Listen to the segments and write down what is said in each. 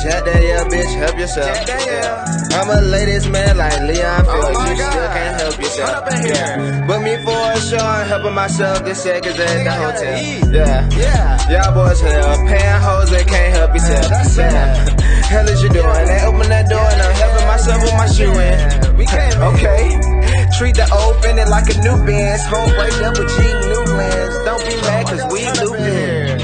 Jack Danielle, bitch, help yourself. Yeah. I'm a ladies man like Leon Phillips. You still can't help yourself. Yeah. Book me for a show, I'm helping myself. This seconds at the hotel. Yeah. Y'all boys hell. Paying hoes that can't help yourself. Damn. Hell is you doing? They open that door and I'm helping myself with my shoe in. We can't. Okay. Treat the old fended like a new Benz. Whole break up with G Newlands. Don't be mad cause we looping.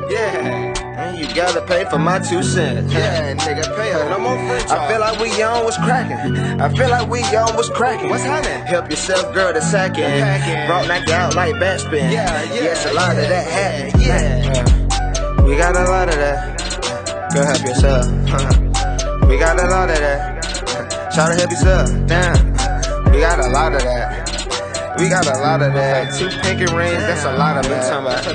Yeah. And you gotta pay for my 2 cents. Yeah, nigga, pay her. No more French. I feel like we young was cracking. What's happening? Help yourself, girl, the sacking. Brought knocked out like backspin. Yes, a lot of that happened. Yeah. We got a lot of that. Girl, help yourself. We got a lot of that. Try to help yourself. Damn. We got a lot of that. 2 pinky rings, that's a lot of me talking about.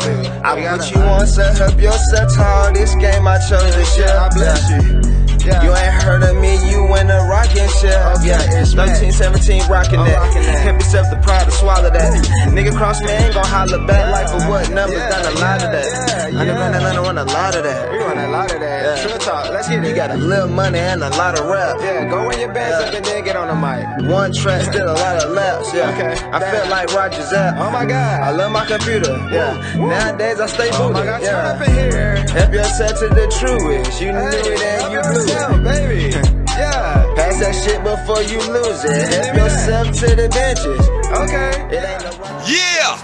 I put you on, so help yourself. Tall this game, I chose this year. I bless you. You ain't heard of me, you in a rockin' shit. Yeah, 13, 17, rockin' that. Help yourself the pride to swallow that. Nigga cross me, ain't gon' holler back. Like for what numbers, done a lot of that. I want a lot of that. We want a lot of that. True talk, let's get it. You got a little money and a lot of rap. Yeah, go in your bags up and then get on the mic. One track, still a lot of laps. Yeah, I feel like Roger's up. Oh my God, I love my computer. Yeah, nowadays I stay booted. Yeah, turn up in here. Help yourself to the truest. You knew it and you blew it. Baby, yeah. Pass that shit before you lose it. Help yourself to the benches. Okay. It ain't no yeah.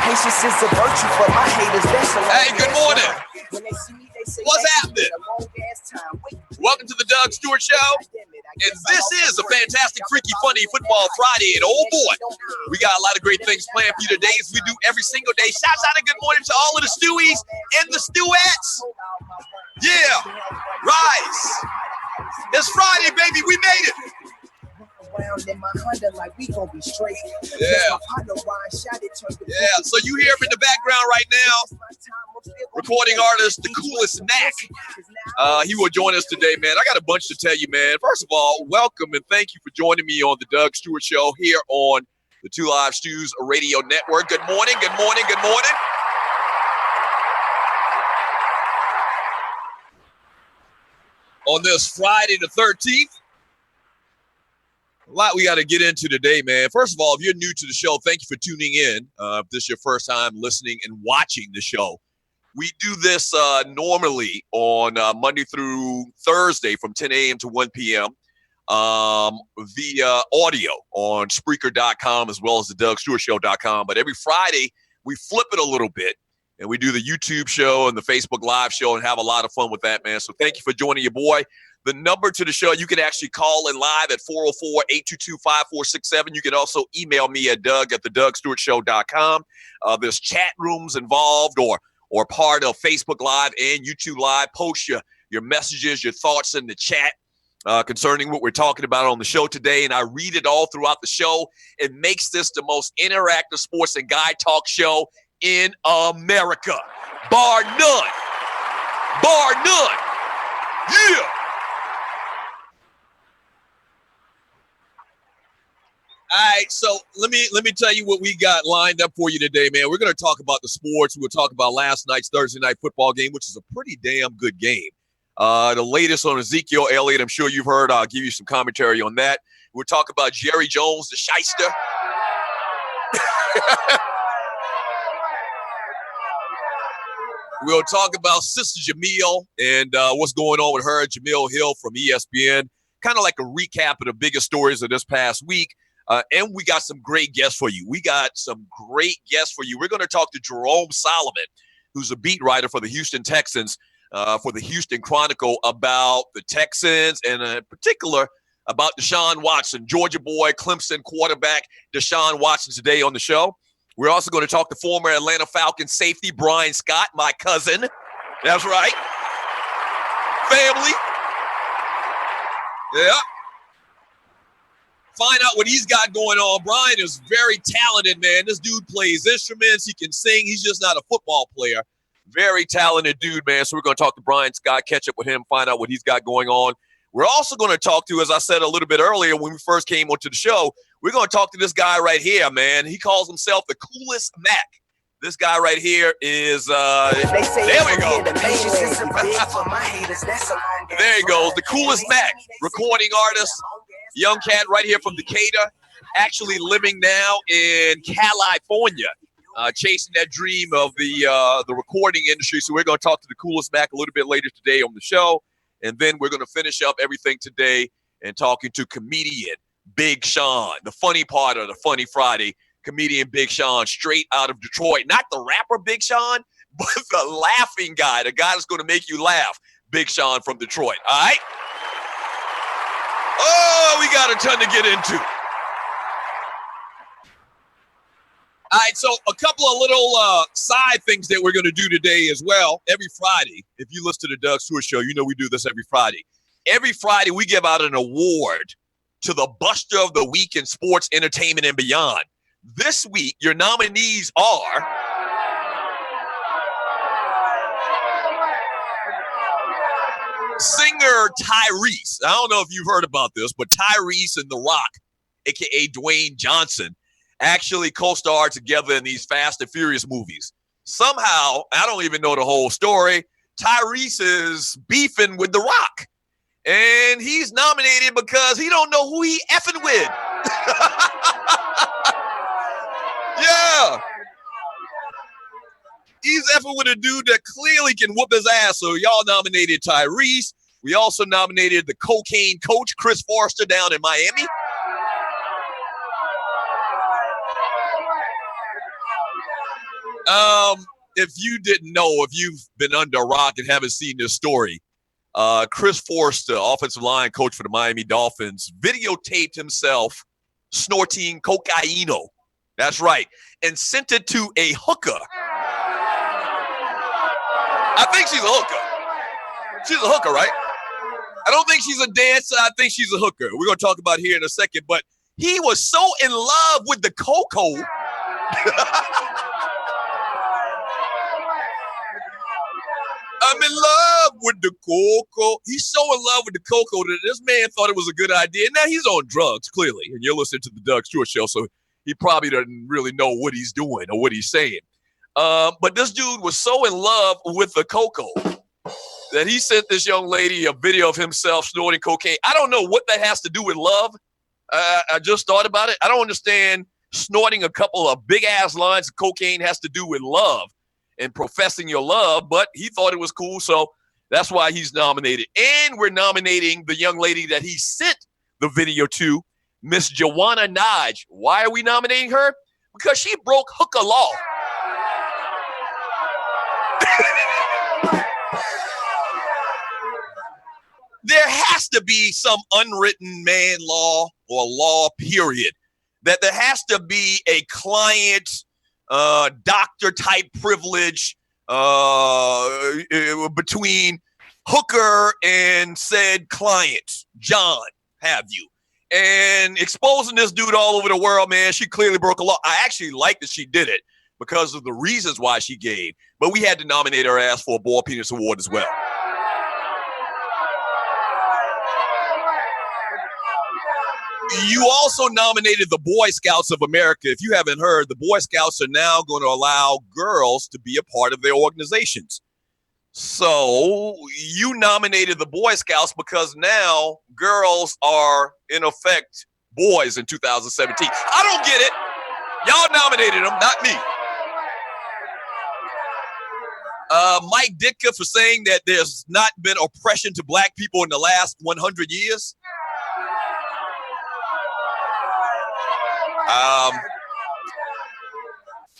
Patience is a virtue for my haters. Hey, good morning. What's happening? Welcome to the Doug Stewart Show. And this is a fantastic, freaky, funny football Friday. And oh boy, we got a lot of great things planned for you today, as we do every single day. Shouts out and good morning to all of the Stewies and the Stewettes. Yeah, rise. It's Friday, baby. We made it. Yeah. So you hear him in the background right now. Recording artist, TheCoolisMac. He will join us today, man. I got a bunch to tell you, man. First of all, welcome and thank you for joining me on the Doug Stewart Show here on the 2 Live Stews Radio Network. Good morning, good morning, good morning. On this Friday the 13th, a lot we got to get into today, man. First of all, if you're new to the show, thank you for tuning in. If this is your first time listening and watching the show, we do this normally on Monday through Thursday from 10 a.m. to 1 p.m. Via audio on Spreaker.com as well as the DougStewartShow.com. But every Friday, we flip it a little bit, and we do the YouTube show and the Facebook Live show and have a lot of fun with that, man. So thank you for joining your boy. The number to the show, you can actually call in live at 404-822-5467. You can also email me at Doug@theDougStewartShow.com. There's chat rooms involved or part of Facebook Live and YouTube Live. Post your messages, your thoughts in the chat concerning what we're talking about on the show today. And I read it all throughout the show. It makes this the most interactive sports and guy talk show in America. Bar none. Bar none. Yeah. All right, so let me tell you what we got lined up for you today, man. We're going to talk about the sports. We'll talk about last night's Thursday night football game, which is a pretty damn good game. The latest on Ezekiel Elliott, I'm sure you've heard. I'll give you some commentary on that. We'll talk about Jerry Jones, the shyster. We'll talk about Sister Jamil and what's going on with her, Jamil Hill from ESPN. Kind of like a recap of the biggest stories of this past week. And we got some great guests for you. We're going to talk to Jerome Solomon, who's a beat writer for the Houston Texans, for the Houston Chronicle, about the Texans and in particular about Deshaun Watson, Georgia boy, Clemson quarterback Deshaun Watson today on the show. We're also going to talk to former Atlanta Falcons safety Bryan Scott, my cousin. That's right. Family. Yeah. Find out what he's got going on. Bryan is very talented, man. This dude plays instruments. He can sing. He's just not a football player. Very talented dude, man. So we're going to talk to Bryan Scott, catch up with him, find out what he's got going on. We're also going to talk to, as I said a little bit earlier when we first came onto the show, we're going to talk to this guy right here, man. He calls himself the Coolest Mac. This guy right here is, there we go. There he goes, the TheCoolisMac, recording artist, young cat right here from Decatur, actually living now in California, chasing that dream of the recording industry. So we're going to talk to the TheCoolisMac a little bit later today on the show, and then we're going to finish up everything today and talking to comedian Big Sean, the funny part of the Funny Friday. Comedian Big Sean, straight out of Detroit. Not the rapper Big Sean, but the laughing guy, the guy that's going to make you laugh. Big Sean from Detroit. All right? Oh, we got a ton to get into. All right, so a couple of little side things that we're going to do today as well. Every Friday, if you listen to the Doug Stewart Show, you know we do this every Friday. Every Friday, we give out an award to the Buster of the Week in sports, entertainment, and beyond. This week, your nominees are singer Tyrese. I don't know if you've heard about this, but Tyrese and The Rock, a.k.a. Dwayne Johnson, actually co-starred together in these Fast and Furious movies. Somehow, I don't even know the whole story, Tyrese is beefing with The Rock. And he's nominated because he don't know who he effing with. Yeah. He's effing with a dude that clearly can whoop his ass. So y'all nominated Tyrese. We also nominated the cocaine coach, Chris Forrester, down in Miami. If you didn't know, if you've been under a rock and haven't seen this story, Chris Forrester, offensive line coach for the Miami Dolphins, videotaped himself snorting cocaino. That's right. And sent it to a hooker. I think she's a hooker. She's a hooker, right? I don't think she's a dancer. I think she's a hooker. We're going to talk about here in a second. But he was so in love with the cocoa. I'm in love with the cocoa. He's so in love with the cocoa that this man thought it was a good idea. Now he's on drugs, clearly. And you're listening to the Doug Stewart Show, so he probably doesn't really know what he's doing or what he's saying. But this dude was so in love with the cocoa that he sent this young lady a video of himself snorting cocaine. I don't know what that has to do with love. I just thought about it. I don't understand snorting a couple of big-ass lines of cocaine has to do with love and professing your love, but he thought it was cool, so that's why he's nominated. And we're nominating the young lady that he sent the video to, Miss Joanna Nodge. Why are we nominating her? Because she broke hooker law. There has to be some unwritten man law or law, period, that there has to be a client doctor type privilege between hooker and said client, John, have you. And exposing this dude all over the world, man, she clearly broke a law. I actually like that she did it because of the reasons why she gave. But we had to nominate her ass for a Ball Penis Award as well. You also nominated the Boy Scouts of America. If you haven't heard, the Boy Scouts are now going to allow girls to be a part of their organizations. So you nominated the Boy Scouts because now girls are, in effect, boys in 2017. I don't get it. Y'all nominated them, not me. Mike Ditka for saying that there's not been oppression to black people in the last 100 years.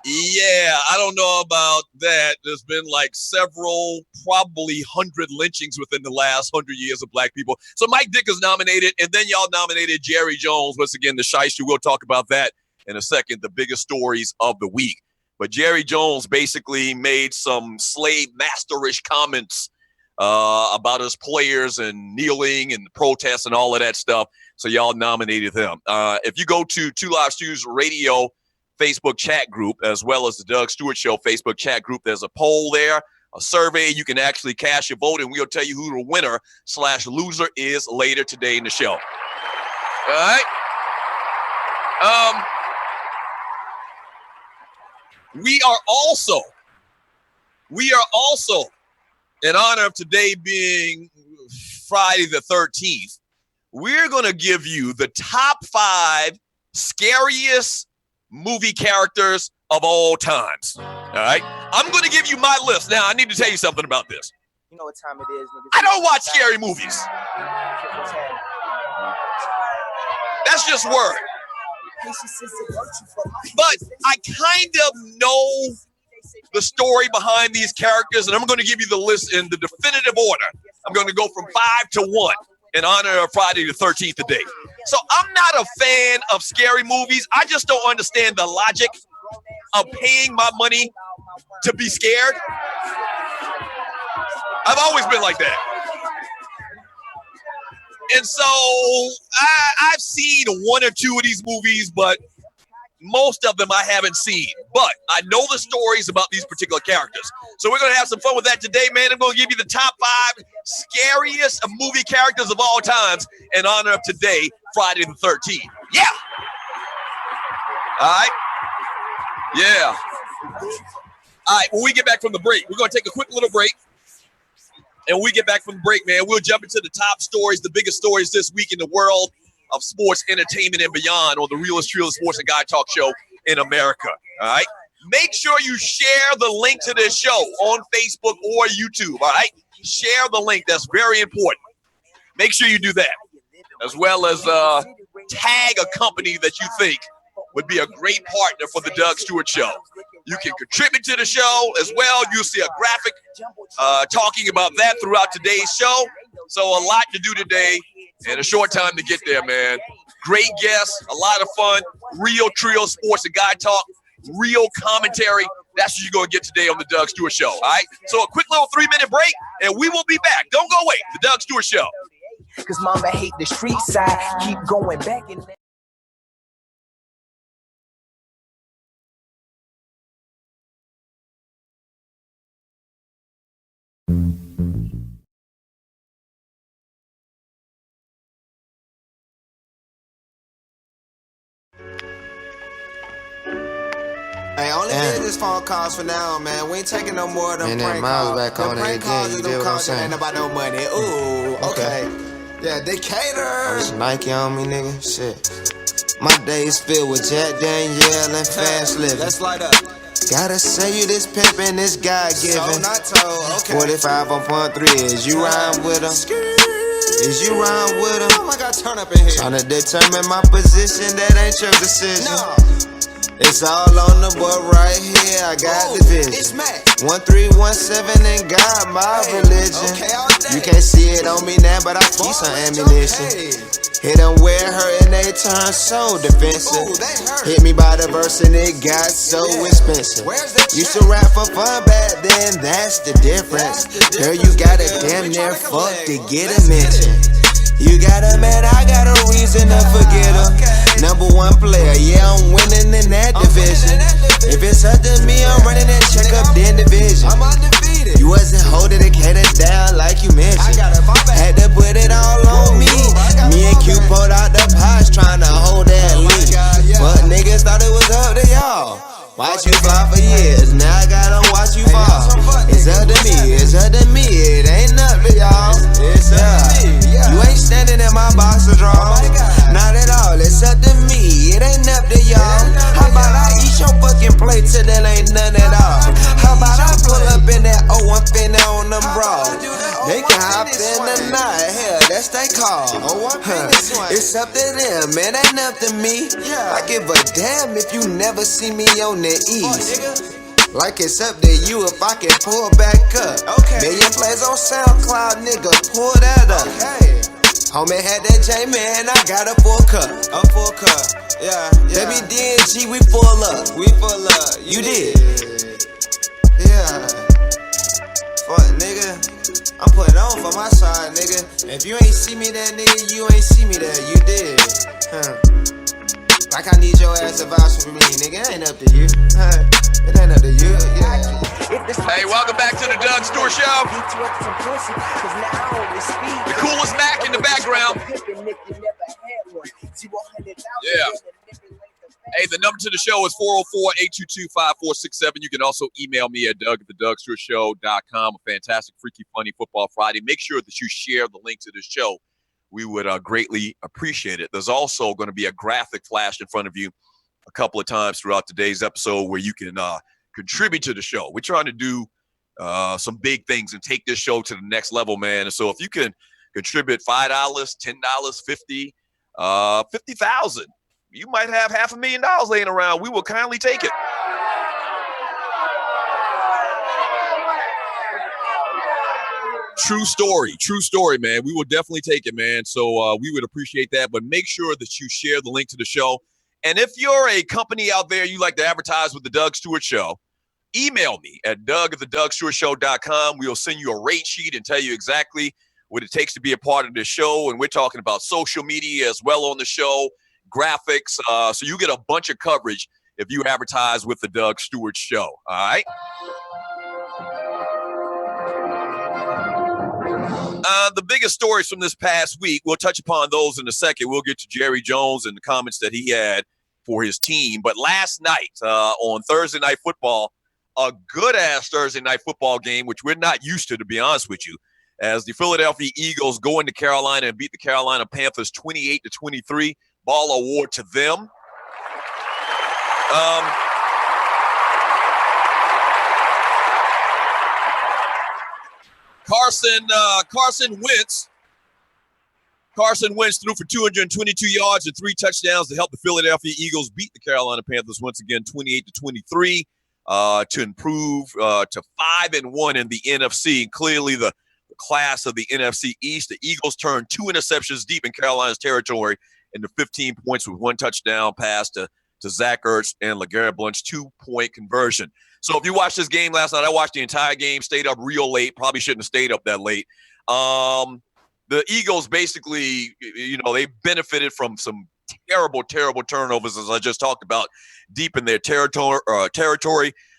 Yeah, I don't know about that. There's been like several, probably 100 lynchings within the last 100 years of black people. So Mike Dicker's nominated, and then y'all nominated Jerry Jones. Once again, the shyster. We'll talk about that in a second, the biggest stories of the week. But Jerry Jones basically made some slave masterish comments about his players and kneeling and protests and all of that stuff. So y'all nominated him. If you go to Two Live Stews Radio Facebook chat group, as well as the Doug Stewart Show Facebook chat group, there's a poll there, a survey. You can actually cast your vote, and we'll tell you who the winner/loser is later today in the show. All right. we are also, in honor of today being Friday the 13th, we're going to give you the top 5 scariest movie characters of all times. All right? I'm going to give you my list. Now, I need to tell you something about this. You know what time it is, niggas. I don't watch scary movies. That's just word. But I kind of know the story behind these characters, and I'm going to give you the list in the definitive order. I'm going to go from 5 to 1 in honor of Friday the 13th today. So I'm not a fan of scary movies. I just don't understand the logic of paying my money to be scared. I've always been like that. And so I've seen 1 or 2 of these movies, but most of them I haven't seen. But I know the stories about these particular characters. So we're going to have some fun with that today, man. I'm going to give you the top 5 scariest movie characters of all times in honor of today, Friday the 13th. Yeah. All right. Yeah. All right, when we get back from the break, we're going to take a quick little break. And when we get back from the break, man, we'll jump into the top stories, the biggest stories this week in the world of sports, entertainment, and beyond on the realest sports and guy talk show in America. All right. Make sure you share the link to this show on Facebook or YouTube. All right. Share the link. That's very important. Make sure you do that, as well as tag a company that you think would be a great partner for the Doug Stewart Show. You can contribute to the show as well. You'll see a graphic talking about that throughout today's show. So a lot to do today and a short time to get there, man. Great guests, a lot of fun, real trio sports and guy talk, real commentary. That's what you're going to get today on the Doug Stewart Show, all right? So a quick little 3-minute break, and we will be back. Don't go away. The Doug Stewart Show. Because mama hate the street side. Keep going back in there. Hey, only business phone calls for now, man. We ain't taking no more of them And prank then Miles calls. back on Them it prank again, calls you is dig them what I'm calls that ain't saying? about no money. Ooh, okay. Yeah, Decatur. This Nike on me, nigga. Shit. My days filled with Jack Danielle and fast living. Let's light up. Gotta say you this pimpin', this God So given. not told, okay. 45 on point 3. Is you rhyme with him? Is you rhyme with him? Oh my God, turn up in here. Tryna determine my position, that ain't your decision. No. It's all on the board right here. I got the vision. It's Mac. 1317 and God, my religion. Okay, all day. You can't see it on me now, but I keep some ammunition. Okay. Hit them where it hurt and they turn so defensive. Ooh, they hurt. Hit me by the verse and it got so expensive. Where's that Used check? to rap for fun back then, that's the difference. Girl, you gotta damn near fuck to get a mention. You got a man, I got a reason to forget her. Number 1 player, yeah, I'm winning in that division. If it's up to me, I'm running that check up then division. I'm undefeated. You wasn't holding the cater down like you mentioned. Had to put it all on me. Me and Q pulled out the pots trying to hold that lead. But niggas thought it was up to y'all. Watch you fly for years, now I gotta watch you fall. It's up to me, it's up to me, it ain't up to y'all. It's up to me. You ain't standing in my boxer drawers. Not at all, it's up to me, it ain't up to y'all. How about I eat your fucking plate till there ain't none at all? How about I pull up in that 01 on them bras? They can hop in the night, hell, that's they call. It's up to them, it ain't up to me. I give a damn if you never see me on the east. Like it's up to you if I can pull back up. Million plays on SoundCloud, nigga, pull that up. Homie had that J-Man, I got a full cup. A full cup. Yeah. Baby D&G, we full up. We full up. You did. Yeah. Fuck, nigga. I'm putting on for my side, nigga. If you ain't see me there, nigga, you ain't see me there. You did. Like I need your ass to vouch for me, nigga. It ain't up to you. It ain't up to you. Yeah. Hey, welcome back to the Doug Stewart Show. The Coolismac in the background. Yeah. Hey, the number to the show is 404-822-5467. You can also email me at Doug@TheDougStewartShow.com. A fantastic, freaky, funny Football Friday. Make sure that you share the link to this show. We would greatly appreciate it. There's also going to be a graphic flashed in front of you a couple of times throughout today's episode where you can contribute to the show. We're trying to do some big things and take this show to the next level, man. And so if you can contribute $5, $10, $50, $50,000, you might have $500,000 laying around. We will kindly take it. True story, man. We will definitely take it, man. So we would appreciate that. But make sure that you share the link to the show. And if you're a company out there, you like to advertise with the Doug Stewart Show, email me at Doug@TheDougStewartShow.com. We'll send you a rate sheet and tell you exactly what it takes to be a part of the show. And we're talking about social media as well on the show, graphics. So you get a bunch of coverage if you advertise with the Doug Stewart Show. All right. The biggest stories from this past week, we'll touch upon those in a second. We'll get to Jerry Jones and the comments that he had for his team. But last night on Thursday Night Football, a good-ass Thursday Night Football game, which we're not used to be honest with you, as the Philadelphia Eagles go into Carolina and beat the Carolina Panthers 28-23. Ball award to them. Carson Wentz threw for 222 yards and 3 touchdowns to help the Philadelphia Eagles beat the Carolina Panthers once again 28-23 to improve to 5-1 in the NFC. Clearly the class of the NFC East. The Eagles turned 2 interceptions deep in Carolina's territory into 15 points with 1 touchdown pass to Zach Ertz and LeGarrette Blount's 2-point conversion. So if you watched this game last night, I watched the entire game, stayed up real late, probably shouldn't have stayed up that late. The Eagles basically, they benefited from some terrible turnovers, as I just talked about, deep in their territory.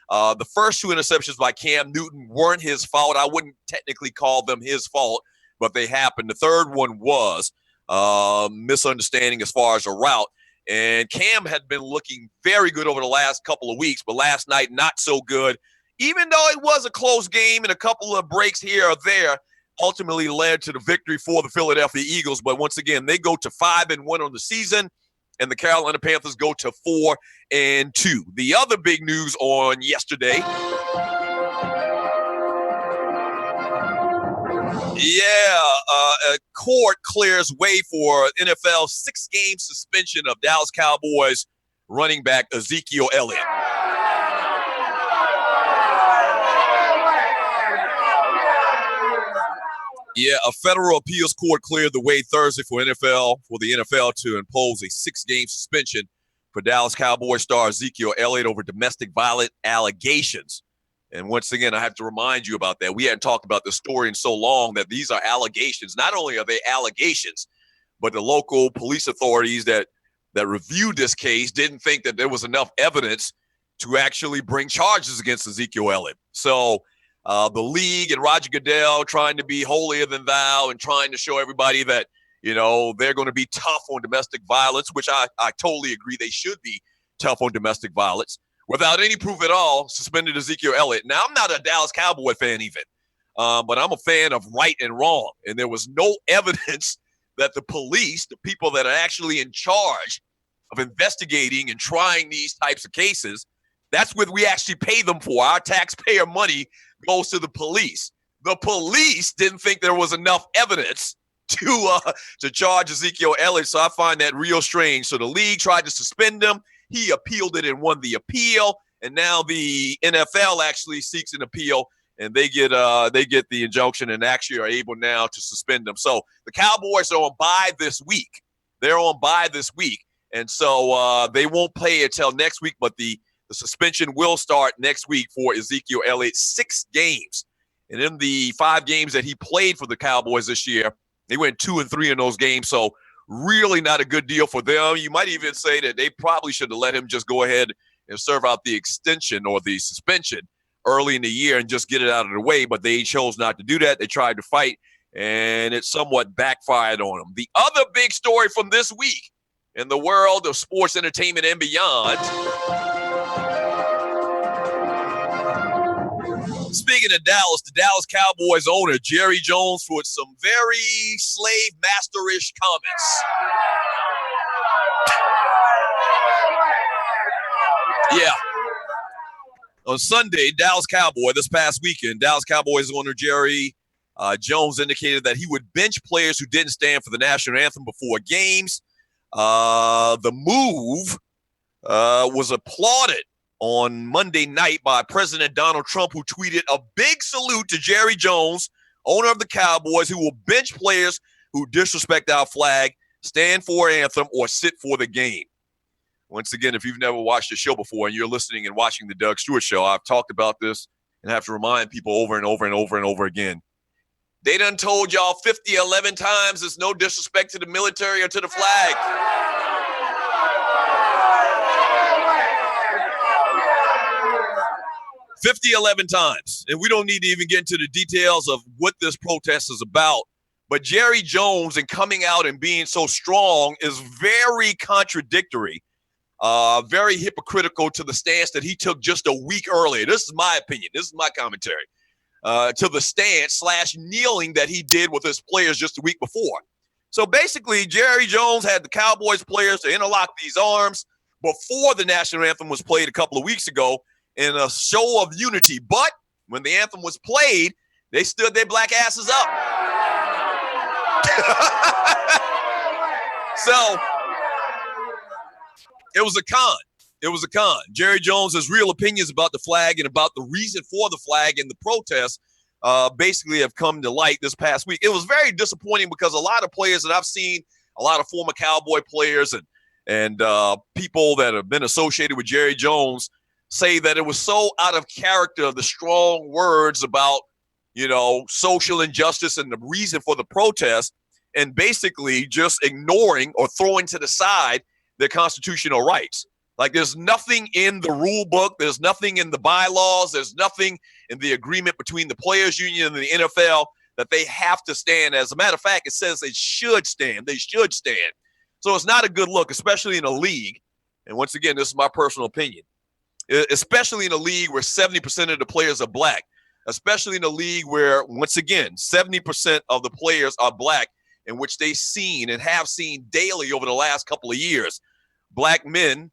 The first 2 interceptions by Cam Newton weren't his fault. I wouldn't technically call them his fault, but they happened. The third one was misunderstanding as far as a route. And Cam had been looking very good over the last couple of weeks, but last night not so good. Even though it was a close game and a couple of breaks here or there, ultimately led to the victory for the Philadelphia Eagles. But once again, they go to 5-1 on the season, and the Carolina Panthers go to 4-2. The other big news on yesterday, a court clears way for NFL's 6-game suspension of Dallas Cowboys running back Ezekiel Elliott. Yeah, a federal appeals court cleared the way Thursday for the NFL to impose a 6-game suspension for Dallas Cowboys star Ezekiel Elliott over domestic violence allegations. And once again, I have to remind you about that. We hadn't talked about this story in so long that these are allegations. Not only are they allegations, but the local police authorities that reviewed this case didn't think that there was enough evidence to actually bring charges against Ezekiel Elliott. So the league and Roger Goodell trying to be holier than thou and trying to show everybody that, they're going to be tough on domestic violence, which I totally agree they should be tough on domestic violence. Without any proof at all, suspended Ezekiel Elliott. Now, I'm not a Dallas Cowboy fan even, but I'm a fan of right and wrong. And there was no evidence that the police, the people that are actually in charge of investigating and trying these types of cases, that's what we actually pay them for. Our taxpayer money goes to the police. The police didn't think there was enough evidence to charge Ezekiel Elliott, so I find that real strange. So the league tried to suspend him. He appealed it and won the appeal, and now the NFL actually seeks an appeal, and they get the injunction and actually are able now to suspend him. So the Cowboys are on bye this week. They're on bye this week, and so they won't play until next week, but the suspension will start next week for Ezekiel Elliott. 6 games. And in the 5 games that he played for the Cowboys this year, they went 2-3 in those games. So really not a good deal for them. You might even say that they probably should have let him just go ahead and serve out the extension or the suspension early in the year and just get it out of the way. But they chose not to do that. They tried to fight, and it somewhat backfired on them. The other big story from this week, in the world of sports entertainment and beyond. Speaking of Dallas, the Dallas Cowboys owner, Jerry Jones, with some very slave master-ish comments. Yeah. On Sunday, this past weekend, Dallas Cowboys owner Jerry Jones indicated that he would bench players who didn't stand for the national anthem before games. The move was applauded on Monday night by President Donald Trump, who tweeted a big salute to Jerry Jones, owner of the Cowboys, who will bench players who disrespect our flag, stand for our anthem, or sit for the game. Once again, if you've never watched the show before and you're listening and watching the Doug Stewart Show, I've talked about this and have to remind people over and over and over and over again. They done told y'all 11 times there's no disrespect to the military or to the flag. 11 times. And we don't need to even get into the details of what this protest is about. But Jerry Jones, and coming out and being so strong, is very contradictory, very hypocritical to the stance that he took just a week earlier. This is my opinion. This is my commentary. To the stance / kneeling that he did with his players just a week before. So basically, Jerry Jones had the Cowboys players to interlock these arms before the national anthem was played a couple of weeks ago in a show of unity. But when the anthem was played, they stood their black asses up. So it was a con. It was a con. Jerry Jones has real opinions about the flag and about the reason for the flag, and the protests basically have come to light this past week. It was very disappointing because a lot of players that I've seen, a lot of former Cowboy players and people that have been associated with Jerry Jones say that it was so out of character, the strong words about, social injustice and the reason for the protest, and basically just ignoring or throwing to the side their constitutional rights. Like, there's nothing in the rule book. There's nothing in the bylaws. There's nothing in the agreement between the players union and the NFL that they have to stand. As a matter of fact, it says they should stand. They should stand. So it's not a good look, especially in a league. And once again, this is my personal opinion, especially in a league where 70% of the players are black, especially in a league where, once again, 70% of the players are black, in which they've seen and have seen daily over the last couple of years, black men,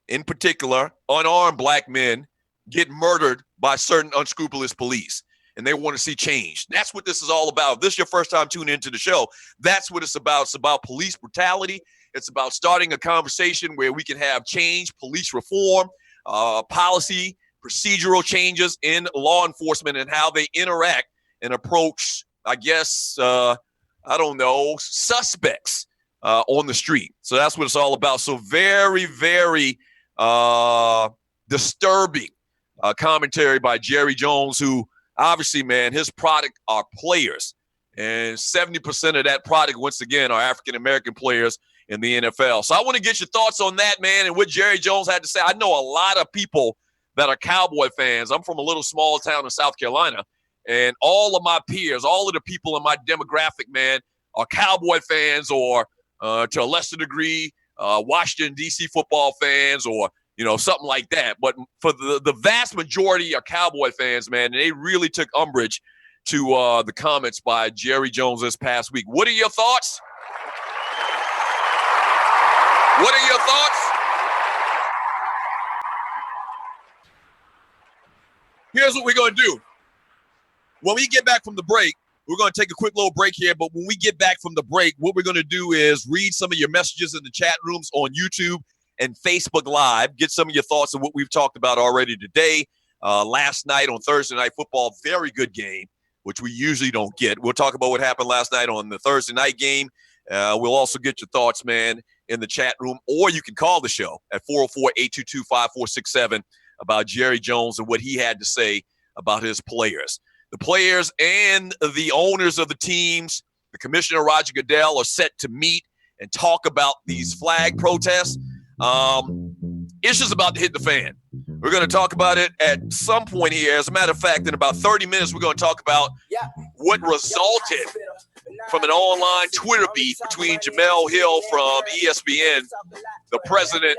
in particular, unarmed black men, get murdered by certain unscrupulous police, and they want to see change. That's what this is all about. If this is your first time tuning into the show, that's what it's about. It's about police brutality. It's about starting a conversation where we can have change, police reform, policy, procedural changes in law enforcement, and how they interact and approach, suspects on the street. So that's what it's all about. So very, very disturbing commentary by Jerry Jones, who obviously, man, his product are players, and 70% of that product, once again, are African-American players in the NFL. So I want to get your thoughts on that, man, and what Jerry Jones had to say. I know a lot of people that are Cowboy fans. I'm from a little small town in South Carolina, and all of my peers, all of the people in my demographic, man, are Cowboy fans, or to a lesser degree, Washington, D.C. football fans, or, something like that. But for the vast majority are Cowboy fans, man, and they really took umbrage to the comments by Jerry Jones this past week. What are your thoughts? What are your thoughts? Here's what we're going to do. When we get back from the break, we're going to take a quick little break here, but when we get back from the break, what we're going to do is read some of your messages in the chat rooms on YouTube and Facebook Live. Get some of your thoughts on what we've talked about already today. Last night on Thursday Night Football, very good game, which we usually don't get. We'll talk about what happened last night on the Thursday night game. We'll also get your thoughts, man, in the chat room, or you can call the show at 404-822-5467 about Jerry Jones and what he had to say about his players. The players and the owners of the teams, the commissioner, Roger Goodell, are set to meet and talk about these flag protests. It's just about to hit the fan. We're going to talk about it at some point here. As a matter of fact, in about 30 minutes, we're going to talk about what resulted from an online Twitter beef between Jamel Hill from ESPN, the president,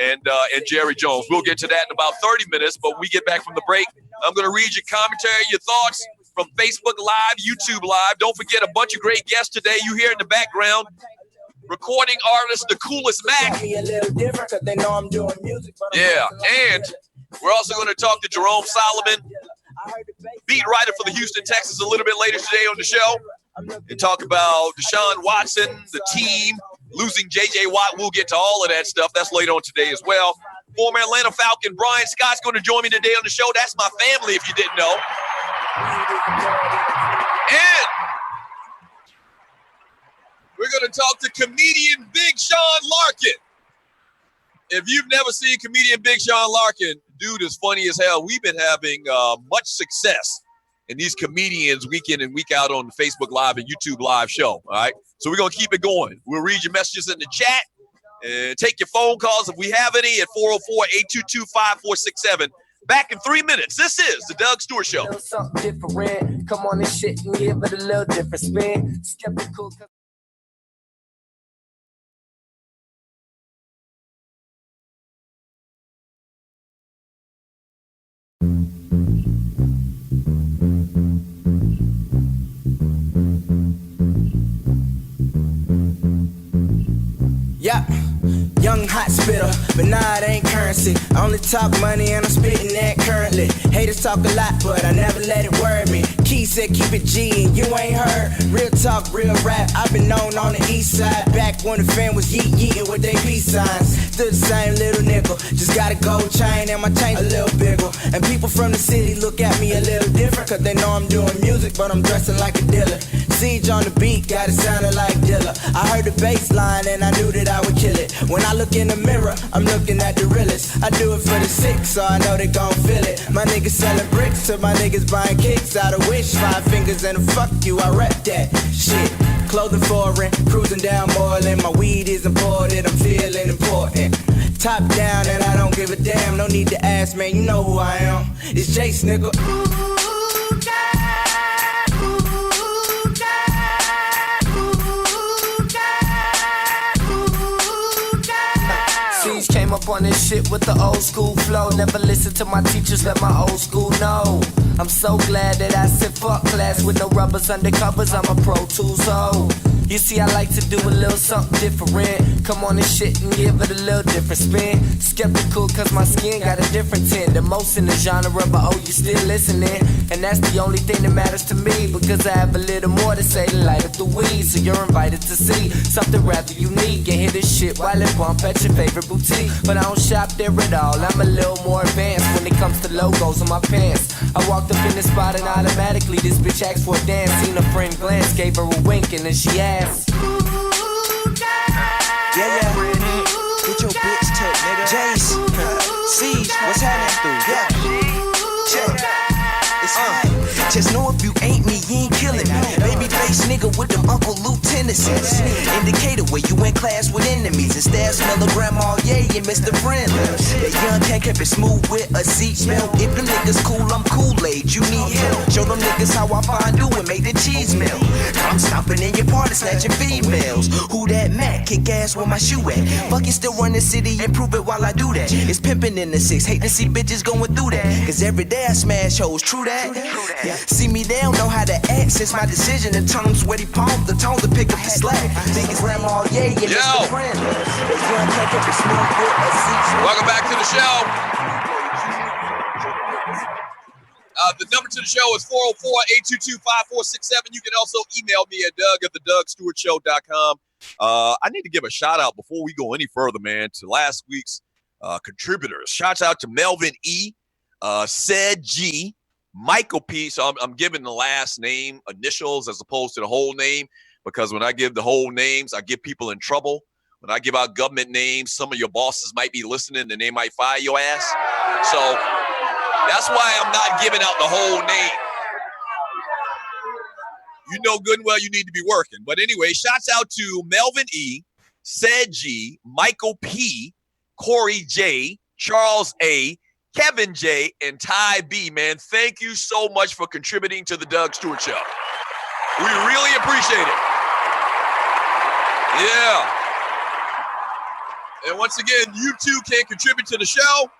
and Jerry Jones. We'll get to that in about 30 minutes, but when we get back from the break, I'm going to read your commentary, your thoughts from Facebook Live, YouTube Live. Don't forget a bunch of great guests today. You hear in the background, recording artist TheCoolisMac. Yeah, and we're also going to talk to Jerome Solomon, beat writer for the Houston Texans, a little bit later today on the show, and talk about Deshaun Watson, the team, losing J.J. Watt. We'll get to all of that stuff. That's later on today as well. Former Atlanta Falcon Bryan Scott's going to join me today on the show. That's my family, if you didn't know. And we're going to talk to comedian Big Sean Larkin. If you've never seen comedian Big Sean Larkin, dude is funny as hell. We've been having much success in these comedians week in and week out on the Facebook Live and YouTube Live show, all right? So we're going to keep it going. We'll read your messages in the chat and take your phone calls if we have any at 404-822-5467. Back in 3 minutes. This is the Doug Stewart Show. Something different. Come on and shit and give it a little different spin. Skeptical. Yeah, young hot spitter, but nah, it ain't currency. I only talk money and I'm spitting that currently. Haters talk a lot, but I never let it worry me. Key said keep it G and you ain't heard. Real talk, real rap, I've been known on the east side. Back when the fan was yeeting with they peace signs. Still the same little nickel, just got a gold chain and my chain a little bigger. And people from the city look at me a little different, cause they know I'm doing music, but I'm dressing like a dealer. Siege on the beat, got it sounding like Dilla. I heard the bass line and I knew that I would kill it. When I look in the mirror, I'm looking at the realest. I do it for the sick, so I know they gon' feel it. My niggas selling bricks to my niggas buying kicks out of Wish. 5 fingers and a fuck you, I rep that shit. Clothing foreign, cruising down Moreland. My weed is imported, I'm feeling important. Top down and I don't give a damn. No need to ask, man, you know who I am. It's Jace, nigga. Came up on this shit with the old school flow. Never listen to my teachers, let my old school know. I'm so glad that I sit fuck class with no rubbers under covers. I'm a Pro Tools hoe. You see, I like to do a little something different. Come on and shit and give it a little different spin. Skeptical cause my skin got a different tint. The most in the genre, but oh, you still listening. And that's the only thing that matters to me, because I have a little more to say to light up the weed. So you're invited to see something rather unique and hear this shit while it bump at your favorite boutique. But I don't shop there at all, I'm a little more advanced when it comes to logos on my pants. I walked up in the spot and automatically this bitch asked for a dance. Seen a friend glance, gave her a wink and then she asked, yeah. Get your bitch took, nigga. Jace, Siege, what's happening through? Yeah. It's just know if you ain't me, you ain't killing me. Baby face nigga with them Uncle Lieutenants. Indicator where you in class with enemies. And stab smell of Grandma Ye and Mr. Friendly. That young cat kept it smooth with a seat smell. If them niggas cool, I'm Kool-Aid. You need help. Show them niggas how I find you and make the cheese melt. I'm stomping in your party, snatching females. Who that Mac? Kick ass where my shoe at. Fucking still run the city and prove it while I do that. It's pimping in the 6. Hate to see bitches going through that. Cause every day I smash hoes, true that? Yeah. See me, they don't know how to act. Since my decision to turn them sweaty palms, the tone to pick up the slack. Niggas Grandma Ye and Mr. Friend. Welcome back to the show. The number to the show is 404-822-5467. You can also email me at doug@thedugstewartshow.com. I need to give a shout out before we go any further, man, to last week's contributors. Shouts out to Melvin E., Said G., Michael P. So I'm giving the last name initials as opposed to the whole name, because when I give the whole names, I get people in trouble. When I give out government names, some of your bosses might be listening and they might fire your ass. So that's why I'm not giving out the whole name. You know good and well you need to be working. But anyway, shouts out to Melvin E., Said G., Michael P., Corey J., Charles A., Kevin J., and Ty B., man. Thank you so much for contributing to the Doug Stewart Show. We really appreciate it. Yeah. And once again, you too can contribute to the show.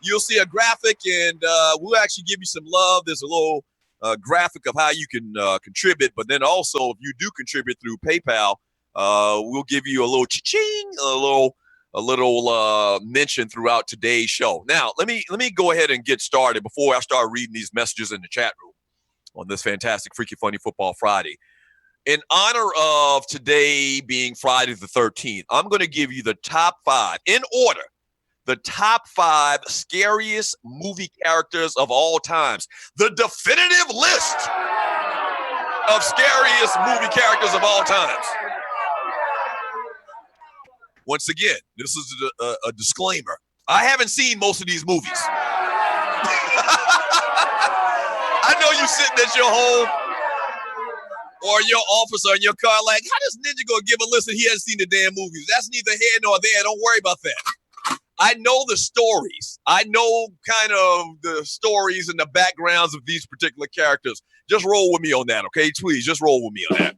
You'll see a graphic, and we'll actually give you some love. There's a little graphic of how you can contribute, but then also if you do contribute through PayPal, we'll give you a little cha-ching, a little mention throughout today's show. Now, let me go ahead and get started before I start reading these messages in the chat room on this fantastic Freaky Funny Football Friday. In honor of today being Friday the 13th, I'm going to give you the top 5 in order. The top 5 scariest movie characters of all times. The definitive list of scariest movie characters of all times. Once again, this is a disclaimer. I haven't seen most of these movies. I know you sitting at your home or your office or in your car like, how does Ninja go give a list and he hasn't seen the damn movies? That's neither here nor there. Don't worry about that. I know the stories. I know kind of the stories and the backgrounds of these particular characters. Just roll with me on that, okay? Please, just roll with me on that.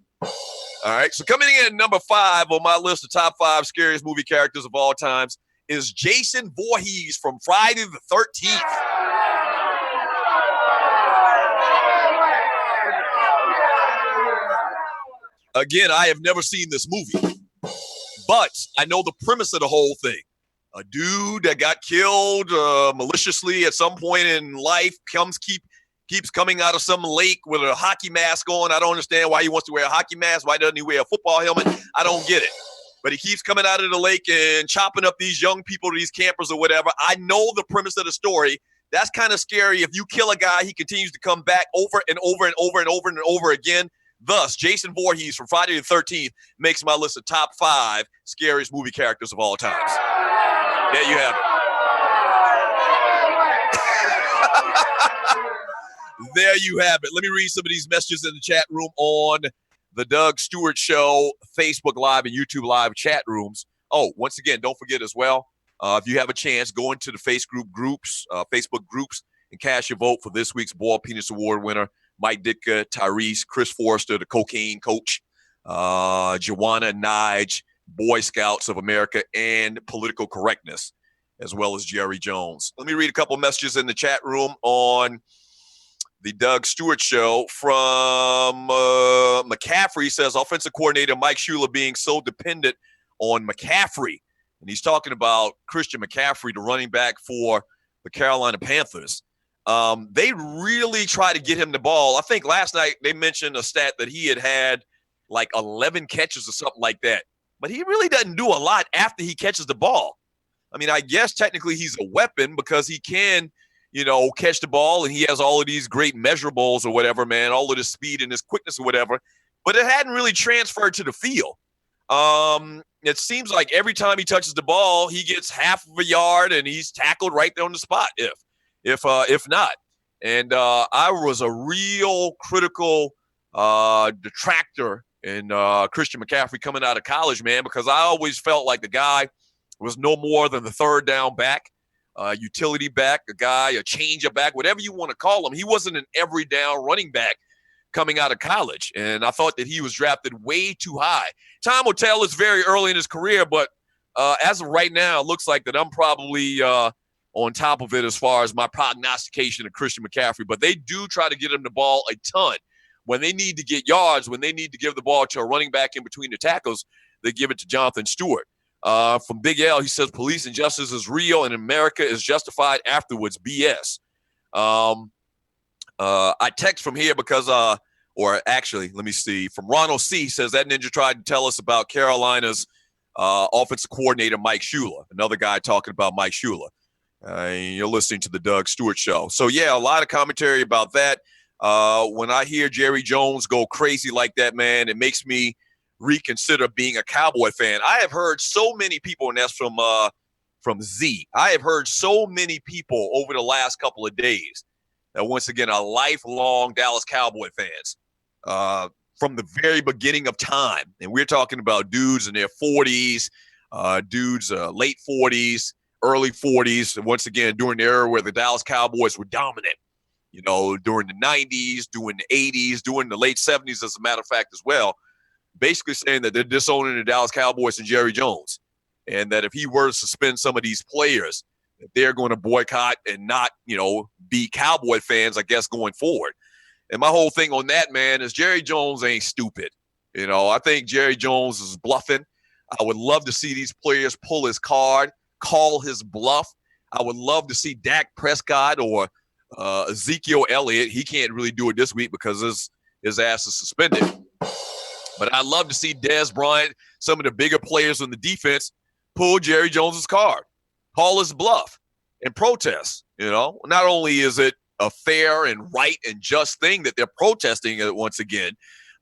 All right, so coming in at number 5 on my list of top 5 scariest movie characters of all times is Jason Voorhees from Friday the 13th. Again, I have never seen this movie, but I know the premise of the whole thing. A dude that got killed maliciously at some point in life keeps coming out of some lake with a hockey mask on. I don't understand why he wants to wear a hockey mask. Why doesn't he wear a football helmet? I don't get it. But he keeps coming out of the lake and chopping up these young people, these campers or whatever. I know the premise of the story. That's kind of scary. If you kill a guy, he continues to come back over and over and over and over and over again. Thus, Jason Voorhees from Friday the 13th makes my list of top 5 scariest movie characters of all times. There you have it. There you have it. Let me read some of these messages in the chat room on the Doug Stewart Show, Facebook Live and YouTube Live chat rooms. Oh, once again, don't forget as well, if you have a chance, go into the Facebook groups and cast your vote for this week's Ball Penis Award winner, Mike Ditka, Tyrese, Chris Forrester, the cocaine coach, Joanna Nige, Boy Scouts of America, and Political Correctness, as well as Jerry Jones. Let me read a couple messages in the chat room on the Doug Stewart Show from McCaffrey. Says offensive coordinator Mike Shula being so dependent on McCaffrey. And he's talking about Christian McCaffrey, the running back for the Carolina Panthers. They really try to get him the ball. I think last night they mentioned a stat that he had like 11 catches or something like that. But he really doesn't do a lot after he catches the ball. I mean, I guess technically he's a weapon because he can, catch the ball and he has all of these great measurables or whatever, man, all of his speed and his quickness or whatever. But it hadn't really transferred to the field. It seems like every time he touches the ball, he gets half of a yard and he's tackled right there on the spot, if not. And I was a real critical detractor in Christian McCaffrey coming out of college, man, because I always felt like the guy was no more than the third down back, utility back, a changer back, whatever you want to call him. He wasn't an every down running back coming out of college, and I thought that he was drafted way too high. Time will tell. It's very early in his career, but as of right now, it looks like that I'm probably on top of it as far as my prognostication of Christian McCaffrey. But they do try to get him the ball a ton. When they need to get yards, when they need to give the ball to a running back in between the tackles, they give it to Jonathan Stewart. From Big L, he says, police injustice is real and America is justified afterwards. BS. I text from here because, or actually, let me see. From Ronald C. says that ninja tried to tell us about Carolina's offensive coordinator, Mike Shula. Another guy talking about Mike Shula. You're listening to the Doug Stewart Show. So, yeah, a lot of commentary about that. When I hear Jerry Jones go crazy like that, man, it makes me reconsider being a Cowboy fan. I have heard so many people, and that's from Z. I have heard so many people over the last couple of days that, once again, are lifelong Dallas Cowboy fans from the very beginning of time. And we're talking about dudes in their 40s, dudes late 40s, early 40s, once again, during the era where the Dallas Cowboys were dominant. you know, during the 90s, during the 80s, during the late 70s, as a matter of fact, as well, basically saying that they're disowning the Dallas Cowboys and Jerry Jones, and that if he were to suspend some of these players, that they're going to boycott and not, you know, be Cowboy fans, I guess, going forward. And my whole thing on that, man, is Jerry Jones ain't stupid. You know, I think Jerry Jones is bluffing. I would love to see these players pull his card, call his bluff. I would love to see Dak Prescott or Ezekiel Elliott. He can't really do it this week because his ass is suspended. But I'd love to see Dez Bryant, some of the bigger players on the defense, pull Jerry Jones's card, call his bluff, and protest. You know, not only is it a fair and right and just thing that they're protesting it once again,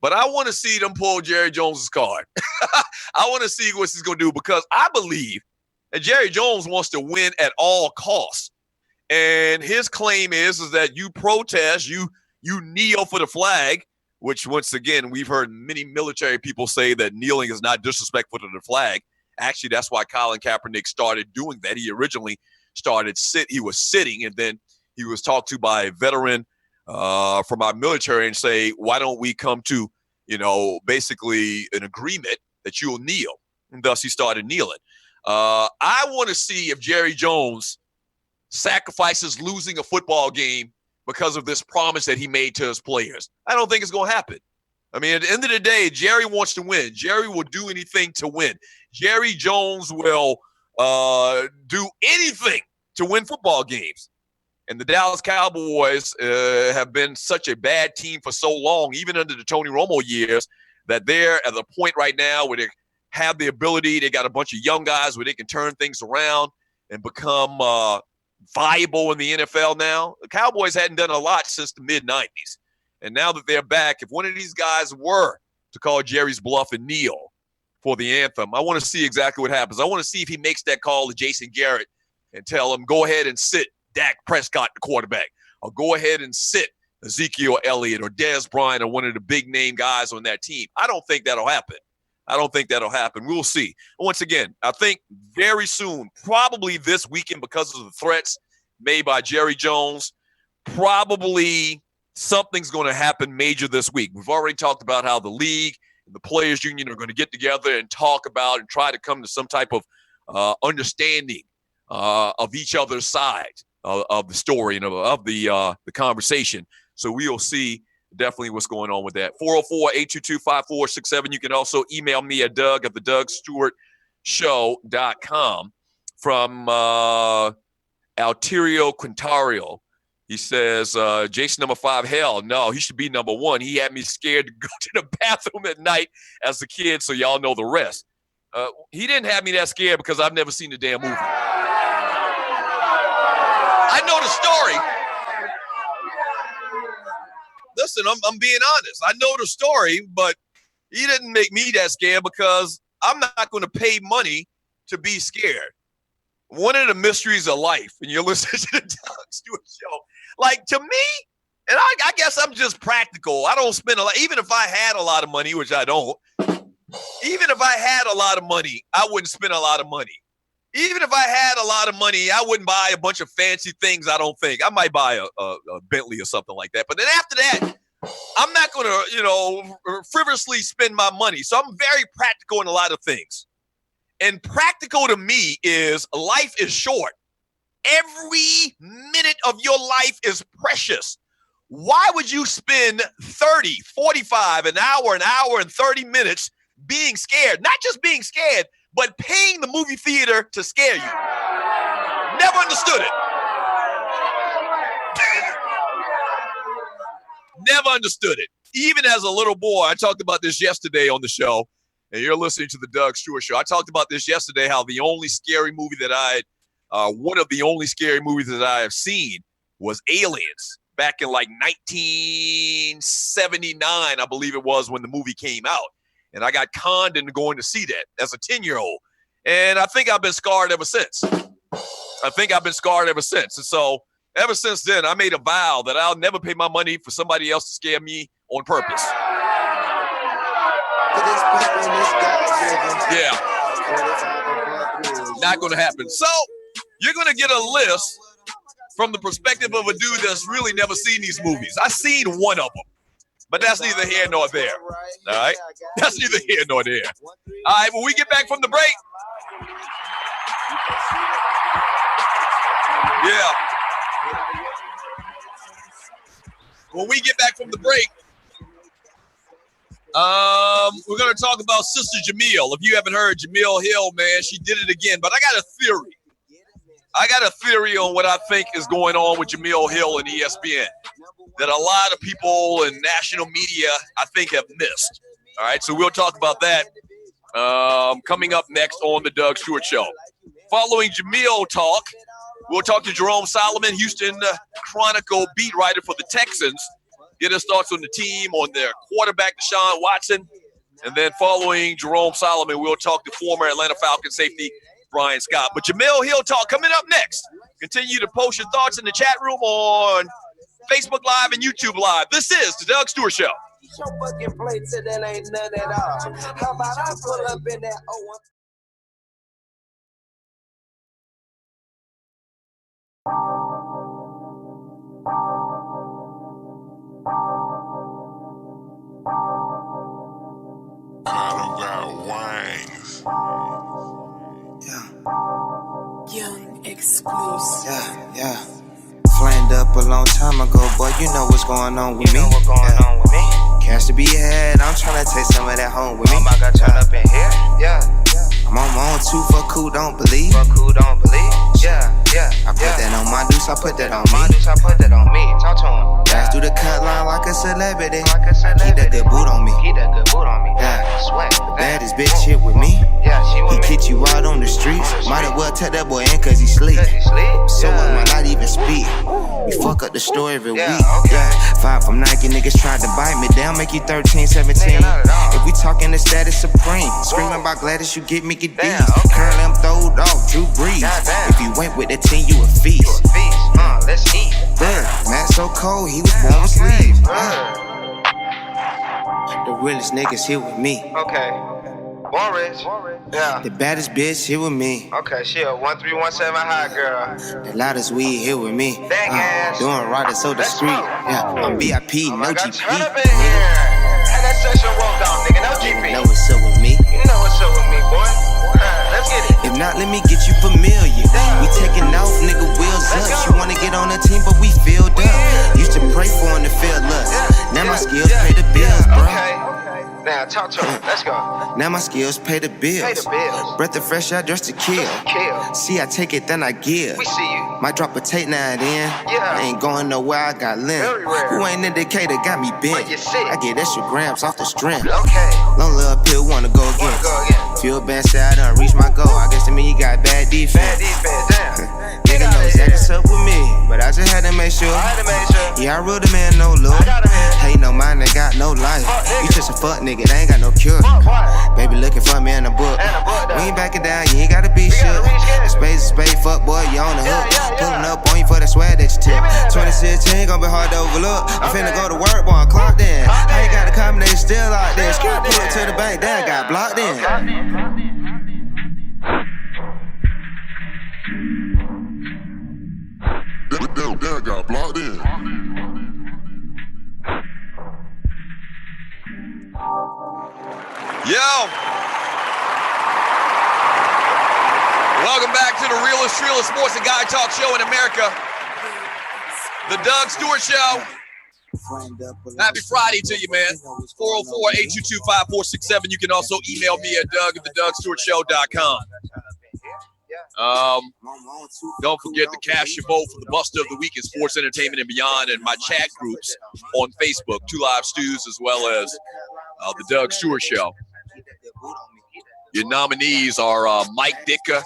but I want to see them pull Jerry Jones's card. I want to see what he's going to do, because I believe that Jerry Jones wants to win at all costs. And his claim is that you protest, you kneel for the flag, which, once again, we've heard many military people say that kneeling is not disrespectful to the flag. Actually, that's why Colin Kaepernick started doing that. He originally he was sitting, and then he was talked to by a veteran from our military and say, why don't we come to, you know, basically an agreement that you'll kneel? And thus he started kneeling. I want to see if Jerry Jones sacrifices losing a football game because of this promise that he made to his players. I don't think it's going to happen. I mean, at the end of the day, Jerry wants to win. Jerry will do anything to win. Jerry Jones will do anything to win football games. And the Dallas Cowboys have been such a bad team for so long, even under the Tony Romo years, that they're at the point right now where they have the ability. They got a bunch of young guys where they can turn things around and become viable in the NFL now. The Cowboys hadn't done a lot since the mid-90s. And now that they're back, if one of these guys were to call Jerry's bluff and kneel for the anthem, I want to see exactly what happens. I want to see if he makes that call to Jason Garrett and tell him, go ahead and sit Dak Prescott, the quarterback, or go ahead and sit Ezekiel Elliott or Dez Bryant or one of the big-name guys on that team. I don't think that'll happen. We'll see. Once again, I think very soon, probably this weekend, because of the threats made by Jerry Jones, probably something's going to happen major this week. We've already talked about how the league and the players union are going to get together and talk about and try to come to some type of understanding of each other's side of the story and of the conversation. So we'll see definitely what's going on with that. 404-822-5467. You can also email me at Doug at thedougstewartshow.com. From Alterio Quintario. He says, Jason number 5, hell no, he should be number 1. He had me scared to go to the bathroom at night as a kid, so y'all know the rest. He didn't have me that scared because I've never seen the damn movie. I know the story. Listen, I'm being honest. I know the story, but he didn't make me that scared because I'm not going to pay money to be scared. One of the mysteries of life, and you're listening to the Doug Stewart Show, like, to me, and I guess I'm just practical. I don't spend a lot. Even if I had a lot of money, which I don't, even if I had a lot of money, I wouldn't spend a lot of money. Even if I had a lot of money, I wouldn't buy a bunch of fancy things, I don't think. I might buy a Bentley or something like that. But then after that, I'm not going to, frivolously spend my money. So I'm very practical in a lot of things. And practical to me is life is short. Every minute of your life is precious. Why would you spend 30, 45, an hour and 30 minutes being scared? Not just being scared, but paying the movie theater to scare you. Never understood it. Never understood it. Even as a little boy, I talked about this yesterday on the show, and you're listening to the Doug Stewart Show. I talked about this yesterday, how the only scary movie that one of the only scary movies that I have seen was Aliens, back in like 1979, I believe it was, when the movie came out. And I got conned into going to see that as a 10-year-old. And I think I've been scarred ever since. And so ever since then, I made a vow that I'll never pay my money for somebody else to scare me on purpose. Yeah. Not going to happen. So you're going to get a list from the perspective of a dude that's really never seen these movies. I've seen one of them, but that's neither here nor there. All right? That's neither here nor there. All right, when we get back from the break. Yeah. When we get back from the break, we're going to talk about Sister Jamil. If you haven't heard Jamil Hill, man, she did it again. But I got a theory. I got a theory on what I think is going on with Jamil Hill and ESPN that a lot of people in national media, I think, have missed. All right, so we'll talk about that coming up next on the Doug Stewart Show. Following Jamil talk, we'll talk to Jerome Solomon, Houston Chronicle beat writer for the Texans. Get his thoughts on the team, on their quarterback, Deshaun Watson. And then following Jerome Solomon, we'll talk to former Atlanta Falcons safety Bryan Scott. But Jamil Hill talk coming up next. Continue to post your thoughts in the chat room on Facebook Live and YouTube Live. This is the Doug Stewart Show. Your fucking plate till there ain't none at all. How about I pull up in that 01? Young exclusive. Yeah. Flamed up a long time ago, boy, you know what's going on with me. Cash to be had, I'm tryna take some of that home with me. I got turn up in here. Yeah. I'm on my own too, fuck who don't believe. Yeah. I put that on my deuce, I put that on me. I put that on me. Talk to him. Dash through the cut line like a celebrity. Keep that good boot on me. Yeah. Sweat. The baddest bitch here with me. Yeah, she with He me. kick you out on the streets. Might as well tell that boy in cause he sleep. So I might not even speak. We fuck up the store every week. Yeah. 5 from Nike, niggas tried to bite me down, make you 13, 17. If we talking the status supreme, screaming about Gladys, you get Mickey D's. Currently I'm throwed off, Drew Brees. If you went with the team, you a feast. Let's eat. Matt so cold, he was born with sleeves. The realest niggas here with me. Okay. Boris. Yeah. The baddest bitch here with me. Okay, she a 1317 high girl. The loudest weed here with me. Bang ass. Doing right, it's so discreet. Yeah, I'm VIP, no got GP. turn up in here. Had that session rolled down, nigga. No GP. Know what's up with me. You know what's up with me, boy. Let's get it. If not, let me get you familiar. We taking off, nigga, wheels up. She wanna get on the team, but we filled up. Used to pray for him to feel lust. Now my skills pay the bills, bro. Okay. Now talk to him. Let's go. Now my skills pay the bills. Pay the bills. Breath of fresh air just to kill. Kill. See, I take it, then I give. We see you. Might drop a tape now and then. Yeah. I ain't going nowhere, I got limp. Very rare. Who ain't indicator got me bent. But you sick. I get extra grams off the strength. Okay. Long little pill wanna go against. Fuel band say I done reached my goal. I guess to me you got bad defense. Bad defense, damn. Nigga know exactly what's up with me, but I just had to make sure. Yeah, I rule the man, no look. Ain't no mind, they got no life. You just a fuck nigga, they ain't got no cure. Baby looking for me in the book. We ain't backing down, you ain't gotta be sure. A spade's a spade, fuck boy, you on the hook. Pulling up on you for that swag that you took. 2016 gonna be hard to overlook. I'm finna go to work, boy, I'm clocked in. I ain't got a combination still like this. Pull it to the bank, damn, got blocked in. Damn, got blocked in. Yo! Welcome back to the realest sports and guy talk show in America. The Doug Stewart Show. Happy Friday to you, man. 404-822-5467. You can also email me at doug@thedugstewartshow.com. Don't forget to cast your vote for the Buster of the Week in Sports, Entertainment, and Beyond, and my chat groups on Facebook, 2 Live Stews, as well as the Doug Stewart Show. Your nominees are Mike Ditka,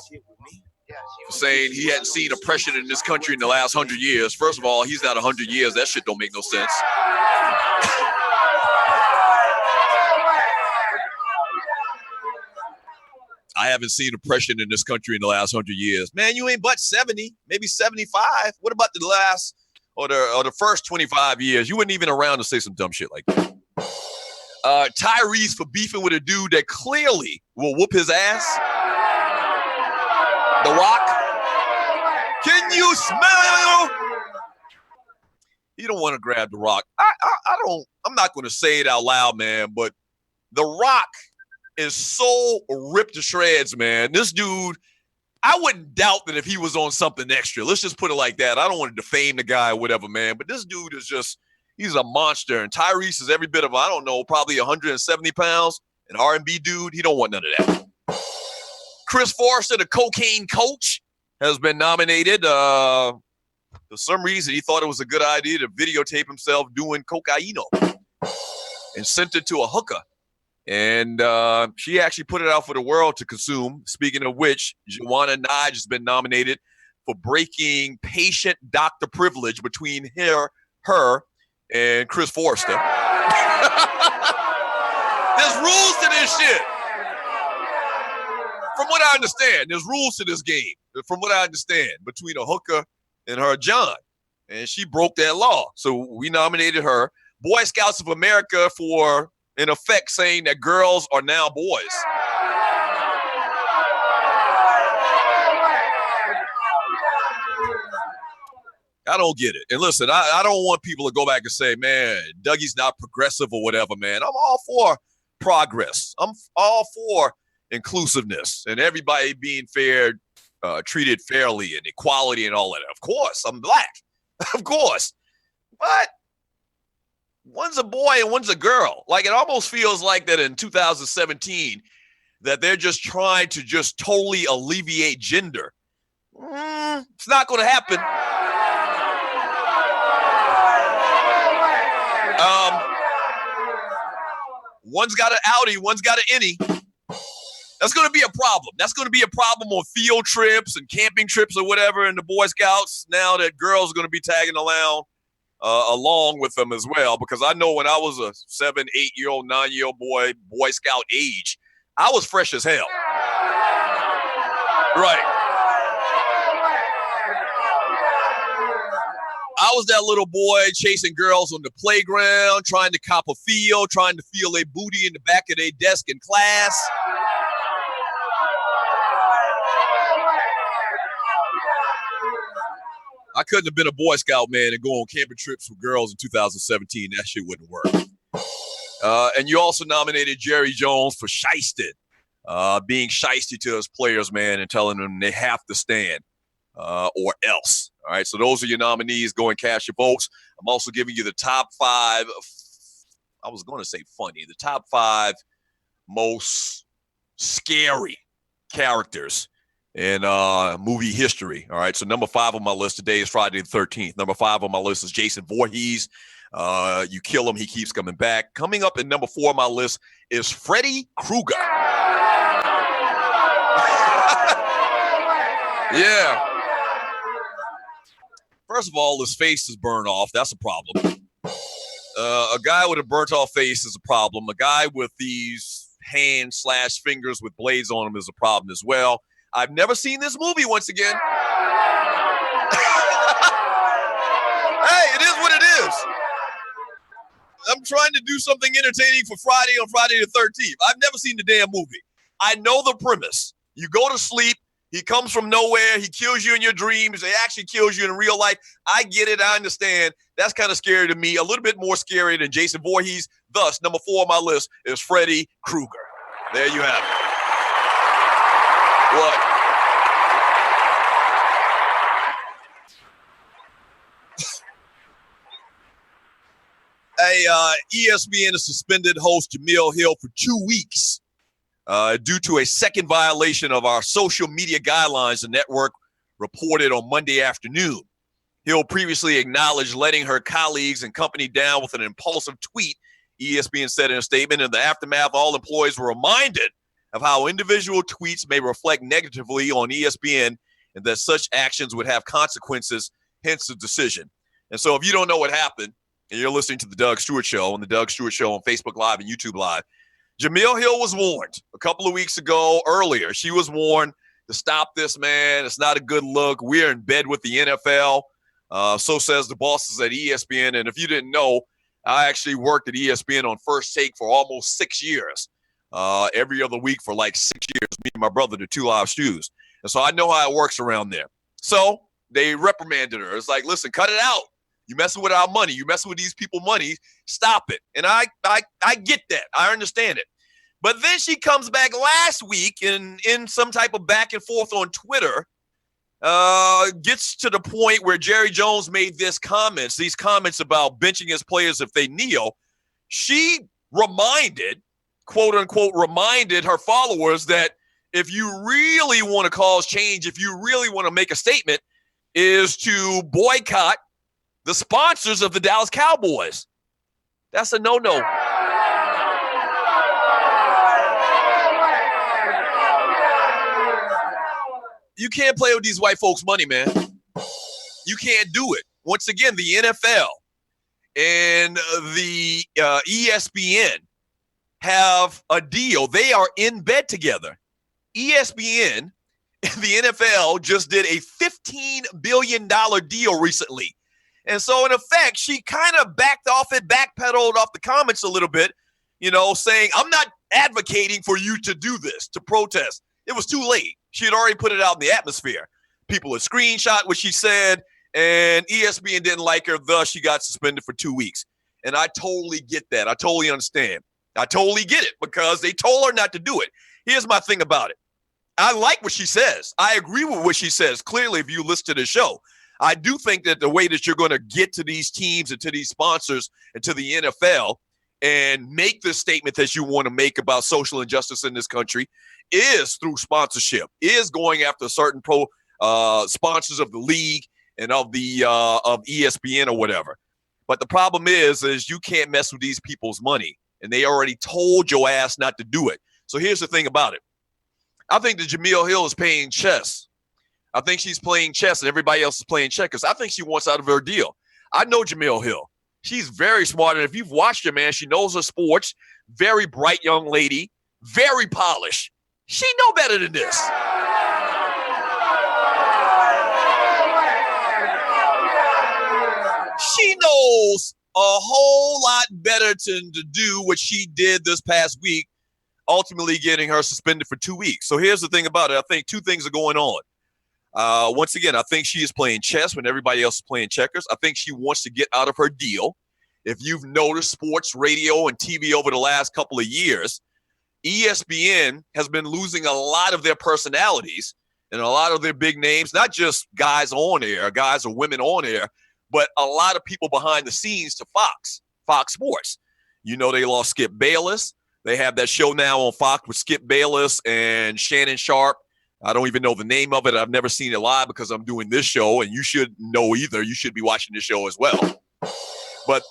saying he hadn't seen oppression in this country in the last 100 years. First of all, he's not 100 years. That shit don't make no sense. I haven't seen oppression in this country in the last 100 years. Man, you ain't but 70, maybe 75. What about the last or the first 25 years? You weren't even around to say some dumb shit like that. Tyrese for beefing with a dude that clearly will whoop his ass. The Rock. Can you smell You don't want to grab The Rock. I'm not going to say it out loud, man, but The Rock is so ripped to shreds, man. This dude, I wouldn't doubt that if he was on something extra. Let's just put it like that. I don't want to defame the guy or whatever, man, but this dude is just, he's a monster. And Tyrese is every bit of, I don't know, probably 170 pounds. An R&B dude, he don't want none of that. Chris Forrester, the cocaine coach, has been nominated. For some reason, he thought it was a good idea to videotape himself doing cocaino and sent it to a hooker. And she actually put it out for the world to consume. Speaking of which, Joanna Nige has been nominated for breaking patient-doctor privilege between her and Chris Forrester. There's rules to this shit. From what I understand, there's rules to this game. From what I understand, between a hooker and her John. And she broke that law. So we nominated her. Boy Scouts of America for, in effect, saying that girls are now boys. I don't get it. And listen, I don't want people to go back and say, man, Dougie's not progressive or whatever, man. I'm all for progress. I'm all for inclusiveness and everybody being fair, treated fairly and equality and all that. Of course, I'm black. Of course. But one's a boy and one's a girl. Like, it almost feels like that in 2017 that they're just trying to just totally alleviate gender. It's not going to happen. One's got an outie, one's got an innie. That's going to be a problem. That's going to be a problem on field trips and camping trips or whatever in the Boy Scouts. Now that girls are going to be tagging along with them as well. Because I know when I was a 7, 8-year-old, 9-year-old Boy Scout age, I was fresh as hell. Right. I was that little boy chasing girls on the playground, trying to cop a feel, trying to feel a booty in the back of their desk in class. I couldn't have been a Boy Scout, man, and go on camping trips with girls in 2017. That shit wouldn't work. And you also nominated Jerry Jones for shysted, being shysty to his players, man, and telling them they have to stand or else. All right, so those are your nominees. Go and cast your votes. I'm also giving you the top 5. I was going to say funny. The top 5 most scary characters in movie history. All right, so number 5 on my list today is Friday the 13th. Number 5 on my list is Jason Voorhees. You kill him, he keeps coming back. Coming up at number 4 on my list is Freddy Krueger. Yeah. First of all, his face is burned off. That's a problem. A guy with a burnt off face is a problem. A guy with these hand/fingers with blades on them is a problem as well. I've never seen this movie once again. Hey, it is what it is. I'm trying to do something entertaining for Friday on Friday the 13th. I've never seen the damn movie. I know the premise. You go to sleep. He comes from nowhere. He kills you in your dreams. He actually kills you in real life. I get it. I understand. That's kind of scary to me. A little bit more scary than Jason Voorhees. Thus, number 4 on my list is Freddy Krueger. There you have it. What? ESPN has suspended host Jamil Hill for 2 weeks. Due to a second violation of our social media guidelines, the network reported on Monday afternoon. Hill previously acknowledged letting her colleagues and company down with an impulsive tweet, ESPN said in a statement. In the aftermath, all employees were reminded of how individual tweets may reflect negatively on ESPN and that such actions would have consequences, hence the decision. And so if you don't know what happened, and you're listening to The Doug Stewart Show and The Doug Stewart Show on Facebook Live and YouTube Live, Jamil Hill was warned a couple of weeks ago earlier. She was warned to stop this, man. It's not a good look. We're in bed with the NFL. So says the bosses at ESPN. And if you didn't know, I actually worked at ESPN on First Take for almost 6 years. Every other week for like 6 years, me and my brother, the 2 Live Stews. And so I know how it works around there. So they reprimanded her. It's like, listen, cut it out. You messing with our money. You messing with these people money. Stop it. And I get that. I understand it. But then she comes back last week in some type of back and forth on Twitter, gets to the point where Jerry Jones made these comments about benching his players if they kneel. She quote unquote, reminded her followers that if you really want to cause change, if you really want to make a statement, is to boycott the sponsors of the Dallas Cowboys. That's a no-no. You can't play with these white folks' money, man. You can't do it. Once again, the NFL and the ESPN have a deal. They are in bed together. ESPN and the NFL just did a $15 billion deal recently. And so, in effect, she kind of backpedaled off the comments a little bit, saying, I'm not advocating for you to do this, to protest. It was too late. She had already put it out in the atmosphere. People had screenshot what she said, and ESPN didn't like her, thus she got suspended for 2 weeks. And I totally get that. I totally understand. I totally get it because they told her not to do it. Here's my thing about it. I like what she says. I agree with what she says. Clearly, if you listen to the show, I do think that the way that you're going to get to these teams and to these sponsors and to the NFL and make the statement that you want to make about social injustice in this country is through sponsorship, is going after certain sponsors of the league and of ESPN or whatever. But the problem is you can't mess with these people's money, and they already told your ass not to do it. So here's the thing about it. I think that Jemele Hill is playing chess. I think she's playing chess and everybody else is playing checkers. I think she wants out of her deal. I know Jemele Hill. She's very smart, and if you've watched her, man, she knows her sports. Very bright young lady, very polished. She know better than this. She knows a whole lot better to do what she did this past week, ultimately getting her suspended for 2 weeks. So here's the thing about it. I think two things are going on. Once again, I think she is playing chess when everybody else is playing checkers. I think she wants to get out of her deal. If you've noticed sports, radio, and TV over the last couple of years, ESPN has been losing a lot of their personalities and a lot of their big names, not just guys on air, guys or women on air, but a lot of people behind the scenes to Fox Sports. They lost Skip Bayless. They have that show now on Fox with Skip Bayless and Shannon Sharp. I don't even know the name of it. I've never seen it live because I'm doing this show, and you should know either. You should be watching this show as well. But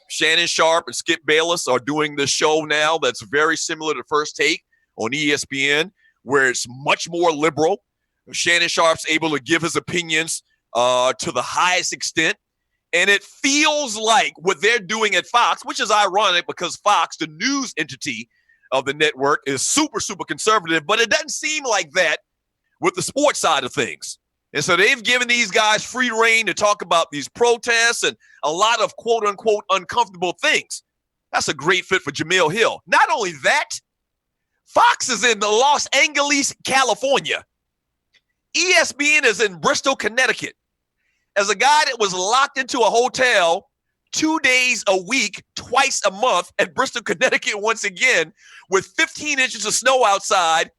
Shannon Sharp and Skip Bayless are doing this show now that's very similar to First Take on ESPN, where it's much more liberal. Shannon Sharp's able to give his opinions to the highest extent. And it feels like what they're doing at Fox, which is ironic because Fox, the news entity of the network, is super, super conservative, but it doesn't seem like that with the sports side of things. And so they've given these guys free reign to talk about these protests and a lot of quote unquote uncomfortable things. That's a great fit for Jemele Hill. Not only that, Fox is in Los Angeles, California. ESPN is in Bristol, Connecticut. As a guy that was locked into a hotel 2 days a week, twice a month at Bristol, Connecticut, once again, with 15 inches of snow outside,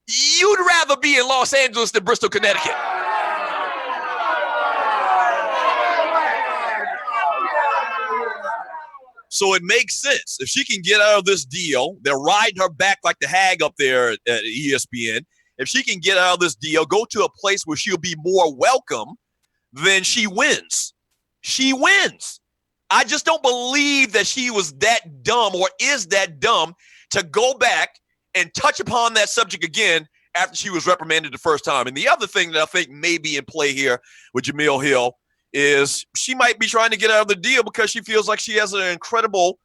you'd rather be in Los Angeles than Bristol, Connecticut. So it makes sense. If she can get out of this deal, they're riding her back like the hag up there at ESPN. If she can get out of this deal, go to a place where she'll be more welcome, then she wins. She wins. I just don't believe that she was that dumb or is that dumb to go back and touch upon that subject again after she was reprimanded the first time. And the other thing that I think may be in play here with Jemele Hill is she might be trying to get out of the deal because she feels like she has an incredible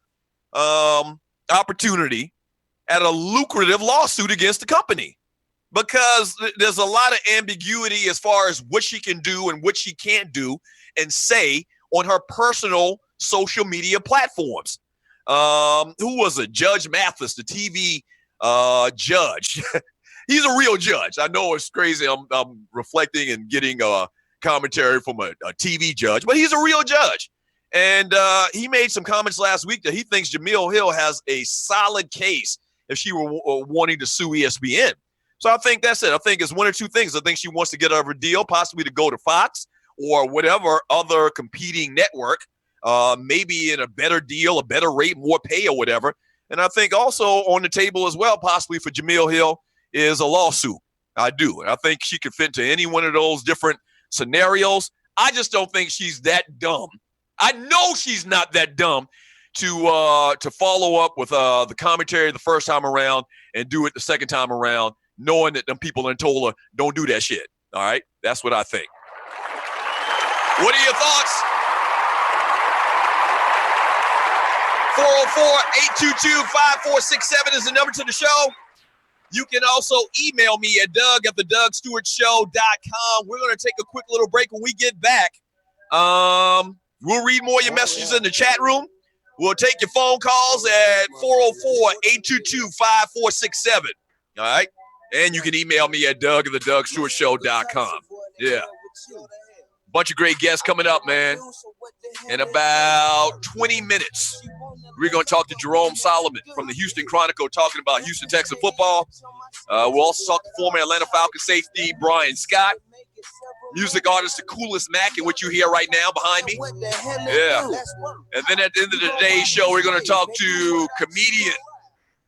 opportunity at a lucrative lawsuit against the company. Because there's a lot of ambiguity as far as what she can do and what she can't do and say on her personal social media platforms. Who was it? Judge Mathis, the TV judge. He's a real judge. I know it's crazy. I'm reflecting and getting commentary from a TV judge, but he's a real judge. And he made some comments last week that he thinks Jemele Hill has a solid case if she were wanting to sue ESPN. So I think that's it. I think it's one or two things. I think she wants to get out of her deal, possibly to go to Fox or whatever other competing network, maybe in a better deal, a better rate, more pay or whatever. And I think also on the table as well, possibly for Jemele Hill, is a lawsuit. I do. And I think she could fit into any one of those different scenarios. I just don't think she's that dumb. I know she's not that dumb to follow up with the commentary the first time around and do it the second time around, knowing that them people done told her, don't do that shit. All right? That's what I think. What are your thoughts? 404-822-5467 is the number to the show. You can also email me at Doug@TheDougStewartShow.com. We're going to take a quick little break. When we get back, we'll read more of your messages in the chat room. We'll take your phone calls at 404-822-5467. All right? And you can email me at Doug@TheDougStewartShow.com. Yeah. Bunch of great guests coming up, man. In about 20 minutes, we're going to talk to Jerome Solomon from the Houston Chronicle talking about Houston Texans football. We'll also talk to former Atlanta Falcons safety Bryan Scott, music artist TheCoolisMac, in which you hear right now behind me. Yeah. And then at the end of the day's show, we're going to talk to comedian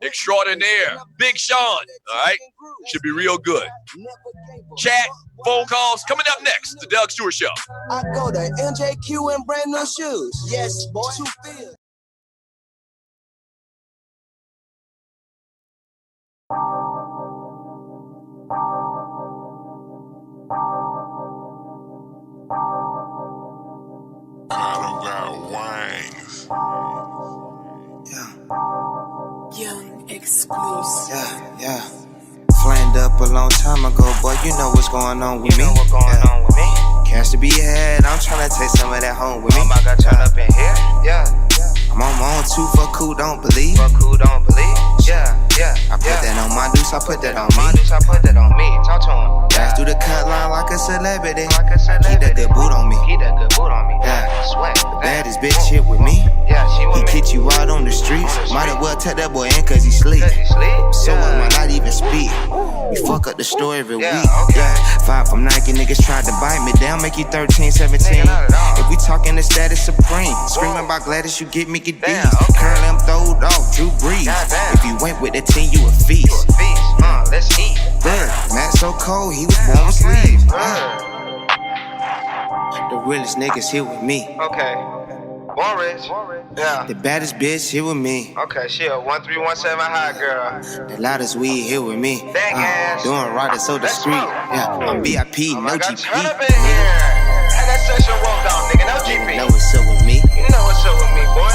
extraordinaire Big Sean. All right? Should be real good. Chat, phone calls, coming up next, The Doug Stewart Show. I go to NJQ in brand new shoes. Yes, boy. Young exclusive. Yeah. Flamed up a long time ago, boy, you know what's going on with me. Cash to be had, I'm tryna take some of that home with me. I got turn up in here, yeah. I'm on my own too, fuck who don't believe. Yeah. I put that on my deuce, I put that on me. Talk to him. Pass through the cut line like a celebrity. Keep that good boot on me. Yeah, Sweat. the baddest bitch here with me. Yeah, she He with me. kick you out on the streets. Might as well tell that boy in cause he sleep. So I might not even speak. We fuck up the store every week. okay. Yeah, 5 from Nike, niggas tried to bite me down, make you 13, 17. not at all. If we talking the status supreme, screaming about Gladys, you get me get Damn, these. okay. Curl them throwed off, Drew Brees. Goddamn. If you went with the team, you a feast. Let's eat. Matt so cold, he was born with sleeves. The realest niggas here with me. Okay. Warrich. Yeah. The baddest bitch here with me. Okay, she a 1317 hot girl. The loudest weed here with me. Bang ass. Doing right, it's so Let's discreet. smoke. Yeah, I'm VIP, Oh no my God, GP. turn up in here. Have that session walk down, nigga. No GP. Know what's up with me. You know what's up with me, boy.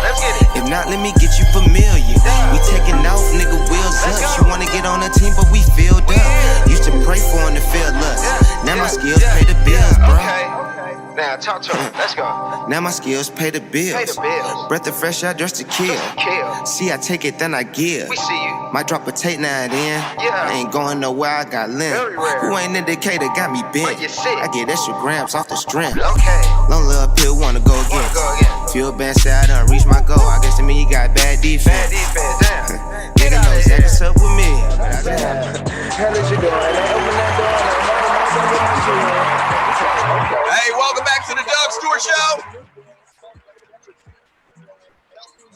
Let's get it. If not, let me get you familiar. We taking off, nigga, wheels up. Let's go. You wanna get on the team, but we filled up. Used to pray for him to feel us. Now my skills pay the bills, bro. Okay. Now talk to him. Let's go. Now my skills pay the bills. Pay the bills. Breath of fresh air, dressed to kill. Kill. See, I take it, then I give. We see you. Might drop a tape now and then. Yeah. I ain't going nowhere, I got limb. Very rare. Who ain't indicator got me bent. Where you sit? I get extra grams off the strength. Okay. Long little pill, wanna go Wanna again. go again. Feel bad, say I done reached my goal. I guess to me you got bad defense. Bad defense. Damn. Get Nigga out knows of that here. what's up with me. Hell is you doing? Open that door. Hey, welcome back to the Doug Stewart Show.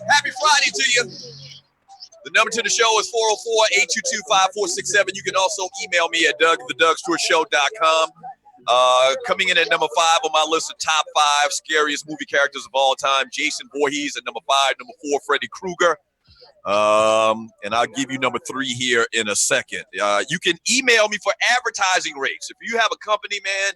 Happy Friday to you. The number to the show is 404-822-5467. You can also email me at Doug@TheDougStewartShow.com. Coming in at number 5 on my list of top 5 scariest movie characters of all time, Jason Voorhees at number 5, number 4, Freddy Krueger. And I'll give you number 3 here in a second. You can email me for advertising rates. If you have a company, man,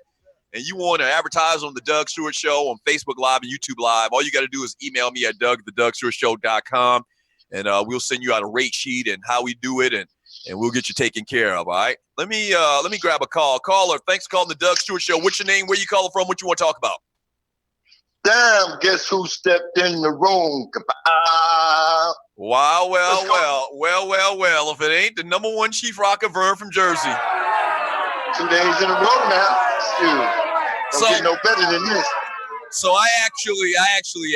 and you want to advertise on the Doug Stewart Show on Facebook Live and YouTube Live, all you got to do is email me at Doug@TheDougStewartShow.com, and we'll send you out a rate sheet and how we do it, and we'll get you taken care of. All right. Let me grab a call. Caller, thanks for calling the Doug Stewart Show. What's your name? Where you calling from? What you want to talk about? Damn, guess who stepped in the room? Wow, well. If it ain't the number 1 Chief Rocker Vern from Jersey. 2 days in a row now. Shoot. Don't get no better than this. So I actually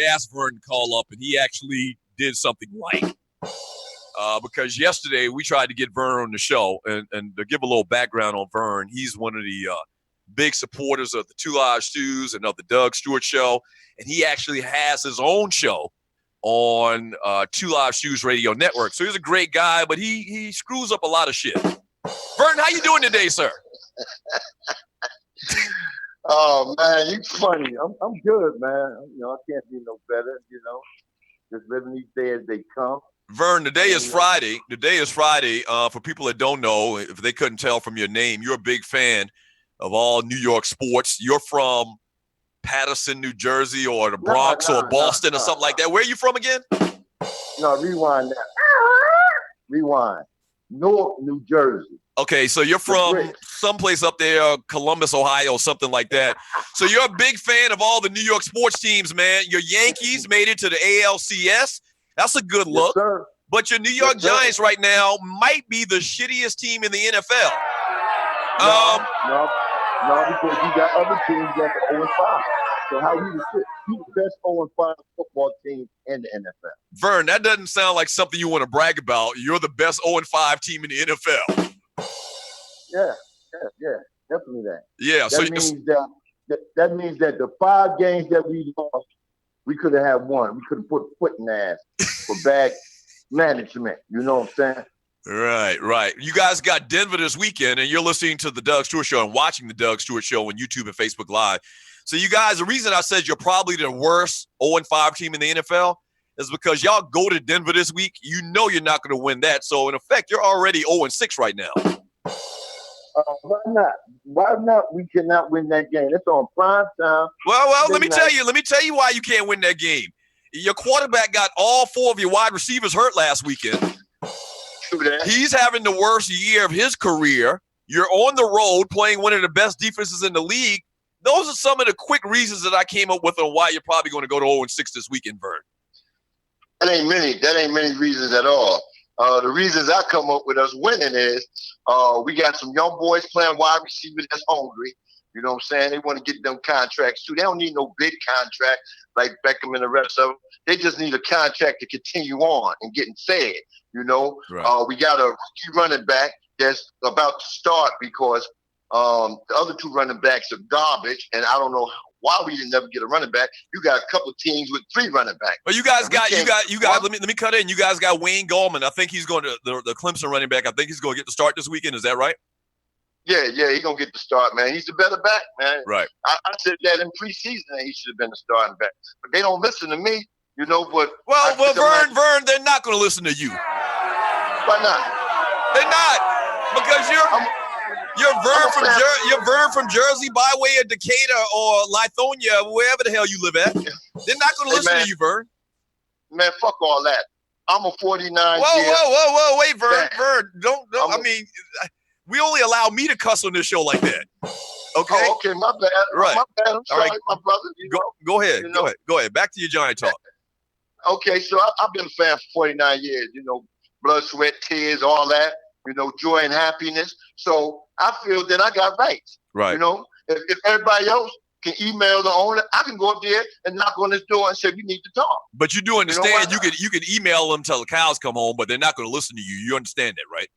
asked Vern to call up, and he actually did something right. Because yesterday we tried to get Vern on the show, and to give a little background on Vern, he's one of the big supporters of the Two Live Stews and of the Doug Stewart Show, and he actually has his own show on Two Live Stews Radio Network. So he's a great guy, but he screws up a lot of shit. Vern, how you doing today, sir? Oh man, you funny. I'm good, man. You know, I can't be no better. You know, just living each day as they come. Vern, today is Friday. Today is Friday. For people that don't know, if they couldn't tell from your name, you're a big fan of all New York sports. You're from Paterson, New Jersey, or the Bronx, or Boston, or something like that. Where are you from again? No, rewind that. Rewind. Newark, New Jersey. Okay, so you're from someplace up there, Columbus, Ohio, something like that. So you're a big fan of all the New York sports teams, man. Your Yankees made it to the ALCS. That's a good look. Yes, sir. But your New York Giants right now might be the shittiest team in the NFL. No, because you got other teams that are 0-5. So how you the shit? You the best 0-5 football team in the NFL. Vern, that doesn't sound like something you want to brag about. You're the best 0-5 team in the NFL. Yeah, definitely that. Yeah, that means that the 5 games that we lost, we could have had one. We could have put a foot in the ass for bad management. You know what I'm saying? Right. You guys got Denver this weekend, and you're listening to the Doug Stewart Show and watching the Doug Stewart Show on YouTube and Facebook Live. So you guys, the reason I said you're probably the worst 0-5 team in the NFL is because y'all go to Denver this week. You know you're not going to win that. So in effect, you're already 0-6 right now. Why not? Why not? We cannot win that game. It's on prime time. Well, let me tell you why you can't win that game. Your quarterback got all 4 of your wide receivers hurt last weekend. True that. He's having the worst year of his career. You're on the road playing one of the best defenses in the league. Those are some of the quick reasons that I came up with on why you're probably going to go to 0-6 this weekend, Vern. That ain't many reasons at all. The reasons I come up with us winning is we got some young boys playing wide receiver that's hungry. You know what I'm saying? They want to get them contracts too. They don't need no big contract like Beckham and the rest of them. They just need a contract to continue on and getting fed. You know, right. We got a rookie running back that's about to start because the other 2 running backs are garbage, and I don't know why we didn't never get a running back. You got a couple teams with 3 running backs. Well, you guys got. Let me cut in. You guys got Wayne Gallman. I think he's going to the Clemson running back. I think he's going to get the start this weekend. Is that right? Yeah, he's going to get the start, man. He's the better back, man. Right. I said that in preseason that he should have been the starting back. But they don't listen to me, you know, but... Well, Vern, they're not going to listen to you. Why not? They're not. Because you're Vern from Jersey by way of Decatur or Lithonia, wherever the hell you live at. They're not going to listen to you, Vern. Man, fuck all that. I'm a 49 Whoa, wait, Vern, don't. I mean... We only allow me to cuss on this show like that. Okay. Oh, okay, my bad. Right. My bad. I'm sorry, right. my brother. Go ahead. Go ahead. Back to your Giant talk. Okay, so I've been a fan for 49 years. You know, blood, sweat, tears, all that. You know, joy and happiness. So I feel that I got rights. Right. You know, if everybody else can email the owner, I can go up there and knock on his door and say we need to talk. But you do understand you can email them till the cows come home, but they're not going to listen to you. You understand that, right?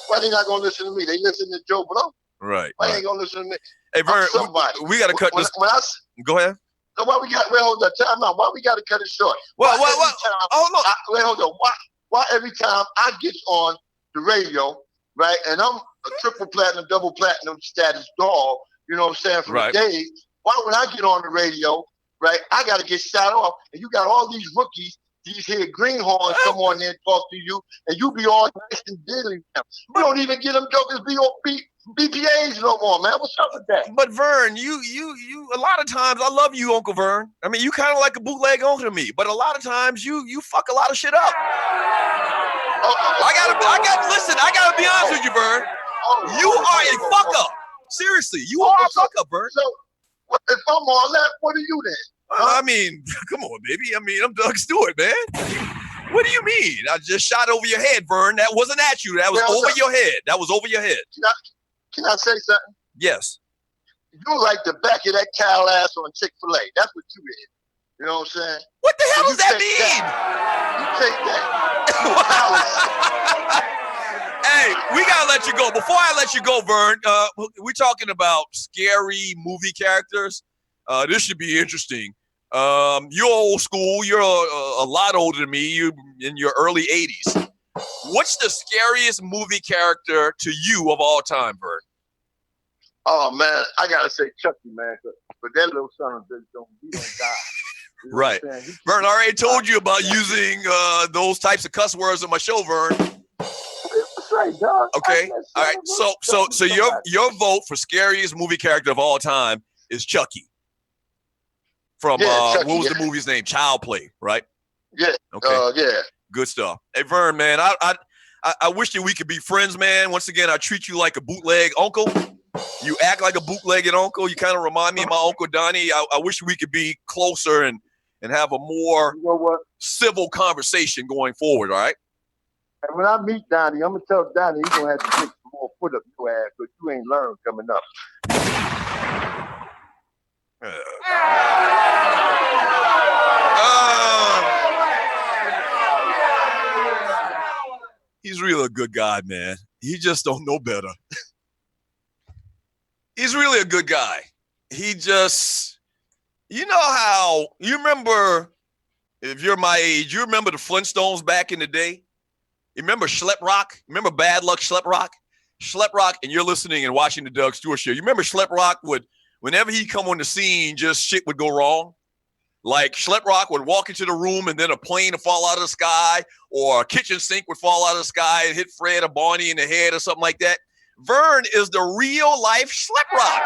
Why they not gonna listen to me? They listen to Joe Blow. Right. Why they ain't gonna listen to me? Hey, Vern, we got to cut this. Go ahead. So why we got? Wait, hold on. Time out. Why we got to cut it short? Well, Wait, hold on. Why every time I get on the radio, right, and I'm a triple platinum, double platinum status dog, you know what I'm saying, for the days, why when I get on the radio, right, I got to get shot off, and you got all these rookies, these here greenhorns come on there and talk to you, and you be all nice and diddly them. You don't even get them jokers BPAs no more, man. What's up with that? But Vern, you a lot of times, I love you, Uncle Vern. I mean, you kind of like a bootleg uncle to me, but a lot of times you fuck a lot of shit up. Listen, I gotta be honest with you, Vern. You are a fuck up. Seriously, you are a fuck up, Vern. So if I'm all that, what are you then? I mean, come on, baby. I mean, I'm Doug Stewart, man. What do you mean? I just shot over your head, Vern. That wasn't at you. That was over your head. That was over your head. Can I say something? Yes. You're like the back of that cow ass on Chick-fil-A. That's what you is. You know what I'm saying? What the hell So does that mean? You take that. Hey, we gotta let you go. Before I let you go, Vern, we're talking about scary movie characters. This should be interesting. You're old school. You're a lot older than me. You in your early 80s. What's the scariest movie character to you of all time, Vern? Oh man, I gotta say Chucky, man. But that little son of a bitch don't die. You know right. Vern, I already told you about using those types of cuss words on my show, Vern. That's right, dog. Okay. All right. So your vote for scariest movie character of all time is Chucky. From Chucky, what was the movie's name? Child Play, right? Yeah. Okay. Yeah. Good stuff. Hey, Vern, man, I wish that we could be friends, man. Once again, I treat you like a bootleg uncle. You act like a bootlegged uncle. You kind of remind me of my Uncle Donnie. I wish we could be closer and have a more civil conversation going forward, all right? And when I meet Donnie, I'm going to tell Donnie he's going to have to take some more foot up your ass because you ain't learned coming up. He's really a good guy, man. He just don't know better. He's really a good guy. He just, you know how, you remember, if you're my age, you remember the Flintstones back in the day? You remember Schlep Rock? Remember Bad Luck Schlep Rock? Schlep Rock, and you're listening and watching the Doug Stewart Show. You remember Schlep Rock would, whenever he come on the scene, just shit would go wrong? Like Schlep Rock would walk into the room and then a plane would fall out of the sky, or a kitchen sink would fall out of the sky and hit Fred or Barney in the head or something like that. Vern is the real life Schlep Rock.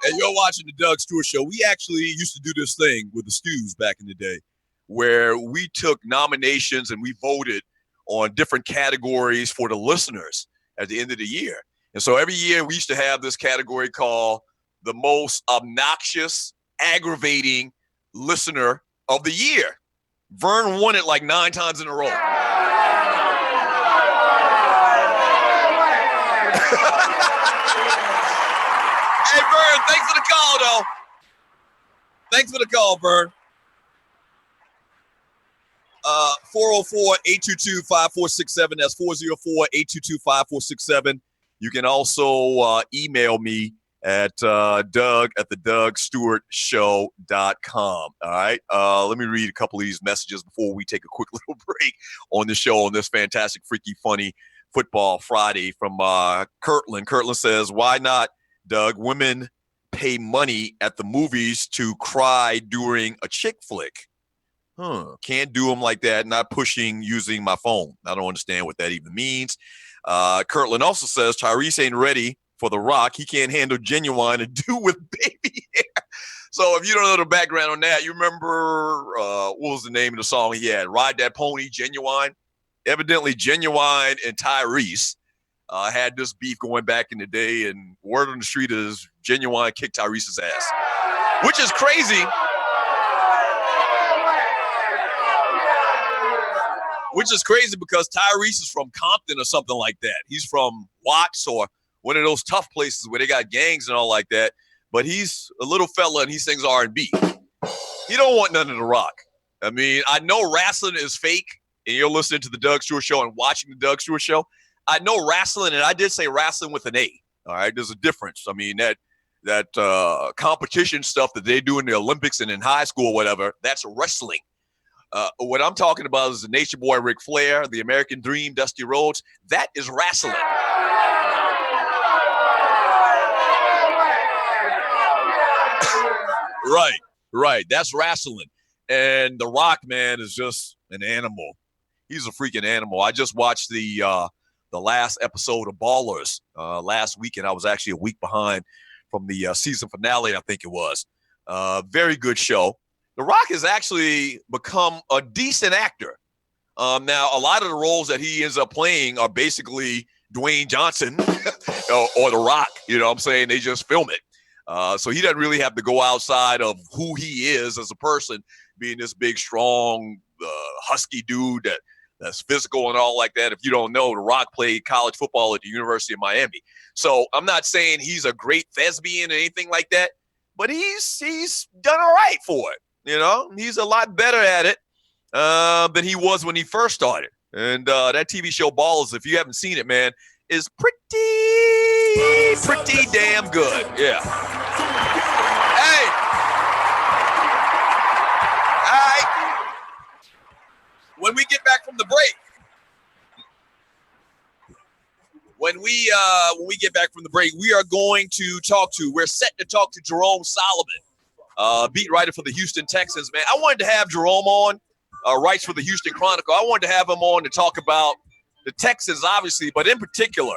And you're watching the Doug Stewart Show. We actually used to do this thing with the Stews back in the day where we took nominations and we voted on different categories for the listeners at the end of the year. And so every year we used to have this category called the most obnoxious, aggravating listener of the year. Vern won it like 9 times in a row. Hey, Vern, thanks for the call, though. Thanks for the call, Vern. 404-822-5467. That's 404-822-5467. You can also email me at Doug@thedougstewartshow.com. All right. Let me read a couple of these messages before we take a quick little break on the show on this fantastic, freaky, funny Football Friday from Kirtland. Kirtland says, why not, Doug? Women pay money at the movies to cry during a chick flick. Can't do them like that. Not pushing using my phone. I don't understand what that even means. Kirtland also says Tyrese ain't ready for The Rock. He can't handle Genuine and do with baby hair. So if you don't know the background on that, you remember what was the name of the song he had? Ride That Pony, Genuine. Evidently, Genuine and Tyrese had this beef going back in the day, and word on the street is Genuine kicked Tyrese's ass, which is crazy. Which is crazy because Tyrese is from Compton or something like that. He's from Watts or one of those tough places where they got gangs and all like that. But he's a little fella and he sings R&B. He don't want none of The Rock. I mean, I know wrestling is fake, and you're listening to the Doug Stewart Show and watching the Doug Stewart Show. I know wrestling, and I did say wrestling with an A. All right, there's a difference. I mean, that competition stuff that they do in the Olympics and in high school or whatever, that's wrestling. What I'm talking about is the Nature Boy Ric Flair, the American Dream, Dusty Rhodes. That is wrestling. Right. That's wrestling. And The Rock, man, is just an animal. He's a freaking animal. I just watched the last episode of Ballers last weekend. I was actually a week behind from the season finale, I think it was. Very good show. The Rock has actually become a decent actor. Now, a lot of the roles that he ends up playing are basically Dwayne Johnson or The Rock. You know what I'm saying? They just film it. So he doesn't really have to go outside of who he is as a person, being this big, strong, husky dude that that's physical and all like that. If you don't know, The Rock played college football at the University of Miami. So I'm not saying he's a great thespian or anything like that, but he's done all right for it. You know, he's a lot better at it than he was when he first started. And that TV show Ballers, if you haven't seen it, man, is pretty damn good. Yeah. Hey. All right. When we get back from the break, when we get back from the break, we are going to we're set to talk to Jerome Solomon, beat writer for the Houston Texans, man. I wanted to have Jerome on, writes for the Houston Chronicle. I wanted to have him on to talk about the Texans, obviously, but in particular,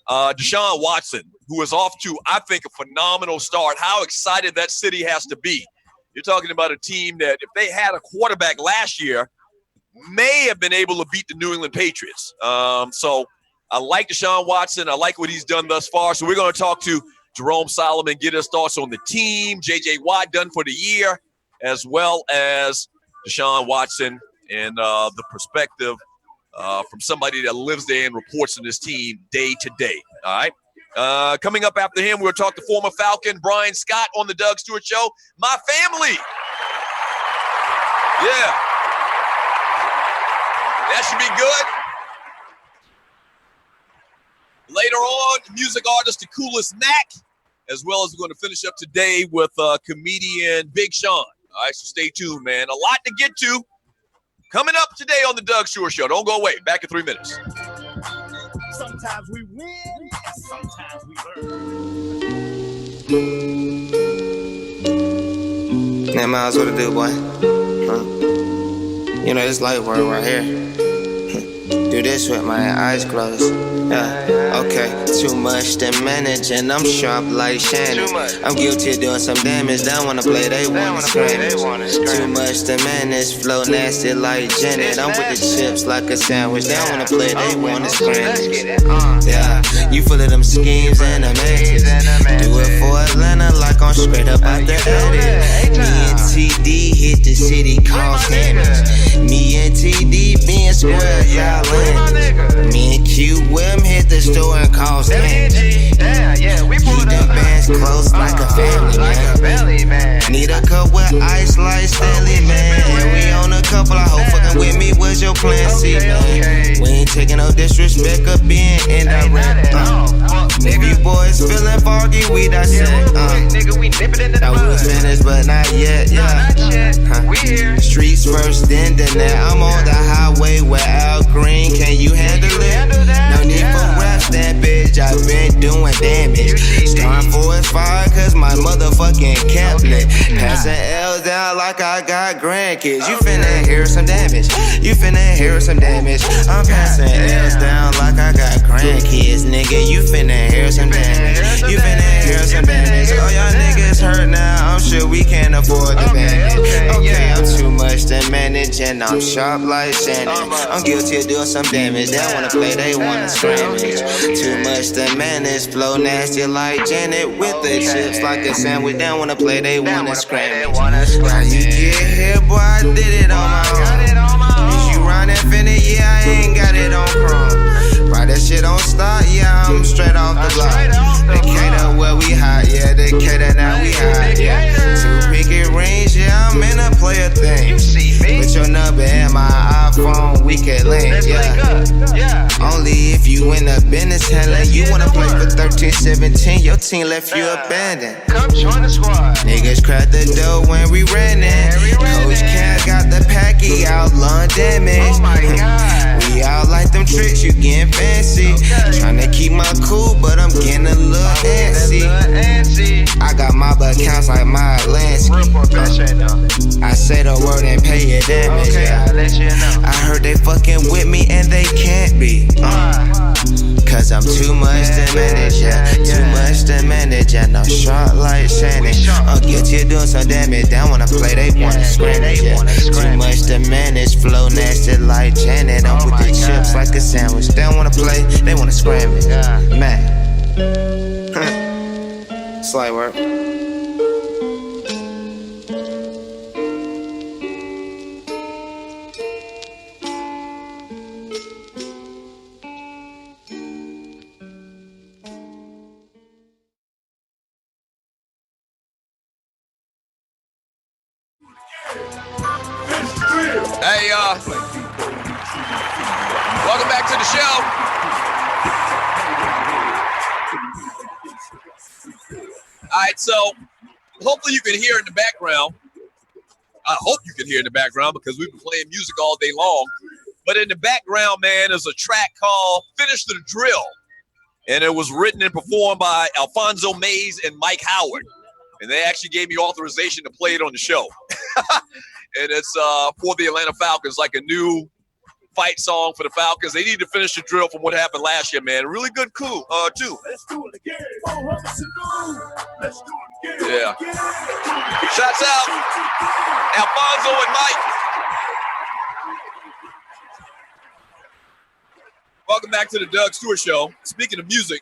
Deshaun Watson, who is off to, I think, a phenomenal start. How excited that city has to be. You're talking about a team that, if they had a quarterback last year, may have been able to beat the New England Patriots. So I like Deshaun Watson. I like what he's done thus far. So we're going to talk to Jerome Solomon, get his thoughts on the team, J.J. Watt done for the year, as well as Deshaun Watson and the perspective from somebody that lives there and reports on this team day to day. All right. Coming up after him, we'll talk to former Falcon Bryan Scott on the Doug Stewart Show. My family. Yeah. That should be good. Later on, music artist TheCoolisMac, as well as we're going to finish up today with comedian Big Sean. All right, so stay tuned, man. A lot to get to. Coming up today on the Doug Stewart Show. Don't go away. Back in 3 minutes. Sometimes we win, sometimes we learn. That miles, what to do, boy? You know, this light work right here. Do this with my eyes closed. Yeah, okay. Too much to manage, and I'm sharp like Shannon. I'm guilty of doing some damage. They wanna play, they wanna scramble. Too much to manage, flow nasty like Janet. I'm with the chips like a sandwich. They wanna play, they wanna scramble. Yeah, you full of them schemes and them antics. Do it for Atlanta like I'm straight up out the attic. Me and TD hit the city, cause damage. Me and TD being square, y'all land. Me and Q Wim hit the store and cause damage. Keep them bands close like a family, man. Need a cup with ice like Stanley, man. And we on a couple, I hope fucking with me. What's your plan, C, man? We ain't taking no disrespect or being indirect. If you boys feeling foggy, we dissect. Now we was finished, but not yet, yeah. We here. Streets first, then the net. I'm on the highway with Al Green. Can you handle it? No need for raps, that bitch. I've been doing damage. Starting for his fire, cause my motherfucking cabinet. Passing L's down like I got grandkids. You finna hear some damage. You finna hear some damage. I'm passing L's down like I got grandkids, nigga. You finna hear some damage. You finna hear some damage. Oh, y'all niggas hurt now. I'm sure we can't afford the bandage. Okay, I'm too much to manage, and I'm sharp like Shannon. I'm guilty of doing some damage. They wanna play, they wanna scrimmage. Too much to manage, flow nasty like Janet. With the chips like a sandwich. They wanna play, they wanna scrimmage. How you get here, boy? I did it on my own. Is you round infinite? Yeah, I ain't got it on chrome. Right, that shit don't start, yeah, I'm straight off the block. Decatur where we hot, yeah, Decatur now we hot, yeah. Two picket range, yeah, I'm in a player thing. Put your number in my iPhone, we can link, yeah. Only if you in a business handling. You wanna play for 13-17, your team left you abandoned. Come join the squad. Niggas cracked the dough when we ran in. Coach Cat got the packy out, lawn damage. Oh my God. We out like them tricks, you getting fancy. Tryna keep my cool, but I'm getting a little antsy. I got my accounts like my Lansky. I say the word and pay your damage. Okay, I'll let you know. I heard they fucking with me and they can't be. Cause I'm too much to manage, yeah. Too much to manage, and I'm sharp like Shannon. I'm guilty of doing some damage. They wanna play, they wanna scrimmage, yeah. Too much to manage, flow nasty like Janet. I'm with the chips like a sandwich. They wanna play, they wanna scrimmage, man. Slight work. Hey, welcome back to the show. All right, so hopefully you can hear in the background. I hope you can hear in the background because we've been playing music all day long. But in the background, man, is a track called Finish the Drill. And it was written and performed by Alfonso Mays and Mike Howard. And they actually gave me authorization to play it on the show. And it's for the Atlanta Falcons, like a new fight song for the Falcons. They need to finish the drill from what happened last year, man. Really good coup, too. Let's do it again. Let's do it again. Yeah. Shouts out Alfonso and Mike. Welcome back to the Doug Stewart Show. Speaking of music,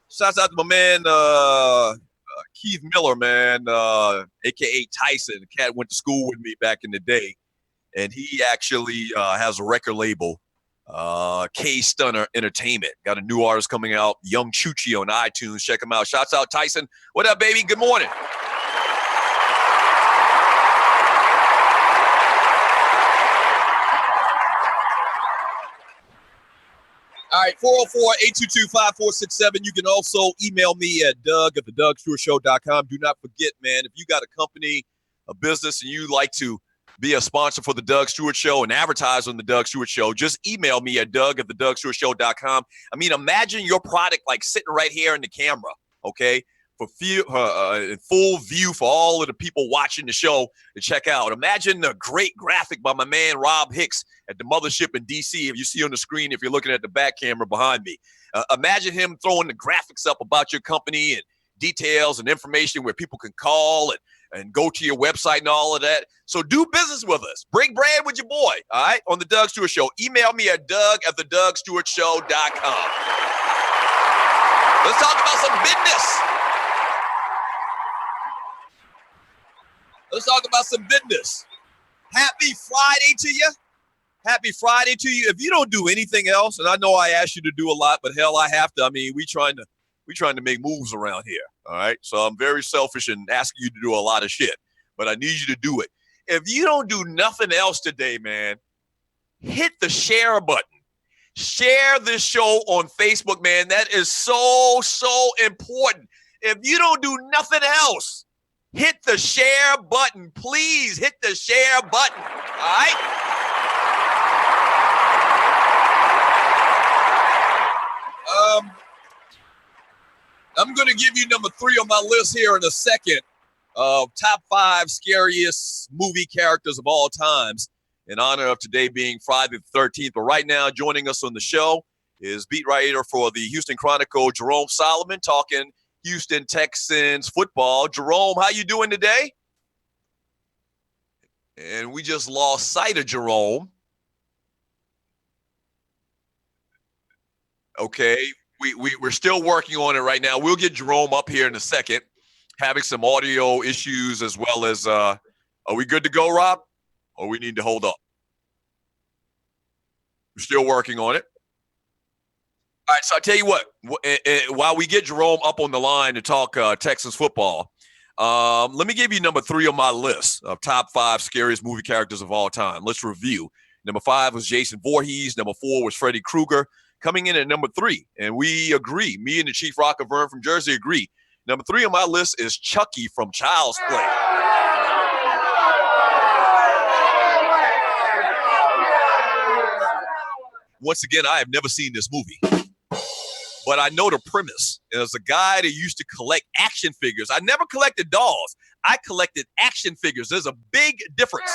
shouts out to my man Keith Miller, man, a.k.a. Tyson. The cat went to school with me back in the day. And he actually has a record label, K Stunner Entertainment. Got a new artist coming out, Young Chuchi on iTunes. Check him out. Shouts out Tyson. What up, baby? Good morning. All right, 404-822-5467. You can also email me at Doug@TheDougStewartShow.com. Do not forget, man, if you got a company, a business, and you like to be a sponsor for the Doug Stewart Show and advertise on the Doug Stewart Show, just email me at Doug@TheDougStewartShow.com. I mean, imagine your product like sitting right here in the camera, okay, for full view for all of the people watching the show to check out. Imagine the great graphic by my man Robert Hix at the mothership in D.C. If you see on the screen, if you're looking at the back camera behind me, imagine him throwing the graphics up about your company and details and information where people can call and go to your website and all of that. So do business with us. Break bread with your boy, all right, on the Doug Stewart Show. Email me at Doug@TheDougStewartShow.com. Let's talk about some business. Let's talk about some business. Happy Friday to you. Happy Friday to you. If you don't do anything else, and I know I asked you to do a lot, but hell, I have to. I mean, we trying to make moves around here, all right? So I'm very selfish in asking you to do a lot of shit, but I need you to do it. If you don't do nothing else today, man, hit the share button. Share this show on Facebook, man. That is so, so important. If you don't do nothing else, hit the share button. Please hit the share button, all right? I'm going to give you number 3 on my list here in a second of top 5 scariest movie characters of all times in honor of today being Friday the 13th. But right now, joining us on the show is beat writer for the Houston Chronicle, Jerome Solomon, talking Houston Texans football. Jerome, how you doing today? And we just lost sight of Jerome. Okay. We're still working on it right now. We'll get Jerome up here in a second, having some audio issues as well as, are we good to go, Rob? Or we need to hold up? We're still working on it. All right, so I tell you what, while we get Jerome up on the line to talk Texans football, let me give you number 3 on my list of top 5 scariest movie characters of all time. Let's review. Number 5 was Jason Voorhees. Number 4 was Freddy Krueger. Coming in at number 3, and we agree, me and the Chief Rocker Vern from Jersey agree. Number 3 on my list is Chucky from Child's Play. Once again, I have never seen this movie, but I know the premise. There's a guy that used to collect action figures. I never collected dolls. I collected action figures. There's a big difference.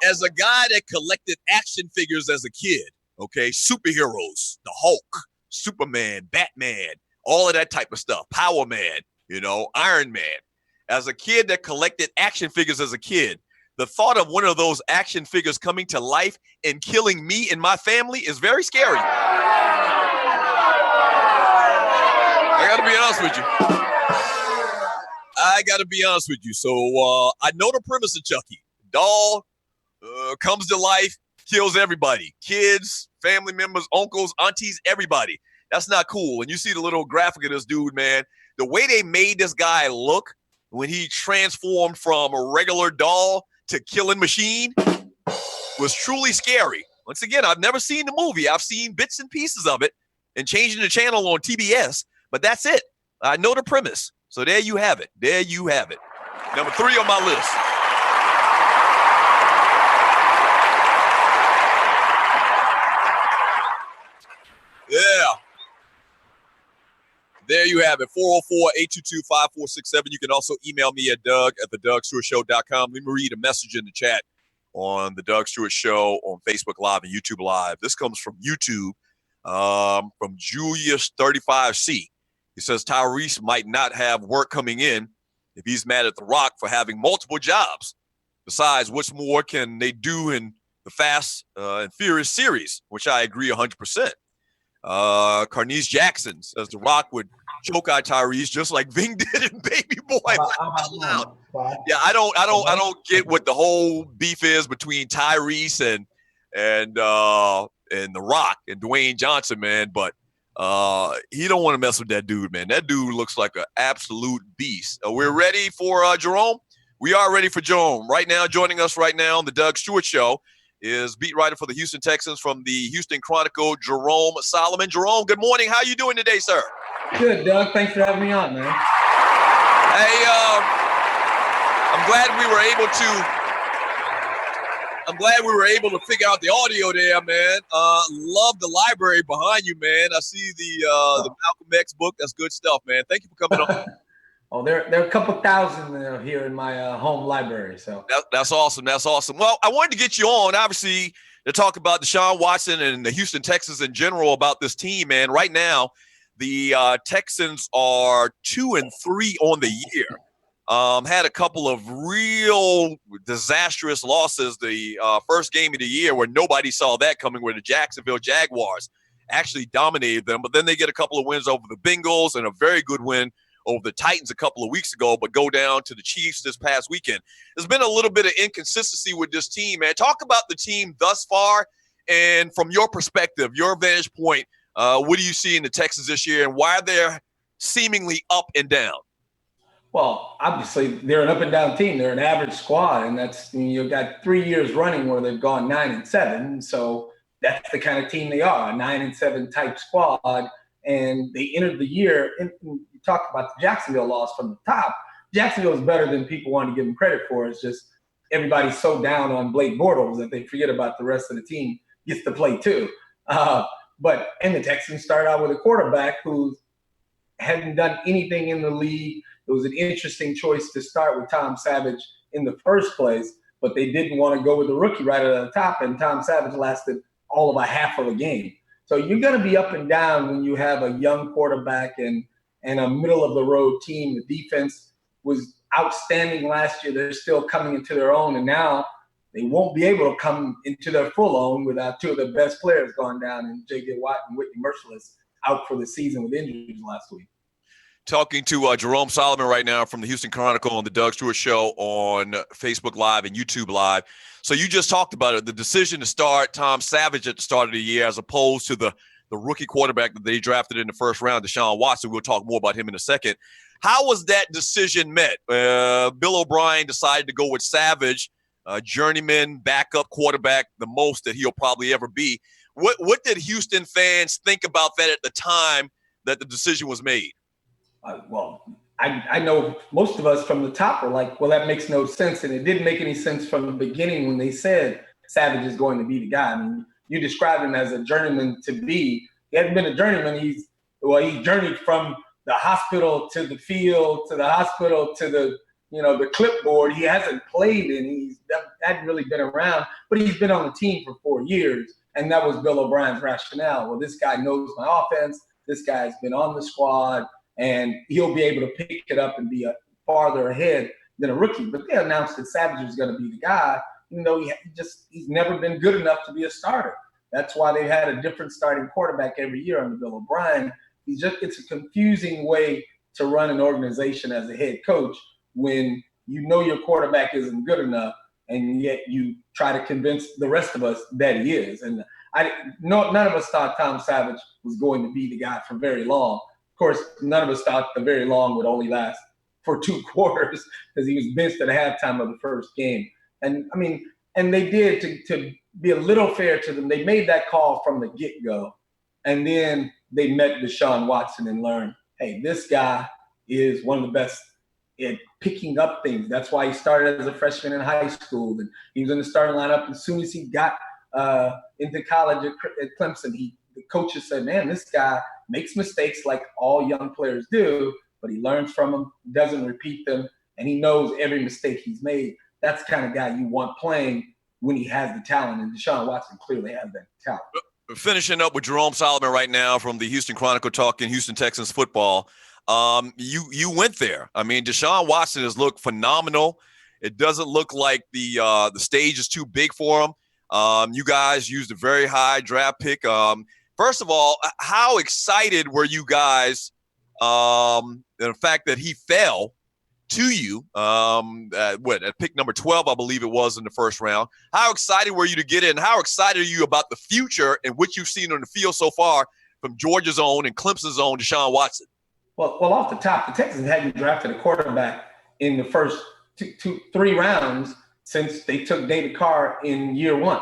As a guy that collected action figures as a kid, okay, superheroes, the Hulk, Superman, Batman, all of that type of stuff, Power Man, you know, Iron Man. As a kid that collected action figures as a kid, the thought of one of those action figures coming to life and killing me and my family is very scary. I got to be honest with you. So I know the premise of Chucky. Doll comes to life, kills everybody. Kids, family members, uncles, aunties, everybody. That's not cool. And you see the little graphic of this dude, man. The way they made this guy look when he transformed from a regular doll to killing machine was truly scary. Once again, I've never seen the movie. I've seen bits and pieces of it and changing the channel on TBS, but that's it. I know the premise. So there you have it. There you have it. Number 3 on my list. Yeah. There you have it, 404-822-5467. You can also email me at Doug@TheDougStewartShow.com. Let me read a message in the chat on The Doug Stewart Show on Facebook Live and YouTube Live. This comes from YouTube, from Julius35C. He says Tyrese might not have work coming in if he's mad at The Rock for having multiple jobs. Besides, what's more can they do in the Fast and Furious series, which I agree 100%. Carnese Jackson says The Rock would choke out Tyrese just like Ving did in Baby Boy. Yeah, I don't get what the whole beef is between Tyrese and The Rock and Dwayne Johnson, man. But he don't want to mess with that dude, man. That dude looks like an absolute beast. We're ready for Jerome. We are ready for Jerome right now. Joining us right now on the Doug Stewart Show is beat writer for the Houston Texans from the Houston Chronicle, Jerome Solomon. Jerome, good morning. How you doing today, sir? Good, Doug. Thanks for having me on, man. Hey, I'm glad we were able to figure out the audio there, man. Love the library behind you, man. I see the Malcolm X book. That's good stuff, man. Thank you for coming on. Oh, there are a couple thousand here in my home library. So that's awesome. That's awesome. Well, I wanted to get you on, obviously, to talk about Deshaun Watson and the Houston Texans in general about this team, man. Right now, the Texans are 2-3 on the year. Had a couple of real disastrous losses. The first game of the year where nobody saw that coming, where the Jacksonville Jaguars actually dominated them. But then they get a couple of wins over the Bengals and a very good win over the Titans a couple of weeks ago, but go down to the Chiefs this past weekend. There's been a little bit of inconsistency with this team, man. Talk about the team thus far, and from your perspective, your vantage point, what do you see in the Texans this year, and why they're seemingly up and down? Well, obviously, they're an up-and-down team. They're an average squad, and that's, you've got 3 years running where they've gone 9-7, so that's the kind of team they are, a 9-7 type squad, and they entered the year, and you talked about the Jacksonville loss from the top. Jacksonville is better than people want to give them credit for. It's just everybody's so down on Blake Bortles that they forget about the rest of the team gets to play too. And the Texans start out with a quarterback who hadn't done anything in the league. It was an interesting choice to start with Tom Savage in the first place, but they didn't want to go with the rookie right at the top, and Tom Savage lasted all of a half of a game. So you're going to be up and down when you have a young quarterback and a middle-of-the-road team. The defense was outstanding last year. They're still coming into their own, and now they won't be able to come into their full own without two of their best players going down, and J.J. Watt and Whitney Merciless out for the season with injuries last week. Talking to Jerome Solomon right now from the Houston Chronicle on the Doug Stewart Show on Facebook Live and YouTube Live. So you just talked about it, the decision to start Tom Savage at the start of the year as opposed to the rookie quarterback that they drafted in the first round, Deshaun Watson. We'll talk more about him in a second. How was that decision met? Bill O'Brien decided to go with Savage, journeyman, backup quarterback, the most that he'll probably ever be. What did Houston fans think about that at the time that the decision was made? I know most of us from the top were like, well, that makes no sense. And it didn't make any sense from the beginning when they said Savage is going to be the guy. I mean, you described him as a journeyman to be. He hasn't been a journeyman. He journeyed from the hospital to the field, to the hospital to the clipboard. He hasn't played and he hadn't really been around, but he's been on the team for 4 years. And that was Bill O'Brien's rationale. Well, this guy knows my offense. This guy's been on the squad, and he'll be able to pick it up and be farther ahead than a rookie. But they announced that Savage was going to be the guy, even though he's never been good enough to be a starter. That's why they've had a different starting quarterback every year under Bill O'Brien. It's a confusing way to run an organization as a head coach when you know your quarterback isn't good enough, and yet you try to convince the rest of us that he is. And none of us thought Tom Savage was going to be the guy for very long. Of course, none of us thought the very long would only last for 2 quarters because he was benched at halftime of the first game. And I mean, and they did, to be a little fair to them, they made that call from the get-go. And then they met Deshaun Watson and learned, hey, this guy is one of the best at picking up things. That's why he started as a freshman in high school. And he was in the starting lineup. As soon as he got into college at Clemson, the coaches said, man, this guy makes mistakes like all young players do, but he learns from them, doesn't repeat them, and he knows every mistake he's made. That's the kind of guy you want playing when he has the talent, and Deshaun Watson clearly has that talent. Finishing up with Jerome Solomon right now from the Houston Chronicle talking Houston Texans football. You went there. I mean, Deshaun Watson has looked phenomenal. It doesn't look like the stage is too big for him. You guys used a very high draft pick. First of all, how excited were you guys the fact that he fell to you at pick number 12, I believe it was, in the first round? How excited were you to get in? How excited are you about the future and what you've seen on the field so far from Georgia's own and Clemson's own Deshaun Watson? Well, off the top, the Texans hadn't drafted a quarterback in the first 3 rounds since they took David Carr in year 1.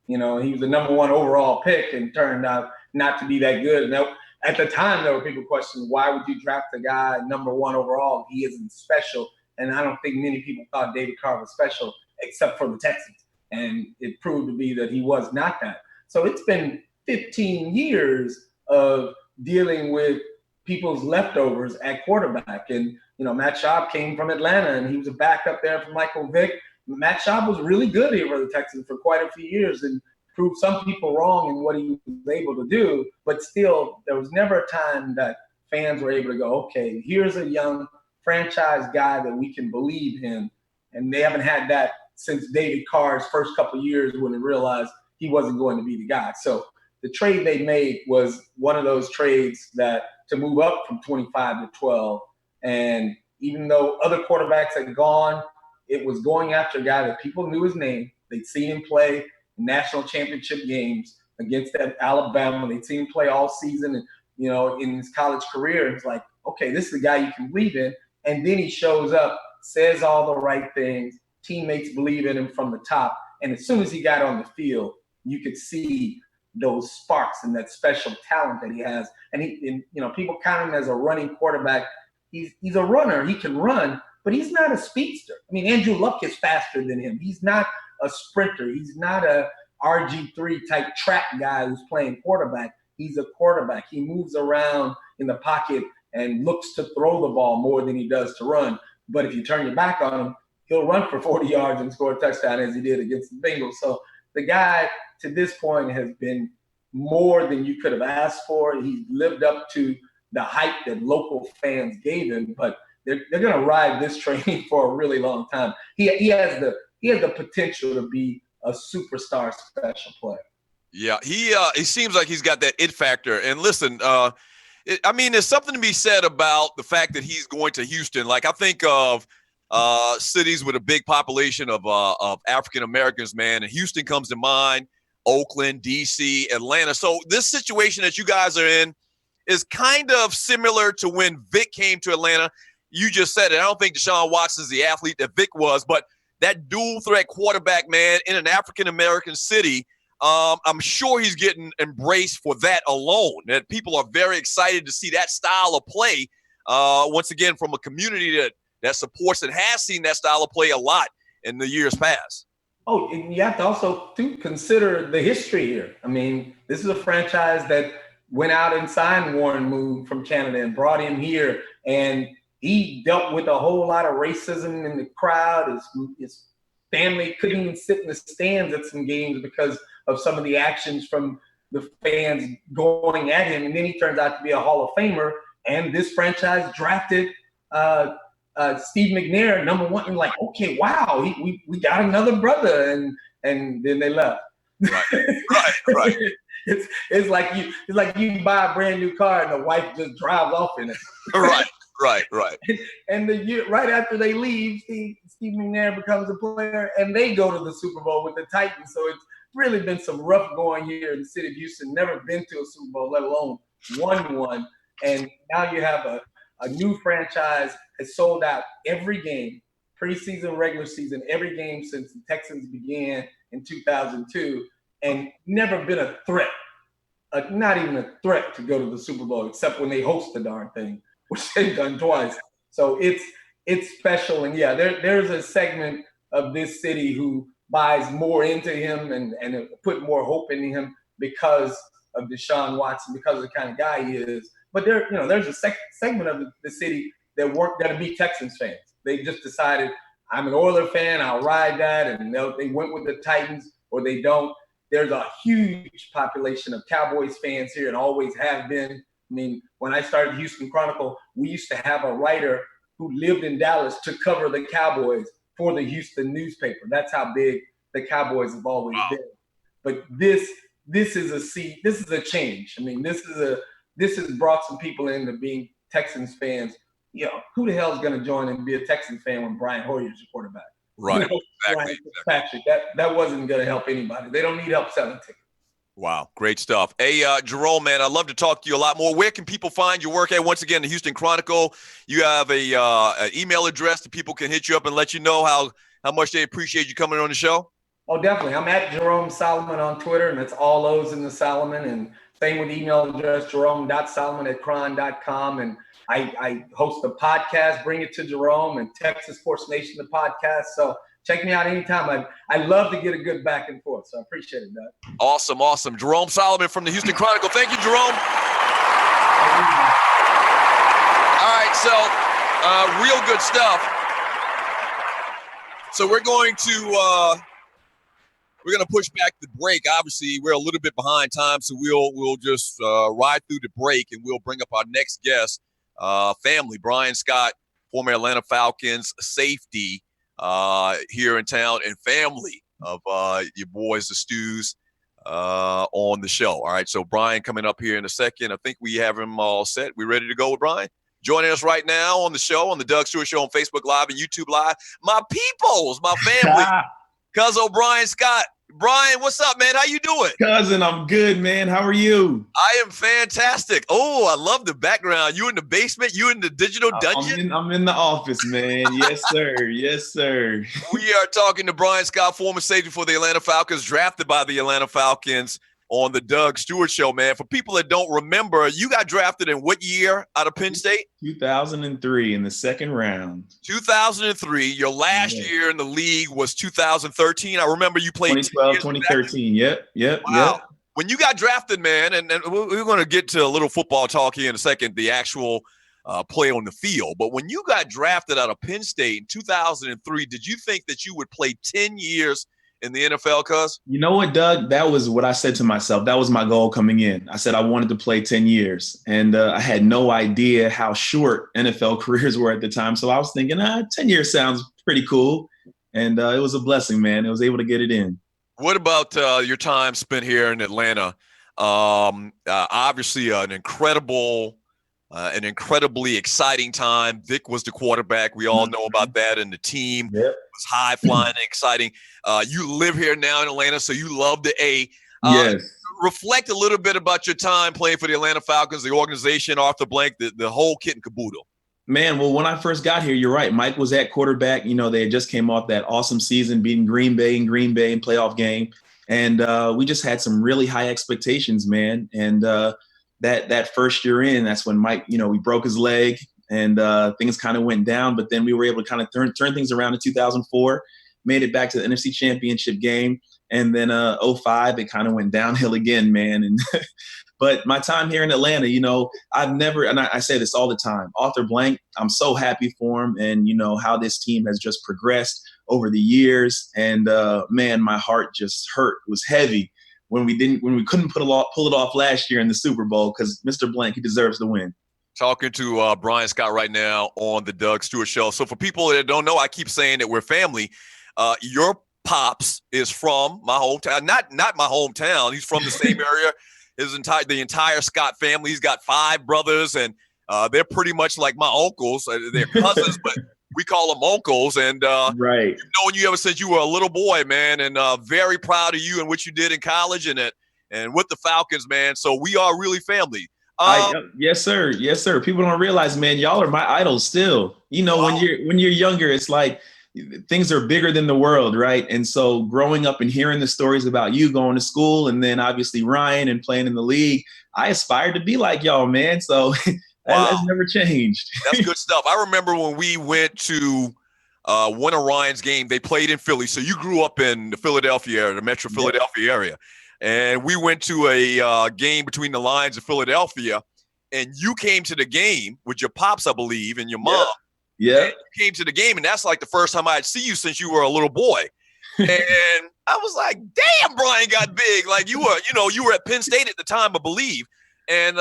You know, he was the number 1 overall pick and turned out not to be that good. Now, at the time, there were people questioning, why would you draft a guy number 1 overall? He isn't special. And I don't think many people thought David Carr was special except for the Texans. And it proved to be that he was not that. So it's been 15 years of dealing with people's leftovers at quarterback. And, you know, Matt Schaub came from Atlanta, and he was a backup there for Michael Vick. Matt Schaub was really good here for the Texans for quite a few years and proved some people wrong in what he was able to do. But still, there was never a time that fans were able to go, okay, here's a young franchise guy that we can believe in. And they haven't had that since David Carr's first couple of years when they realized he wasn't going to be the guy. So the trade they made was one of those trades that to move up from 25 to 12. And even though other quarterbacks had gone, it was going after a guy that people knew his name. They'd seen him play national championship games against Alabama. They'd seen him play all season and, you know, in his college career. It's like, okay, this is the guy you can believe in. And then he shows up, says all the right things. Teammates believe in him from the top. And as soon as he got on the field, you could see those sparks and that special talent that he has. And you know, people count him as a running quarterback. He's a runner. He can run, but he's not a speedster. I mean, Andrew Luck is faster than him. He's not a sprinter. He's not a RG3 type track guy who's playing quarterback. He's a quarterback. He moves around in the pocket and looks to throw the ball more than he does to run. But if you turn your back on him, he'll run for 40 yards and score a touchdown as he did against the Bengals. So the guy to this point has been more than you could have asked for. He's lived up to the hype that local fans gave him, but they're going to ride this train for a really long time. He has the potential to be a superstar special player. Yeah, he seems like he's got that it factor. And listen, I mean, there's something to be said about the fact that he's going to Houston. Like, I think of cities with a big population of African Americans, man, and Houston comes to mind. Oakland, D.C., Atlanta. So this situation that you guys are in is kind of similar to when Vic came to Atlanta. You just said it. I don't think Deshaun Watson's the athlete that Vic was, but that dual threat quarterback, man, in an African-American city, I'm sure he's getting embraced for that alone. That people are very excited to see that style of play, once again, from a community that supports and has seen that style of play a lot in the years past. Oh, and you have to also consider the history here. I mean, this is a franchise that went out and signed Warren Moon from Canada and brought him here, and he dealt with a whole lot of racism in the crowd. His family couldn't even sit in the stands at some games because of some of the actions from the fans going at him. And then he turns out to be a Hall of Famer, and this franchise drafted Steve McNair, number 1, and like, okay, wow, we got another brother, and then they left. Right. It's like you buy a brand new car and the wife just drives off in it. Right. And the year right after they leave, Steve McNair becomes a player, and they go to the Super Bowl with the Titans. So really been some rough going here in the city of Houston. Never been to a Super Bowl, let alone won one. And now you have a new franchise has sold out every game, preseason, regular season, every game since the Texans began in 2002, and never been a threat. Not even a threat to go to the Super Bowl, except when they host the darn thing, which they've done twice. So it's special. And yeah, there's a segment of this city who buys more into him and put more hope in him because of Deshaun Watson, because of the kind of guy he is. But there's a segment of the city that weren't going to be Texans fans. They just decided, I'm an Oilers fan, I'll ride that, and they went with the Titans, or they don't. There's a huge population of Cowboys fans here and always have been. I mean, when I started Houston Chronicle, we used to have a writer who lived in Dallas to cover the Cowboys for the Houston newspaper. That's how big the Cowboys have always been. But this is a change. I mean, this has brought some people into being Texans fans. You know, who the hell is going to join and be a Texans fan when Brian Hoyer's your quarterback? Right. Exactly. Patrick, that wasn't going to help anybody. They don't need help selling tickets. Wow, great stuff. Hey, Jerome, man, I'd love to talk to you a lot more. Where can people find your work at? Once again, the Houston Chronicle. You have an email address that people can hit you up and let you know how much they appreciate you coming on the show? Oh, definitely. I'm at Jerome Solomon on Twitter, and it's all O's in the Solomon. And same with email address, jerome.solomon@cron.com. And I host a podcast, Bring It to Jerome, and Texas Sports Nation, the podcast. So check me out anytime. I love to get a good back and forth, so I appreciate it, Doug. Awesome. Jerome Solomon from the Houston Chronicle. Thank you, Jerome. All right, so real good stuff. So we're going to push back the break. Obviously, we're a little bit behind time, so we'll just ride through the break, and we'll bring up our next guest. Family, Bryan Scott, former Atlanta Falcons safety here in town, and family of your boys, the Stews, on the show. All right, so Bryan coming up here in a second. I think we have him all set. We ready to go with Bryan? Joining us right now on the show, on the Doug Stewart Show on Facebook Live and YouTube Live, my peoples, my family, Cousin Bryan Scott. Bryan, what's up, man? How you doing? Cousin, I'm good, man. How are you? I am fantastic. Oh, I love the background. You in the basement? You in the digital dungeon? I'm in the office, man. Yes, sir. Yes, sir. We are talking to Bryan Scott, former safety for the Atlanta Falcons, drafted by the Atlanta Falcons on the Doug Stewart Show, man. For people that don't remember, you got drafted in what year out of Penn State? 2003 in the second round. 2003. Your last year in the league was 2013. I remember you played 2012, 2013. Yep. Wow. When you got drafted, man, and we're going to get to a little football talk here in a second, the actual play on the field. But when you got drafted out of Penn State in 2003, did you think that you would play 10 years in the NFL, cuz? You know what, Doug? That was what I said to myself. That was my goal coming in. I said I wanted to play 10 years. And I had no idea how short NFL careers were at the time. So I was thinking, 10 years sounds pretty cool. And it was a blessing, man. I was able to get it in. What about your time spent here in Atlanta? Obviously an incredibly exciting time. Vic was the quarterback. We all know about that. And the team was high flying and exciting. You live here now in Atlanta, so you love the A. Yes. Reflect a little bit about your time playing for the Atlanta Falcons, the organization, Arthur Blank, the whole kit and caboodle. Man, well, when I first got here, you're right. Mike was at quarterback. You know, they had just came off that awesome season, beating Green Bay in playoff game. And we just had some really high expectations, man. And that first year in, that's when Mike, we broke his leg and things kind of went down. But then we were able to kind of turn things around in 2004, made it back to the NFC Championship game. And then 2005, it kind of went downhill again, man. And but my time here in Atlanta, I've never, and I say this all the time, Arthur Blank, I'm so happy for him and, how this team has just progressed over the years. And man, my heart just hurt, was heavy when we couldn't pull it off last year in the Super Bowl, because Mr. Blank, he deserves the win. Talking to Bryan Scott right now on the Doug Stewart Show. So for people that don't know, I keep saying that we're family. Your pops is from my hometown, not my hometown. He's from the same area. The entire Scott family. He's got 5 brothers, and they're pretty much like my uncles. They're cousins, but we call them uncles. And right. knowing you ever since you were a little boy, man, and very proud of you and what you did in college and with the Falcons, man. So we are really family. Yes, sir. Yes, sir. People don't realize, man, y'all are my idols still. You know, when you're younger, it's like things are bigger than the world, right? And so growing up and hearing the stories about you going to school and then obviously Ryan and playing in the league, I aspired to be like y'all, man. So that's never changed. That's good stuff. I remember when we went to one of Ryan's game, they played in Philly. So you grew up in the Philadelphia area, the Metro Philadelphia area. And we went to a game between the Lions of Philadelphia, and you came to the game with your pops, I believe, and your mom. Yeah. You came to the game, and that's like the first time I'd see you since you were a little boy. And I was like, damn, Bryan got big. Like you were at Penn State at the time, I believe. And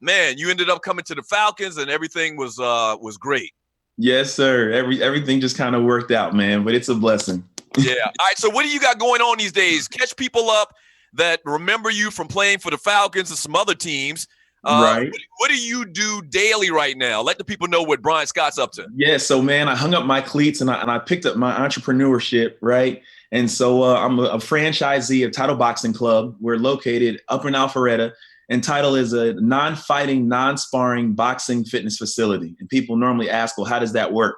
man, you ended up coming to the Falcons, and everything was great. Yes, sir. Everything just kind of worked out, man. But it's a blessing. Yeah. All right. So what do you got going on these days? Catch people up that remember you from playing for the Falcons and some other teams. Right. What do you do daily right now? Let the people know what Bryan Scott's up to. Yeah. So, man, I hung up my cleats and I picked up my entrepreneurship, right? And so I'm a franchisee of Title Boxing Club. We're located up in Alpharetta, and Title is a non-fighting, non-sparring boxing fitness facility. And people normally ask, well, how does that work?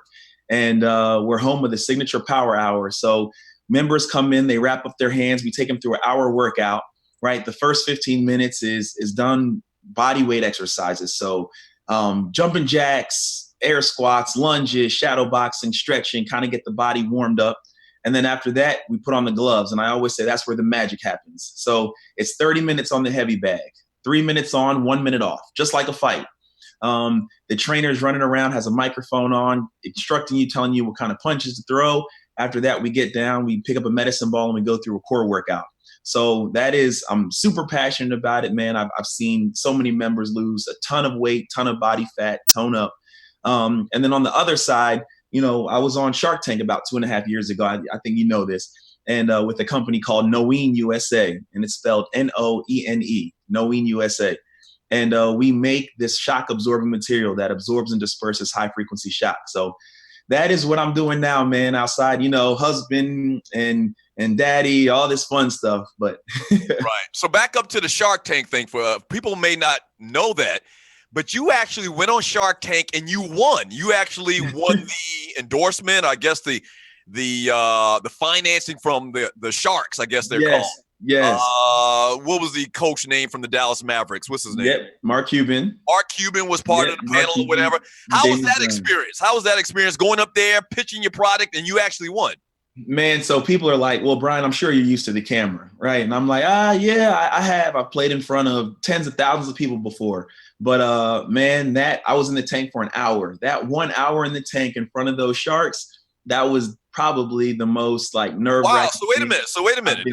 And we're home with a signature power hour. So members come in, they wrap up their hands. We take them through an hour workout, right? The first 15 minutes is done body weight exercises. So jumping jacks, air squats, lunges, shadow boxing, stretching, kind of get the body warmed up. And then after that, we put on the gloves. And I always say that's where the magic happens. So it's 30 minutes on the heavy bag, 3 minutes on, 1 minute off, just like a fight. The trainer's running around, has a microphone on, instructing you, telling you what kind of punches to throw. After that, we get down, we pick up a medicine ball, and we go through a core workout. So I'm super passionate about it, man. I've seen so many members lose a ton of weight, ton of body fat, tone up. And then on the other side, you know, I was on Shark Tank about 2.5 years ago. I think you know this. And with a company called Noene USA, and it's spelled Noene, Noene USA. And we make this shock absorbing material that absorbs and disperses high frequency shock. So that is what I'm doing now, man. Outside, you know, husband and daddy, all this fun stuff. But right. So back up to the Shark Tank thing. For people may not know that, but you actually went on Shark Tank and you won. You actually won the endorsement. I guess the financing from the Sharks. I guess they're called. Yes. What was the coach name from the Dallas Mavericks? What's his name? Yep. Mark Cuban. Mark Cuban was part of the panel or whatever. How was that experience? How was that experience going up there, pitching your product, and you actually won? Man, so people are like, well, Bryan, I'm sure you're used to the camera, right? And I'm like, yeah, I have. I've played in front of tens of thousands of people before. But man, I was in the tank for an hour. That 1 hour in the tank in front of those Sharks, that was probably the most like nerve-wracking. Wow. So wait a minute.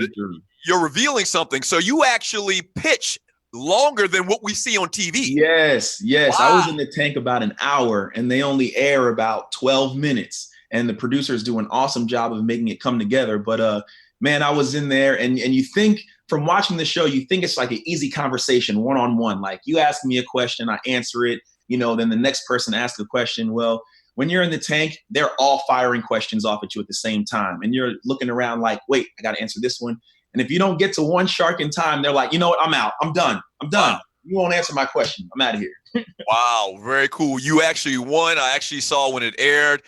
You're revealing something. So you actually pitch longer than what we see on TV. Yes. Wow. I was in the tank about an hour, and they only air about 12 minutes. And the producers do an awesome job of making it come together. But man, I was in there, and you think from watching the show, you think it's like an easy conversation, one-on-one. Like you ask me a question, I answer it, you know, then the next person asks a question. Well, when you're in the tank, they're all firing questions off at you at the same time. And you're looking around like, wait, I got to answer this one. And if you don't get to one shark in time, they're like, you know what? I'm out. I'm done. Wow. You won't answer my question. I'm out of here. Wow. Very cool. You actually won. I actually saw when it aired.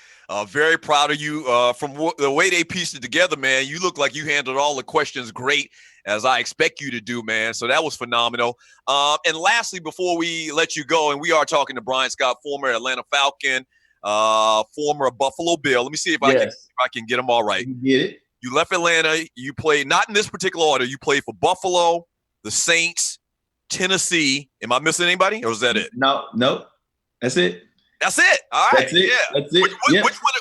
Very proud of you. From the way they pieced it together, man, you look like you handled all the questions great, as I expect you to do, man. So that was phenomenal. And lastly, before we let you go, and we are talking to Bryan Scott, former Atlanta Falcon, former Buffalo Bill. Let me see if I can get them all right. You get it. You left Atlanta. You played, not in this particular order, you played for Buffalo, the Saints, Tennessee. Am I missing anybody, or is that it? No. That's it. That's it. All right. That's it. Yeah. That's it.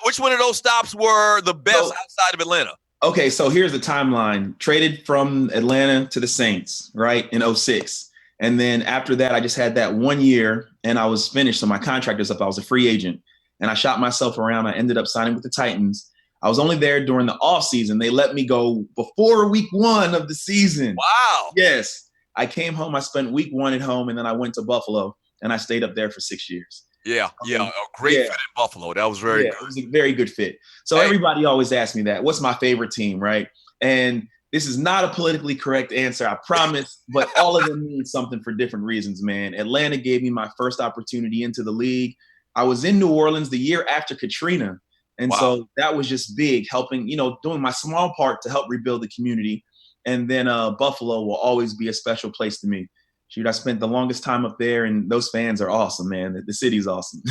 Which one of those stops were the best outside of Atlanta? Okay, so here's the timeline. Traded from Atlanta to the Saints, right, in 2006. And then after that, I just had that 1 year, and I was finished. So my contract was up. I was a free agent. And I shot myself around. I ended up signing with the Titans. I was only there during the off season. They let me go before week 1 of the season. Wow. Yes. I came home. I spent week 1 at home, and then I went to Buffalo, and I stayed up there for 6 years. Yeah, a great fit in Buffalo. That was very good. It was a very good fit. So everybody always asks me that. What's my favorite team, right? And this is not a politically correct answer, I promise, but all of them mean something for different reasons, man. Atlanta gave me my first opportunity into the league. I was in New Orleans the year after Katrina. And so that was just big, helping, doing my small part to help rebuild the community. And then Buffalo will always be a special place to me. Shoot, I spent the longest time up there, and those fans are awesome, man. The city's awesome.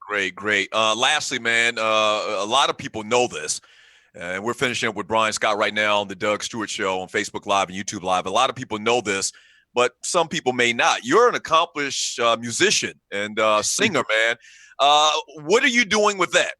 Great. Lastly, man, a lot of people know this. And we're finishing up with Bryan Scott right now on the Doug Stewart Show on Facebook Live and YouTube Live. A lot of people know this, but some people may not. You're an accomplished musician and singer, man. What are you doing with that?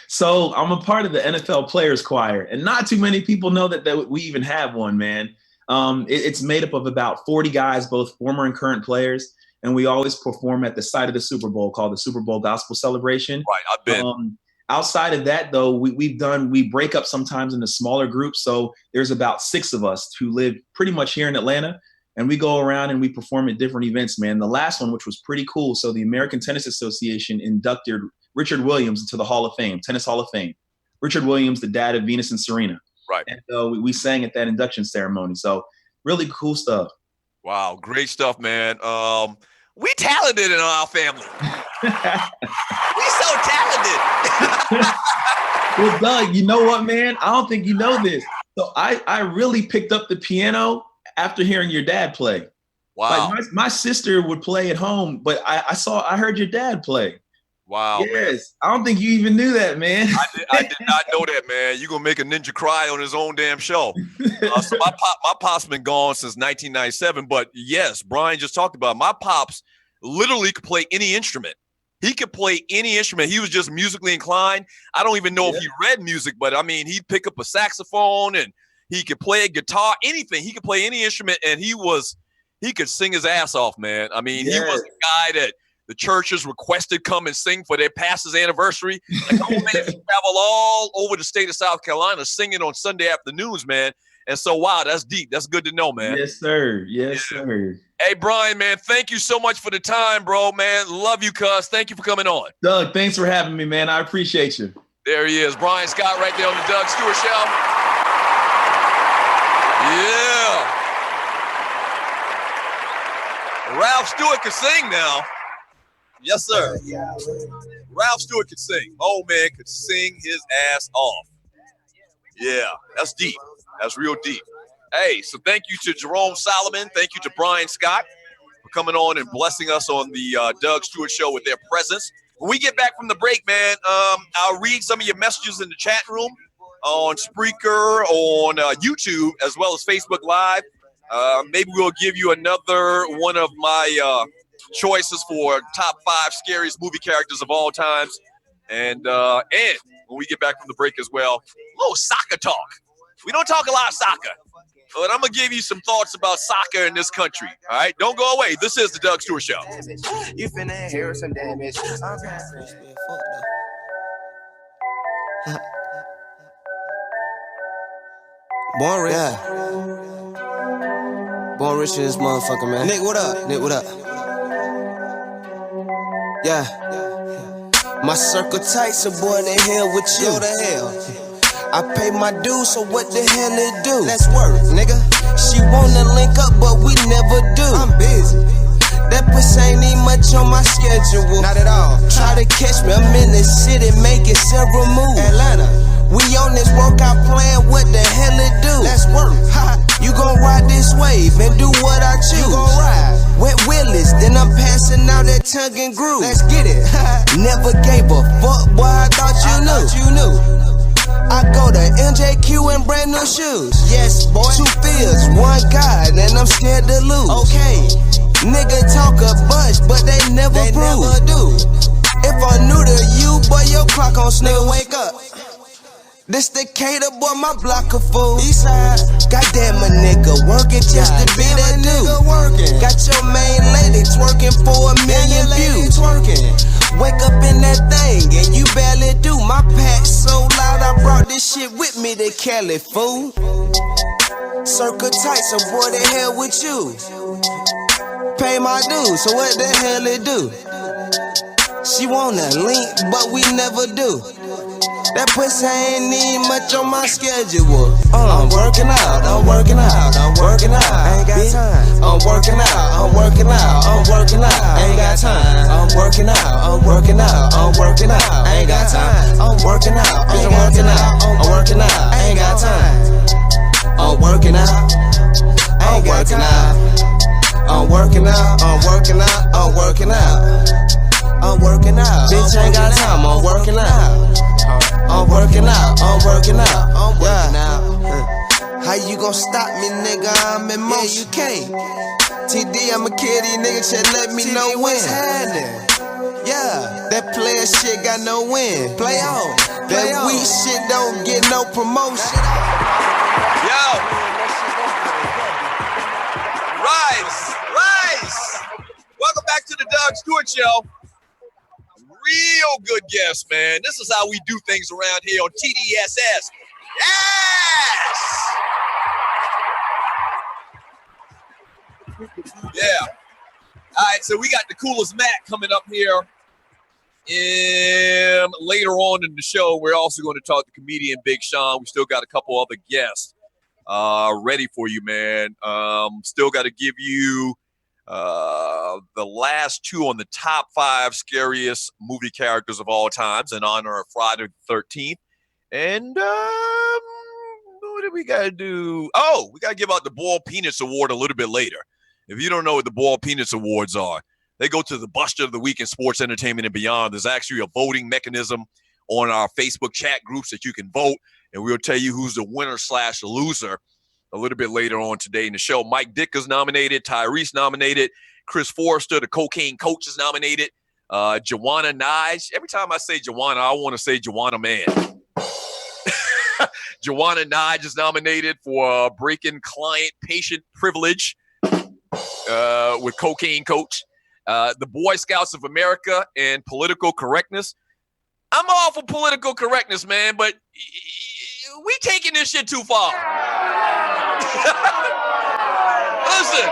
So I'm a part of the NFL Players Choir, and not too many people know that we even have one, man. It's made up of about 40 guys, both former and current players, and we always perform at the site of the Super Bowl called the Super Bowl Gospel Celebration. Right, I've been. Outside of that, though, we break up sometimes into smaller groups. So there's about 6 of us who live pretty much here in Atlanta, and we go around and we perform at different events, man. The last one, which was pretty cool. So the American Tennis Association inducted Richard Williams into the Hall of Fame, Tennis Hall of Fame. Richard Williams, the dad of Venus and Serena. Right. And we sang at that induction ceremony. So really cool stuff. Wow, great stuff, man. We talented in our family. We so talented. Well, Doug, you know what, man? I don't think you know this. So I really picked up the piano after hearing your dad play. Wow. Like my sister would play at home, but I heard your dad play. Wow. Yes. Man. I don't think you even knew that, man. I did not know that, man. You're going to make a ninja cry on his own damn show. So my pop's been gone since 1997. But yes, Bryan just talked about it. My pops literally could play any instrument. He could play any instrument. He was just musically inclined. I don't even know if he read music, but I mean, he'd pick up a saxophone and he could play a guitar, anything. He could play any instrument, and he could sing his ass off, man. I mean, he was the guy that the churches requested come and sing for their pastor's anniversary. Like, the old man travel all over the state of South Carolina singing on Sunday afternoons, man. And so, wow, that's deep. That's good to know, man. Yes, sir. Yes, sir. Hey, Bryan, man, thank you so much for the time, bro, man. Love you, cuz. Thank you for coming on. Doug, thanks for having me, man. I appreciate you. There he is, Bryan Scott, right there on the Doug Stewart Show. Yeah. Ralph Stewart can sing now. Yes, sir. Ralph Stewart could sing. Old man could sing his ass off. Yeah, that's deep. That's real deep. Hey, so thank you to Jerome Solomon. Thank you to Bryan Scott for coming on and blessing us on the Doug Stewart Show with their presence. When we get back from the break, man, I'll read some of your messages in the chat room on Spreaker, on YouTube, as well as Facebook Live. Maybe we'll give you another one of my choices for top 5 scariest movie characters of all times. And when we get back from the break as well, a little soccer talk. We don't talk a lot of soccer, but I'm going to give you some thoughts about soccer in this country. All right? Don't go away. This is the Doug Stewart Show. You finna hear some damage. Born rich. Yeah. Born rich in this motherfucker, man. Nick, what up? Nick, what up? Yeah. My circle tight, so boy, the hell with you. Go to hell. I pay my dues, so what the hell it do? Let's work, nigga. She wanna link up, but we never do. I'm busy. That pussy ain't even much on my schedule. Not at all. Try to catch me, I'm in the city making several moves. Atlanta. We on this workout plan, what the hell it do? Let's work. You gon' ride this wave and do what I choose. You gon' ride. Wet Willis, then I'm passing out that tongue and groove. Let's get it. Never gave a fuck, boy, I thought you knew. I go to MJQ in brand new shoes. Yes, boy. 2 fields, 1 God, and I'm scared to lose. Okay. Nigga talk a bunch, but they never prove. Never do. If I'm new to you, boy, your clock on snooze. Nigga, wake up. This the cater, boy, my block of food. Eastside. Goddamn a nigga working just to be that dude. Got your main lady twerking for 1 million views. Wake up in that thing and you barely do. My pack so loud I brought this shit with me to Cali, fool. Circle tight, so boy, the hell with you. Pay my dues, so what the hell it do? She wanna link, but we never do. That pussy ain't need much on my schedule. I'm working out, I'm working out, I'm working out. Ain't got time. I'm working out, I'm working out, I'm working out. Ain't got time. I'm working out, I'm working out, I'm working out. Ain't got time. I'm working out, I'm working out, I'm working out. Ain't got time. I'm working out, I'm working out. I'm working out, I'm working out, I'm working out. I'm working out. Bitch ain't got time, I'm working out. I'm working out, I'm working out, I'm working out. How you gon' stop me, nigga? I'm in motion. Yeah, you can't. TD, I'm a kid, these niggas should let me know when. Yeah, that player shit got no win. Play on. That weak shit don't get no promotion. Yo! Rise! Welcome back to the Doug Stewart Show. Real good guest, man. This is how we do things around here on TDSS. Yes! Yeah. All right, so we got TheCoolisMac coming up here later on in the show. We're also going to talk to comedian Big Sean. We still got a couple other guests ready for you, man. Still got to give you the last two on the top 5 scariest movie characters of all times in honor of Friday the 13th. And what do we got to do? Oh, we got to give out the Boiled Peanuts Award a little bit later. If you don't know what the Boiled Peanuts Awards are, they go to the Buster of the Week in sports, entertainment, and beyond. There's actually a voting mechanism on our Facebook chat groups that you can vote, and we'll tell you who's the winner/loser a little bit later on today in the show. Mike Dick is nominated. Tyrese nominated. Chris Forrester, the cocaine coach, is nominated. Joanna Nye. Every time I say Joanna, I want to say Joanna Man. Joanna Nye is nominated for breaking client-patient privilege with cocaine coach. The Boy Scouts of America and political correctness. I'm all for political correctness, man, but we taking this shit too far. Listen,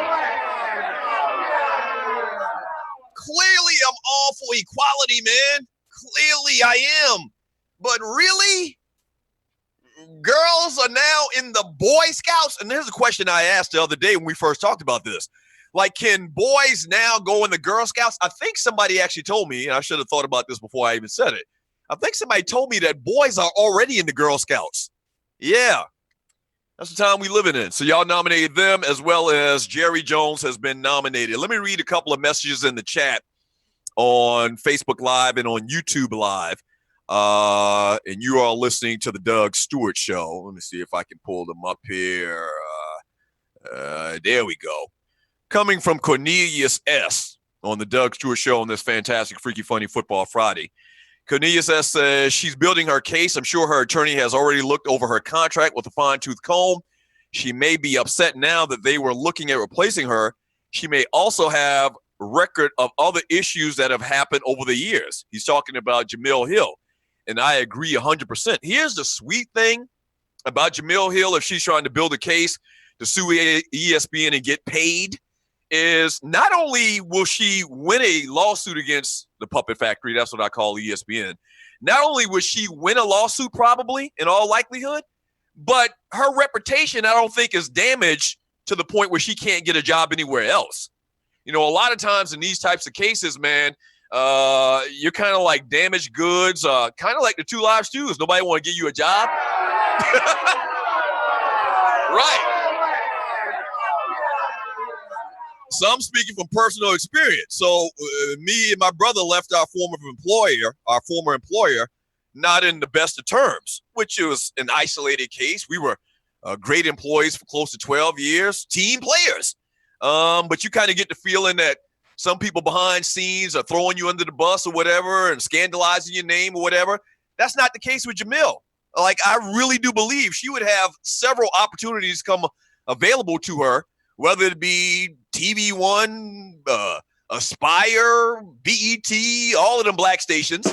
clearly I'm all for equality, man. Clearly I am. But really, girls are now in the Boy Scouts? And there's a question I asked the other day when we first talked about this. Like, can boys now go in the Girl Scouts? I think somebody actually told me, and I should have thought about this before I even said it. I think somebody told me that boys are already in the Girl Scouts. Yeah. That's the time we living in. So y'all nominated them, as well as Jerry Jones has been nominated. Let me read a couple of messages in the chat on Facebook Live and on YouTube Live. And you are listening to the Doug Stewart Show. Let me see if I can pull them up here. There we go. Coming from Cornelius S. on the Doug Stewart Show on this fantastic, freaky, funny Football Friday. Cornelius S. says she's building her case. I'm sure her attorney has already looked over her contract with a fine-tooth comb. She may be upset now that they were looking at replacing her. She may also have record of other issues that have happened over the years. He's talking about Jemele Hill, and I agree 100%. Here's the sweet thing about Jemele Hill, if she's trying to build a case to sue ESPN and get paid, is not only will she win a lawsuit against the Puppet Factory, that's what I call ESPN, not only will she win a lawsuit probably in all likelihood, but her reputation I don't think is damaged to the point where she can't get a job anywhere else. You know, a lot of times in these types of cases, man, you're kind of like damaged goods, kind of like the 2 Live Stews. Nobody want to give you a job. Right. So I'm speaking from personal experience. So me and my brother left our former employer, not in the best of terms, which was an isolated case. We were great employees for close to 12 years, team players. But you kind of get the feeling that some people behind scenes are throwing you under the bus or whatever and scandalizing your name or whatever. That's not the case with Jemele. Like, I really do believe she would have several opportunities come available to her, whether it be TV One, Aspire, BET, all of them black stations.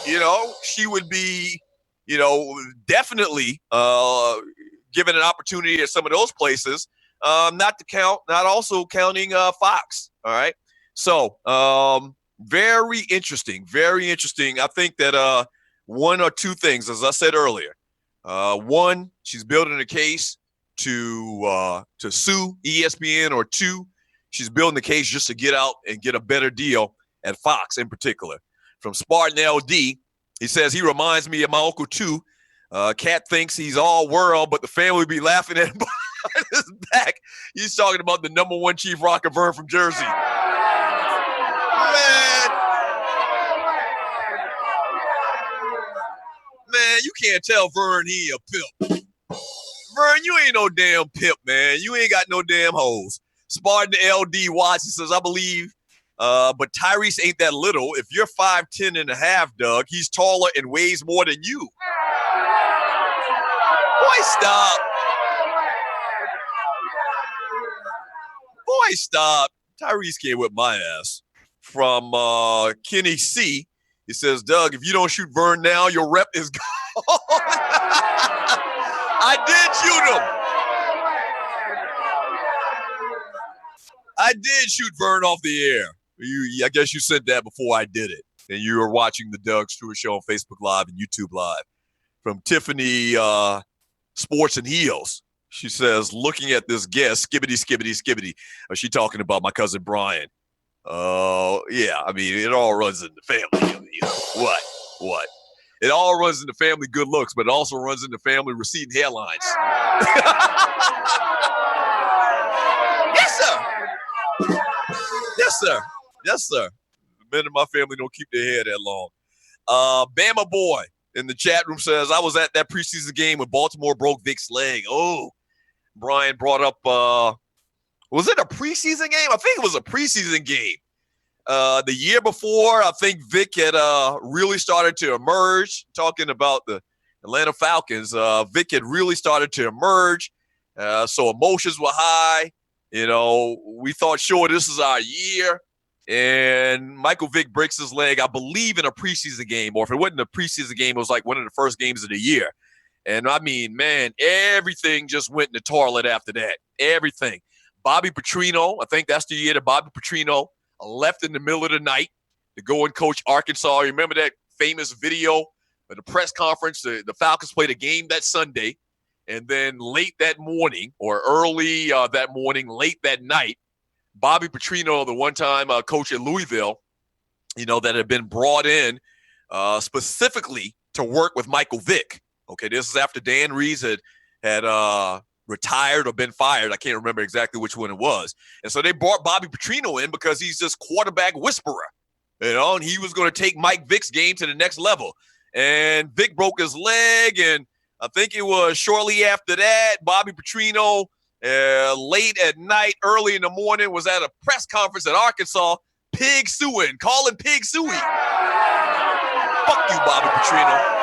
You know, she would be, you know, definitely given an opportunity at some of those places, not also counting Fox. All right. So Very interesting. Very interesting. I think that one or two things, as I said earlier. One, she's building a case to sue ESPN, or two, she's building the case just to get out and get a better deal at Fox in particular. From Spartan LD, he says, he reminds me of my uncle too. Cat thinks he's all world, but the family be laughing at him behind his back. He's talking about the number one Chief Rocker Vern from Jersey. Man, you can't tell Vern he a pimp. Vern, you ain't no damn pimp, man. You ain't got no damn hoes. Spartan LD Watson says, I believe, but Tyrese ain't that little. If you're 5'10" and a half, Doug, he's taller and weighs more than you. Boy, stop. Boy, stop. Tyrese can't whip my ass. From Kenny C, he says, Doug, if you don't shoot Vern now, your rep is gone. I did shoot him. I did shoot Vern off the air. I guess you said that before I did it. And you were watching the Doug Stewart Show on Facebook Live and YouTube Live. From Tiffany Sports and Heels, she says, looking at this guest, skibbity. Is she talking about my cousin Bryan? Yeah, I mean, it all runs in the family. What? It all runs in the family good looks, but it also runs in the family receding hairlines. Yes, sir. The men in my family don't keep their hair that long. Bama Boy in the chat room says, I was at that preseason game when Baltimore broke Vic's leg. Oh, Brian brought up, was it a preseason game? I think it was a preseason game. The year before, I think Vic had really started to emerge. Talking about the Atlanta Falcons, Vic had really started to emerge. So emotions were high. You know, we thought, sure, this is our year. And Michael Vick breaks his leg, I believe, in a preseason game. Or if it wasn't a preseason game, it was like one of the first games of the year. And I mean, man, everything just went in the toilet after that. Everything. Bobby Petrino, I think that's the year that Bobby Petrino left in the middle of the night to go and coach Arkansas. You remember that famous video at the press conference? The Falcons played a game that Sunday. And then late that morning, or early that morning, late that night, Bobby Petrino, the one-time coach at Louisville, you know, that had been brought in specifically to work with Michael Vick. Okay, this is after Dan Reeves had retired or been fired. I can't remember exactly which one it was. And so they brought Bobby Petrino in because he's this quarterback whisperer, you know, and he was going to take Mike Vick's game to the next level. And Vick broke his leg, and I think it was shortly after that, Bobby Petrino, late at night, early in the morning, was at a press conference at Arkansas, pig suing, calling pig suey. Fuck you, Bobby Petrino.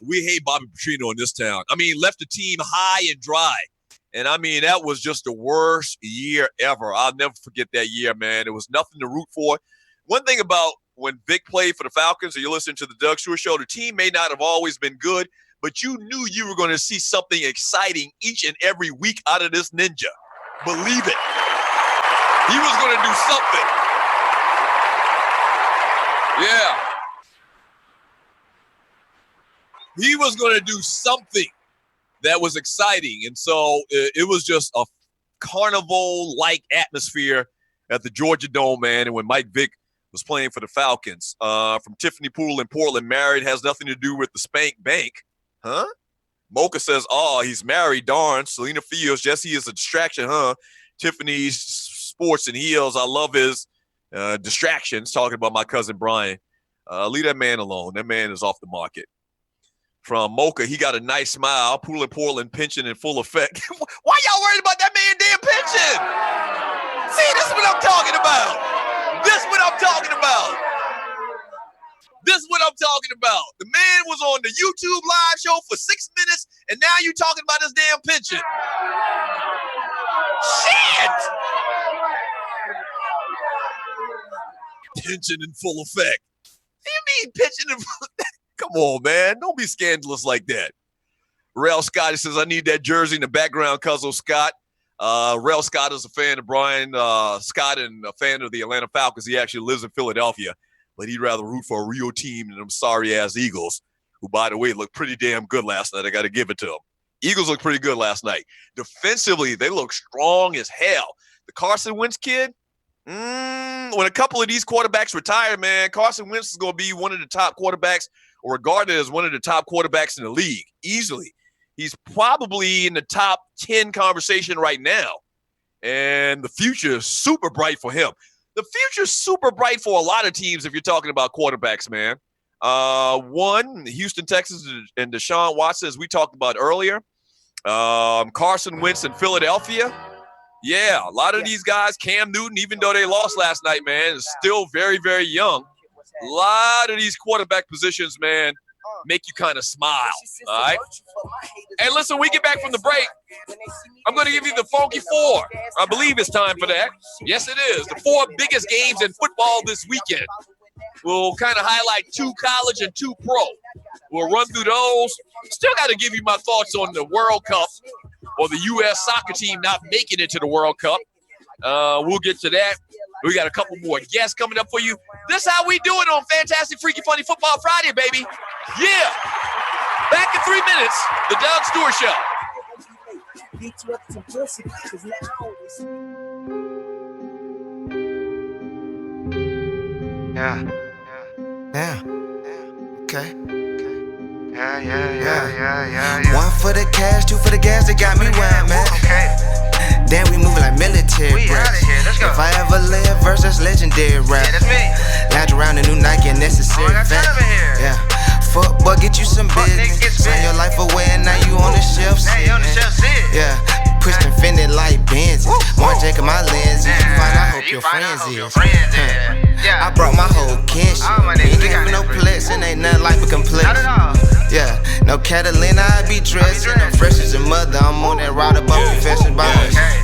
We hate Bobby Petrino in this town. I mean, left the team high and dry. And I mean, that was just the worst year ever. I'll never forget that year, man. There was nothing to root for. One thing about when Vic played for the Falcons, or you listen to the Doug Stewart Show, the team may not have always been good, but you knew you were going to see something exciting each and every week out of this ninja. Believe it. He was going to do something. Yeah. He was going to do something that was exciting. And so it was just a carnival-like atmosphere at the Georgia Dome, man. And when Mike Vick was playing for the Falcons. From Tiffany Poole in Portland, married has nothing to do with the Spank Bank. Huh? Mocha says, oh, he's married, darn. Selena Fields, Jesse is a distraction, huh? Tiffany's Sports and Heels, I love his distractions, talking about my cousin Bryan. Leave that man alone. That man is off the market. From Mocha, he got a nice smile. Poole in Portland, pension in full effect. Why y'all worried about that man damn pension? See, this is what I'm talking about. This is what I'm talking about. This is what I'm talking about. The man was on the YouTube live show for 6 minutes, and now you talking about his damn pension. Shit! Pension in full effect. What do you mean pension in full effect? Come on, man. Don't be scandalous like that. Rail Scott, he says, I need that jersey in the background, Cuzzo Scott. Rel Scott is a fan of Bryan Scott and a fan of the Atlanta Falcons. He actually lives in Philadelphia, but he'd rather root for a real team than them sorry-ass Eagles, who, by the way, looked pretty damn good last night. I got to give it to them. Eagles looked pretty good last night. Defensively, they look strong as hell. The Carson Wentz kid, when a couple of these quarterbacks retire, man, Carson Wentz is going to be one of the top quarterbacks, or regarded as one of the top quarterbacks in the league, easily. He's probably in the top 10 conversation right now, and the future is super bright for him. The future is super bright for a lot of teams if you're talking about quarterbacks, man. One, Houston, Texas, and Deshaun Watson, as we talked about earlier. Carson Wentz in Philadelphia. Yeah, a lot of these guys, Cam Newton, even though they lost last night, man, is still very, very young. A lot of these quarterback positions, man, make you kind of smile, all right? Hey, listen, we get back from the break, I'm going to give you the Funky Four. I believe it's time for that. Yes, it is. The 4 biggest games in football this weekend. We'll kind of highlight 2 college and 2 pro. We'll run through those. Still got to give you my thoughts on the World Cup or the U.S. soccer team not making it to the World Cup. We'll get to that. We got a couple more guests coming up for you. This how we do it on Fantastic, Freaky, Funny Football Friday, baby. Yeah. Back in 3 minutes, the Doug Stewart Show. Yeah. Okay. Yeah. 1 for the cash, 2 for the gas, they got me where I'm at. Okay. Then we moving like military. We out of here, let's go. If I ever lay a verse, that's legendary rap. Yeah, that's me. Lounge around the new Nike and necessary. Oh, I got that over here. Yeah. Fuck, but get you some business. Sign your life away and now you on the shelf. Hey, on the shelf, sit. Yeah. Pushed infinite like Benz. More Jacob, my lens. You find I hope your friends is. Yeah. I brought my whole kinship. Ain't having no plex and ain't nothing like a complex. Not at all. Yeah, no Catalina, I be dressing. I'm fresh as a mother. I'm on that ride above confession by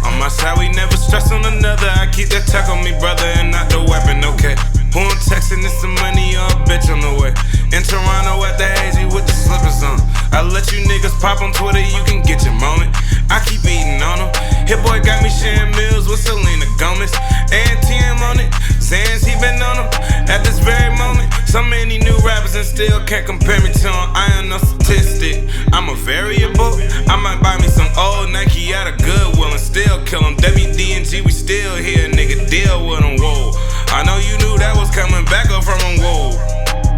On my side, we never stress on another. I keep that tuck on me, brother, and not the weapon, okay. Who I'm texting, it's some money or a bitch on the way. In Toronto at the Hazy with the slippers on. I let you niggas pop on Twitter, you can get your moment. I keep eating on them. Hit boy got me sharing meals with Selena Gomez. And TM on it, saying he been on them at this very moment. So many new rappers and still can't compare me to them. I am no statistic, I'm a variable. I might buy me some old Nike out of Goodwill and still kill them. WD&G, we still here, nigga, deal with them, whoa. I know you knew that was coming back up from them, whoa.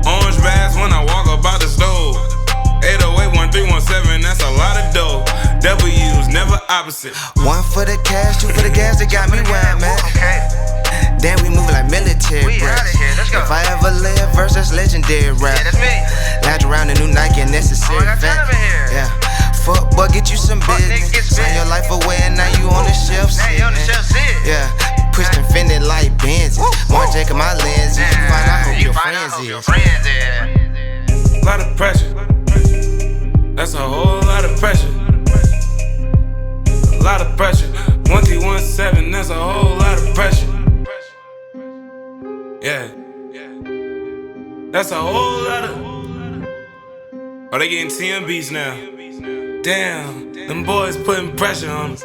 Orange bags when I walk up out the stove. 808-1317, that's a lot of dough. W's, never opposite. 1 for the cash, 2 for the gas, they got me where I'm at. Okay. Then we moving like military. We out of here, let's go. If I ever lay a verse, that's legendary rap. Yeah, that's me. Lounge around the new Nike and necessary. Oh, I got that over here. Yeah. Fuck, but get you some business. Sign your life away and now you on the shelf. Hey, on the shelf, sit. Yeah. Pushed infinite like Benz. More Jacob, my lens. You find I hope your friends is. Lot of pressure. That's a whole lot of pressure. A lot of pressure. 1317, that's a whole lot of pressure. Yeah. That's a whole lot of. Oh, they getting TMBs now. Damn, them boys putting pressure on us.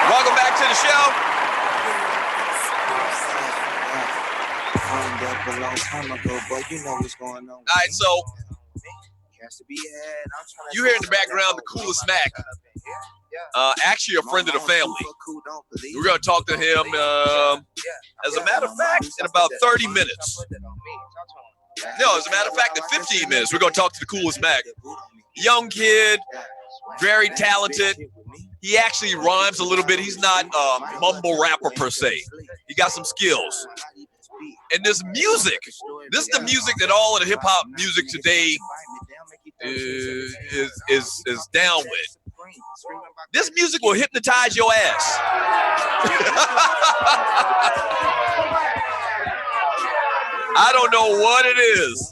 Welcome back to the show. A long time ago, but you know what's going on. All right, so you hear in the background the Coolismac. actually a friend of the family. We're going to talk to him, as a matter of fact, in about 30 minutes. No, as a matter of fact, in 15 minutes, we're going to talk to the CoolisMac. Young kid, very talented. He actually rhymes a little bit. He's not a mumble rapper per se. He got some skills. And this music, this is the music that all of the hip hop music today is down with. This music will hypnotize your ass. I don't know what it is.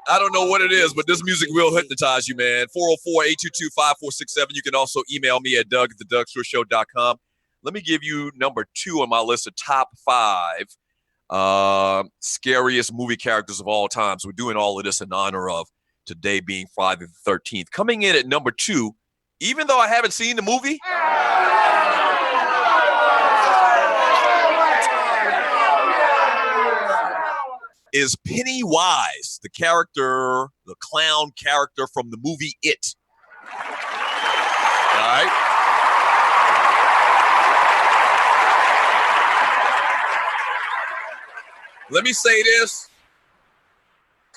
I don't know what it is, but this music will hypnotize you, man. 404-822-5467. You can also email me at doug@thedougstewartshow.com. Let me give you number 2 on my list of top 5 scariest movie characters of all time. So we're doing all of this in honor of today being Friday the 13th. Coming in at number 2, even though I haven't seen the movie, is Pennywise, the character, the clown character from the movie It. All right. Let me say this,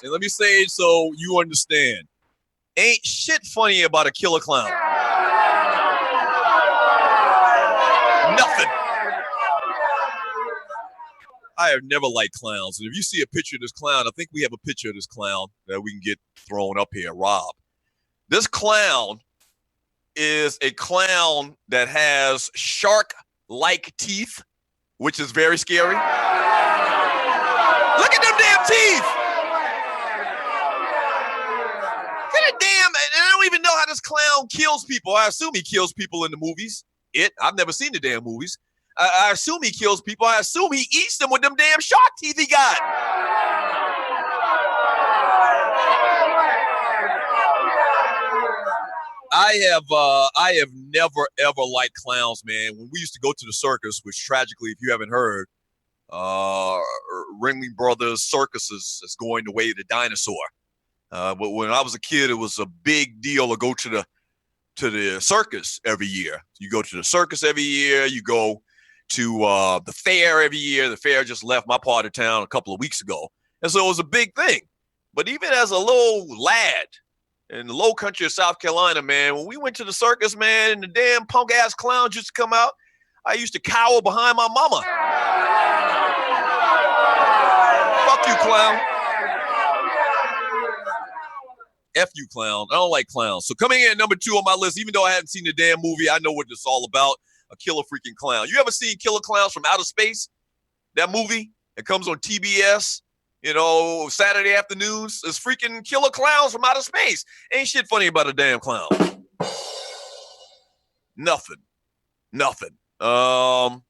and let me say it so you understand. Ain't shit funny about a killer clown. Nothing. I have never liked clowns. And if you see a picture of this clown, I think we have a picture of this clown that we can get thrown up here, Rob. This clown is a clown that has shark-like teeth, which is very scary. Look at them damn teeth. Look at that damn, and I don't even know how this clown kills people. I assume he kills people in the movies. I've never seen the damn movies. I assume he kills people. I assume he eats them with them damn shark teeth he got. I have never ever liked clowns, man. When we used to go to the circus, which tragically, if you haven't heard, Ringling Brothers Circus is going the way of the dinosaur. But when I was a kid, it was a big deal to go to the circus every year. You go to the circus every year. You go to the fair every year. The fair just left my part of town a couple of weeks ago. And so it was a big thing. But even as a little lad in the low country of South Carolina, man, when we went to the circus, man, and the damn punk-ass clowns used to come out, I used to cower behind my mama. Fuck you, clown. F you, clown. I don't like clowns. So coming in at number 2 on my list, even though I haven't seen the damn movie, I know what it's all about. A killer freaking clown. You ever seen Killer Clowns from Outer Space? That movie? It comes on TBS, Saturday afternoons. It's freaking Killer Clowns from Outer Space. Ain't shit funny about a damn clown. Nothing. So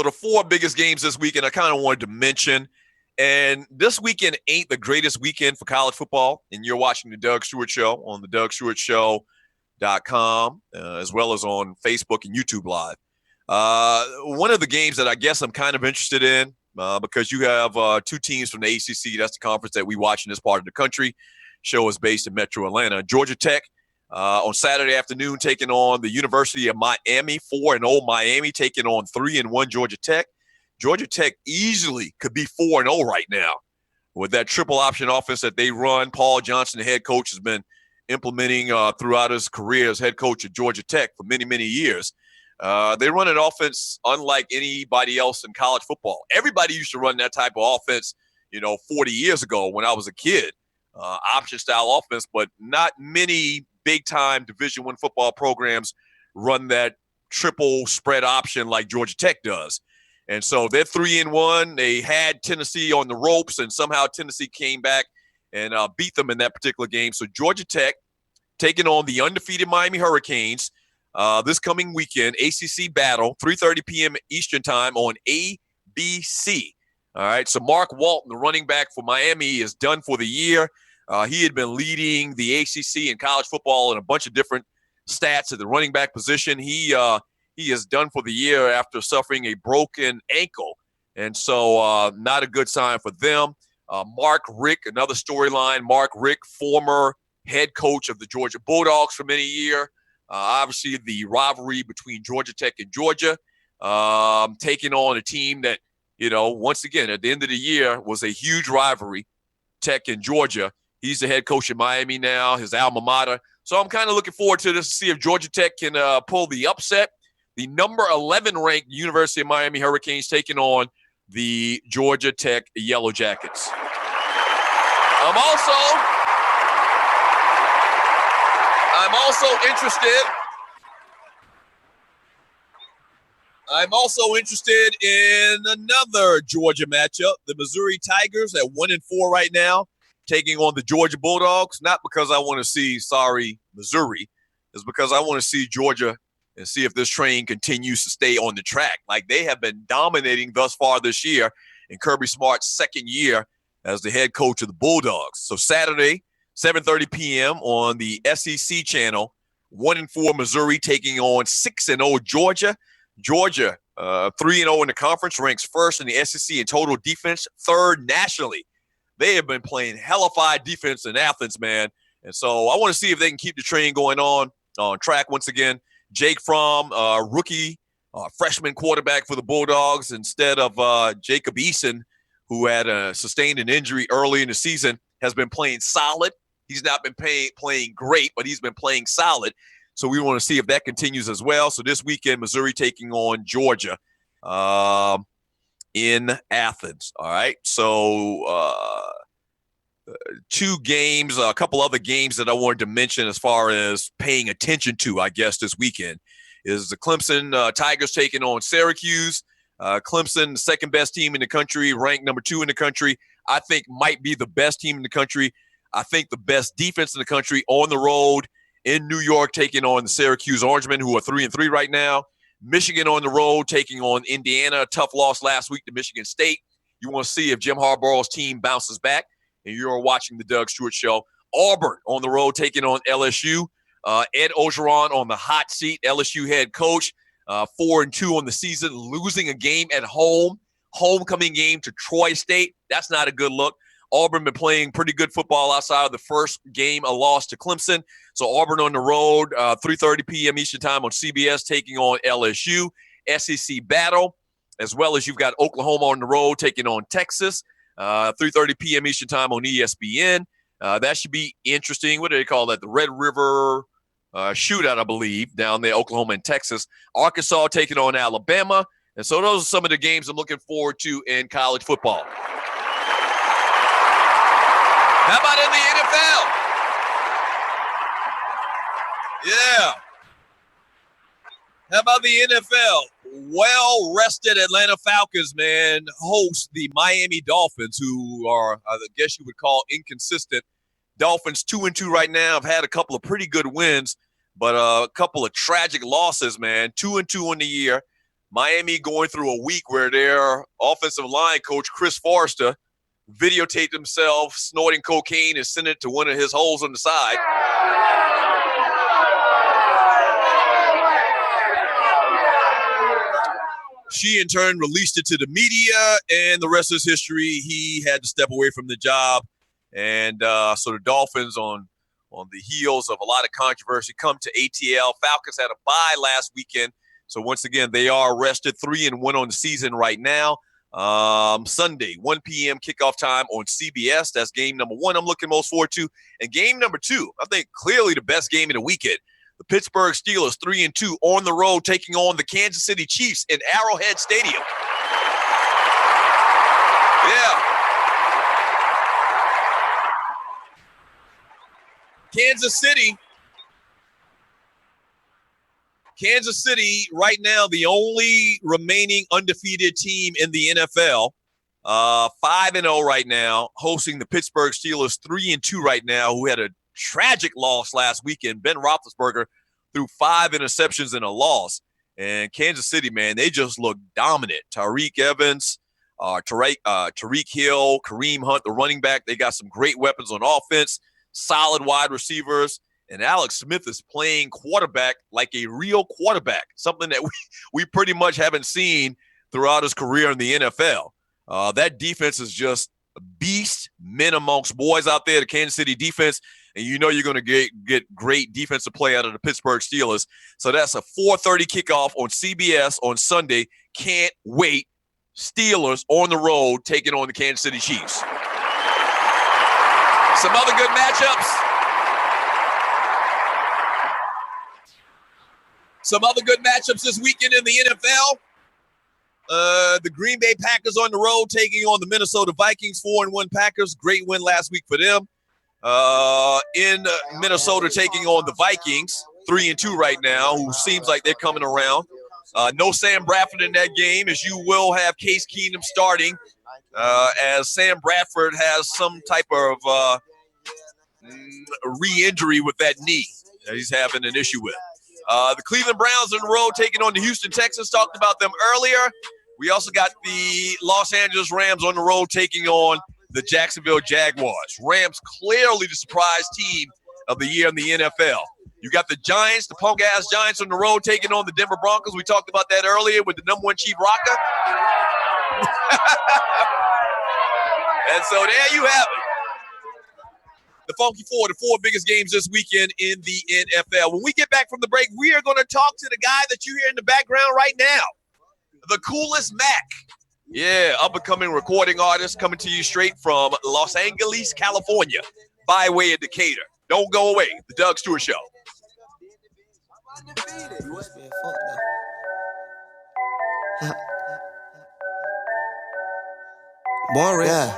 the 4 biggest games this weekend I kind of wanted to mention. And this weekend ain't the greatest weekend for college football. And you're watching the Doug Stewart Show on the TheCoolisMac.com, as well as on Facebook and YouTube Live. One of the games that I guess I'm kind of interested in, because you have 2 teams from the ACC. That's the conference that we watch in this part of the country. Show is based in Metro Atlanta. Georgia Tech on Saturday afternoon taking on the University of Miami. 4-0 Miami taking on 3-1 Georgia Tech. Georgia Tech easily could be 4-0 right now with that triple option offense that they run. Paul Johnson, the head coach, has been implementing throughout his career as head coach at Georgia Tech for many, many years. They run an offense unlike anybody else in college football. Everybody used to run that type of offense, 40 years ago when I was a kid, option style offense, but not many big time Division I football programs run that triple spread option like Georgia Tech does. And so they're 3-1. They had Tennessee on the ropes, and somehow Tennessee came back and beat them in that particular game. So Georgia Tech taking on the undefeated Miami Hurricanes this coming weekend, ACC battle, 3:30 p.m. Eastern time on ABC. All right, so Mark Walton, the running back for Miami, is done for the year. He had been leading the ACC in college football in a bunch of different stats at the running back position. He is done for the year after suffering a broken ankle. And so not a good sign for them. Mark Richt, another storyline. Mark Richt, former head coach of the Georgia Bulldogs for many years. Obviously, the rivalry between Georgia Tech and Georgia, taking on a team that, once again, at the end of the year was a huge rivalry, Tech and Georgia. He's the head coach in Miami now, his alma mater. So I'm kind of looking forward to this to see if Georgia Tech can pull the upset. The number 11 ranked University of Miami Hurricanes taking on the Georgia Tech Yellow Jackets. I'm also interested in another Georgia matchup. The Missouri Tigers at 1-4 right now, taking on the Georgia Bulldogs. Not because I want to see Missouri. It's because I want to see Georgia and see if this train continues to stay on the track. Like they have been dominating thus far this year in Kirby Smart's second year as the head coach of the Bulldogs. So Saturday, 7:30 p.m. on the SEC channel, 1-4 Missouri taking on 6-0 Georgia. Georgia, 3-0 in the conference, ranks first in the SEC in total defense, third nationally. They have been playing hellified defense in Athens, man. And so I want to see if they can keep the train going on track once again. Jake Fromm, rookie freshman quarterback for the Bulldogs instead of Jacob Eason, who had sustained an injury early in the season, has been playing solid. He's not been playing great, but he's been playing solid. So we want to see if that continues as well. So this weekend, Missouri taking on Georgia in Athens. All right. So two games, a couple other games that I wanted to mention as far as paying attention to, I guess, this weekend is the Clemson Tigers taking on Syracuse. Clemson, the second best team in the country, ranked number 2 in the country. I think might be the best team in the country. I think the best defense in the country on the road in New York, taking on the Syracuse Orangemen, who are 3-3 right now. Michigan on the road, taking on Indiana. A tough loss last week to Michigan State. You want to see if Jim Harbaugh's team bounces back, and you're watching the Doug Stewart Show. Auburn on the road, taking on LSU. Ed Orgeron on the hot seat, LSU head coach. 4-2 on the season, losing a game at home. Homecoming game to Troy State. That's not a good look. Auburn been playing pretty good football outside of the first game, a loss to Clemson. So Auburn on the road, 3:30 p.m. Eastern time on CBS, taking on LSU. SEC battle, as well as you've got Oklahoma on the road, taking on Texas. 3:30 p.m. Eastern time on ESPN. That should be interesting. What do they call that? The Red River shootout, I believe, down there, Oklahoma and Texas. Arkansas taking on Alabama. And so those are some of the games I'm looking forward to in college football. How about in the NFL? Yeah. How about the NFL? Well-rested Atlanta Falcons, man, host the Miami Dolphins, who are, I guess you would call, inconsistent. Dolphins 2-2 right now. Have had a couple of pretty good wins, but a couple of tragic losses, man. 2-2 on the year. Miami going through a week where their offensive line coach, Chris Forrester, videotaped himself snorting cocaine and sent it to one of his holes on the side. She, in turn, released it to the media, and the rest is history. He had to step away from the job. And so the Dolphins, on the heels of a lot of controversy, come to ATL. Falcons had a bye last weekend. So once again, they are rested, 3-1 on the season right now. Sunday, 1 p.m. kickoff time on CBS. That's game number 1 I'm looking most forward to. And game number 2, I think clearly the best game of the weekend. The Pittsburgh Steelers, 3-2 on the road, taking on the Kansas City Chiefs in Arrowhead Stadium. Yeah. Kansas City, right now, the only remaining undefeated team in the NFL, 5-0 right now, hosting the Pittsburgh Steelers, 3-2 right now, who had a tragic loss last weekend. Ben Roethlisberger threw 5 interceptions in a loss. And Kansas City, man, they just look dominant. Tyreek Evans, Tyreek Hill, Kareem Hunt, the running back. They got some great weapons on offense, solid wide receivers. And Alex Smith is playing quarterback like a real quarterback, something that we pretty much haven't seen throughout his career in the NFL. That defense is just a beast, men amongst boys out there, the Kansas City defense. and you know you're going to get great defensive play out of the Pittsburgh Steelers. So that's a 4:30 kickoff on CBS on Sunday. Can't wait. Steelers on the road taking on the Kansas City Chiefs. Some other good matchups. Some other good matchups this weekend in the NFL. The Green Bay Packers on the road taking on the Minnesota Vikings. 4-1 Packers. Great win last week for them. In Minnesota taking on the Vikings. 3-2 right now, who seems like they're coming around. No Sam Bradford in that game, as you will have Case Keenum starting, as Sam Bradford has some type of re-injury with that knee that he's having an issue with. The Cleveland Browns on the road taking on the Houston Texans. Talked about them earlier. We also got the Los Angeles Rams on the road taking on the Jacksonville Jaguars. Rams clearly the surprise team of the year in the NFL. You got the Giants, the punk-ass Giants on the road taking on the Denver Broncos. We talked about that earlier with the #1 Chief Rocker. And so there you have it. The Funky Four, the 4 biggest games this weekend in the NFL. When we get back from the break, we are going to talk to the guy that you hear in the background right now, TheCoolisMac. Yeah, up-and-coming recording artist coming to you straight from Los Angeles, California, by way of Decatur. Don't go away. The Doug Stewart Show. Born rich. Yeah.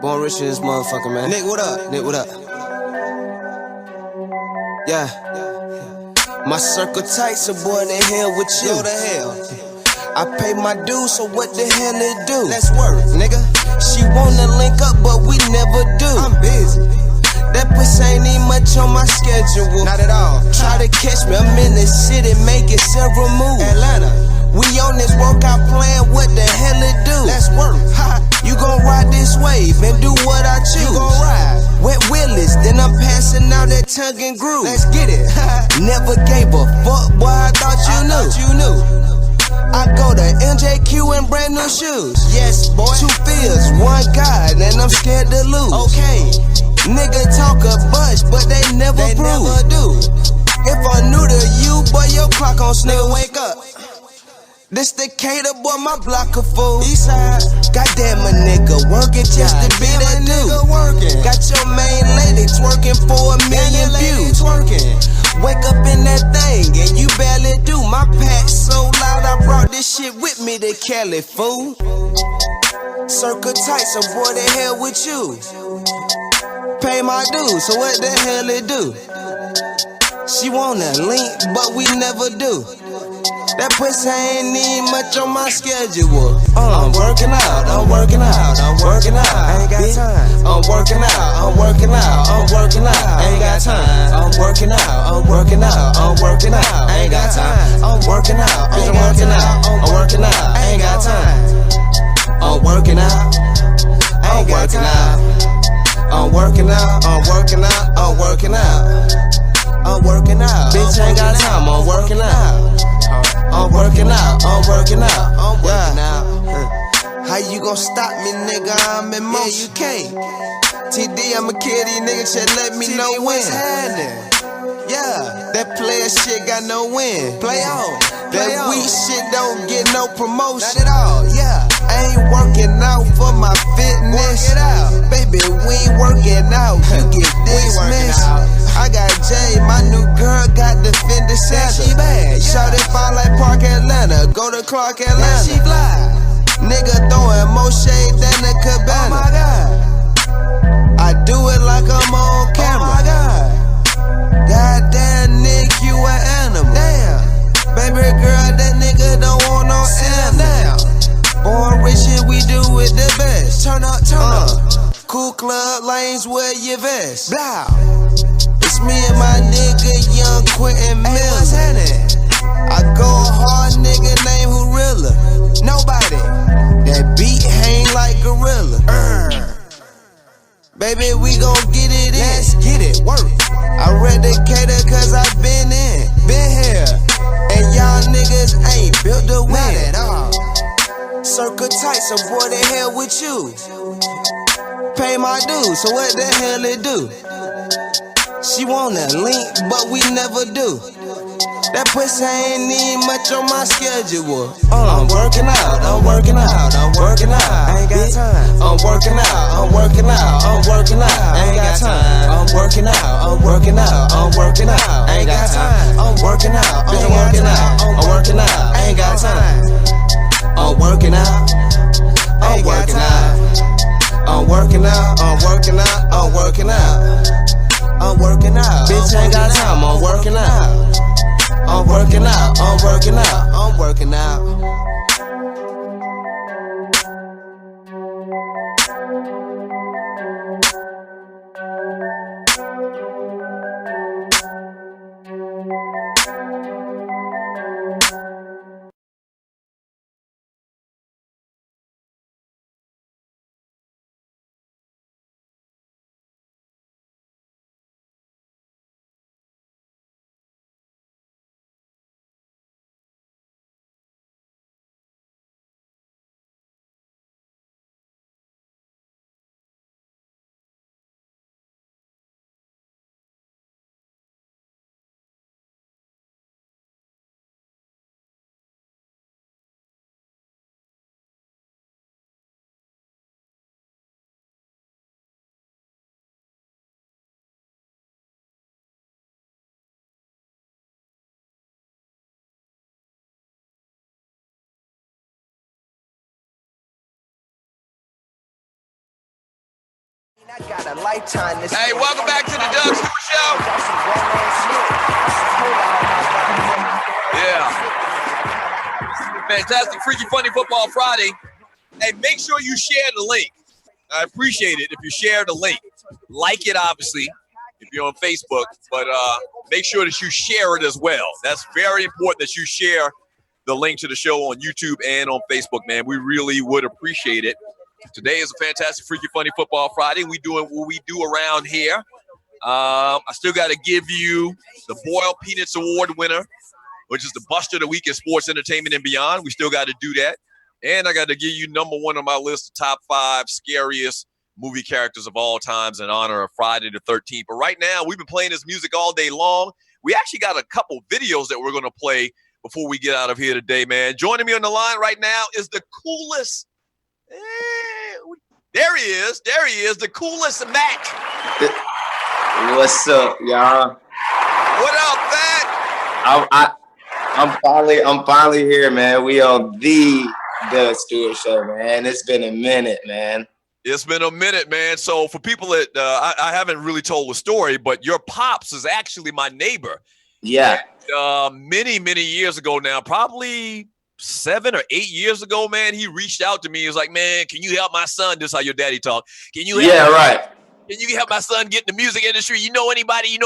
Born rich in this motherfucker, man. Nick, what up? Nick, what up? Yeah. My circle tight, so boy, the hell with you. Go to hell. I pay my dues, so what the hell it do? Let's work, nigga. She wanna link up, but we never do. I'm busy. That pussy ain't even much on my schedule. Not at all. Try to catch me, I'm in the city making several moves. Atlanta. We on this workout plan, what the hell it do? Let's work. Ha. You gon' ride this wave and do what I choose. You gon' ride. Wet Willis, then I'm passing out that tongue and groove. Let's get it. Never gave a fuck, boy, I thought you knew. I go to NJQ in brand new shoes. Yes, boy. 2 fields, 1 God, and I'm scared to lose. Okay. Nigga talk a bunch, but they never prove. Never do. If I'm new to you, boy, your clock on snooze. Nigga, wake up. This Decatur, boy, my block of food. Eastside. Goddamn a nigga working just to be that dude. Got your main lady twerking for 1 million views. Wake up in that thing and you barely do. My pack so loud I brought this shit with me to Cali, fool. Circle tight, so boy, the hell with you. Pay my dues, so what the hell it do? She wanna link, but we never do. That pussy ain't even much on my schedule. I'm working out, I'm working out, I'm working out. I ain't got time. I'm working out, I'm working out, I'm working out. I ain't got time. I'm working out, I'm working out, I'm working out. I ain't got time. I'm working out, I'm working out, I'm working out. I ain't got time. I'm working out, I'm working out. I'm working out, I'm working out, I'm working out. I'm working out. Bitch ain't got time, I'm working out. I'm working out, I'm working out, I'm working out. How you gon' stop me, nigga? I'm in motion. Yeah, you can't. TD, I'm a kid, these niggas just let me know when. Yeah, that player shit got no win. Play on. That weak shit don't get no promotion. Not at all, yeah. I ain't working out for my fitness. Work it out. Baby, we ain't working out. You get dismissed. I got Jay, my new girl got the Fender Santa. She bad, shout it fine like Park Atlanta. Go to Clark Atlanta. Yeah, she fly. Nigga throwing more shade than a cabana. Oh my God. I do it like I'm on camera. Oh my God. Goddamn, Nick, you an animal. Damn. Baby girl, that nigga don't want no animal. Born rich and we do it the best. Turn up, turn up. Cool club lanes, wear your vest. Blah. It's me and my nigga, young Quentin Miller. I go hard, nigga named Horilla. Nobody. That beat hang like gorilla. Baby, we gon' get it in. Let's get it, work. I read Decatur cause I been in. Been here. And y'all niggas ain't built to win. Not at all. Circle tight, so boy, the hell with you. pay my dues, so what the hell it do? She wanna link, but we never do. That pussy ain't need much on my schedule. I'm working out, I'm working out, I'm working out. I ain't got time. I'm working out, I'm working out, I'm working out. I ain't got time. I'm working out, I'm working out, I'm working out. I ain't got time. I'm working out, I'm working out, I'm working out. I ain't got time. I'm working out, I'm working out. I'm working out, I'm working out, I'm working out. I'm working out. Bitch ain't got time, I'm working out. I'm working out, I'm working out, I'm working out. Hey, welcome back to the Doug Stewart Show. Yeah. Fantastic, freaky, funny football Friday. Hey, make sure you share the link. I appreciate it if you share the link. Like it, obviously, if you're on Facebook, but make sure that you share it as well. That's very important that you share the link to the show on YouTube and on Facebook, man. We really would appreciate it. Today is a fantastic, freaky, funny football Friday. We doing what we do around here. I still got to give you the Boiled Peanuts Award winner, which is the Buster of the Week in sports, entertainment, and beyond. We still got to do that. And I got to give you number one on my list of top 5 scariest movie characters of all times in honor of Friday the 13th. But right now, we've been playing this music all day long. We actually got a couple videos that we're going to play before we get out of here today, man. Joining me on the line right now is the coolest. There he is, the CoolisMac. What's up, y'all? What up, man? I'm finally here, man. We on the Stewart Show, man. It's been a minute, man. It's been a minute, man. So for people that I haven't really told the story, but your pops is actually my neighbor. Yeah. And, many years ago now, probably 7 or 8 years ago, man, he reached out to me. He was like, man, can you help my son? This is how your daddy talk. Can you help Can you help my son get in the music industry? You know anybody?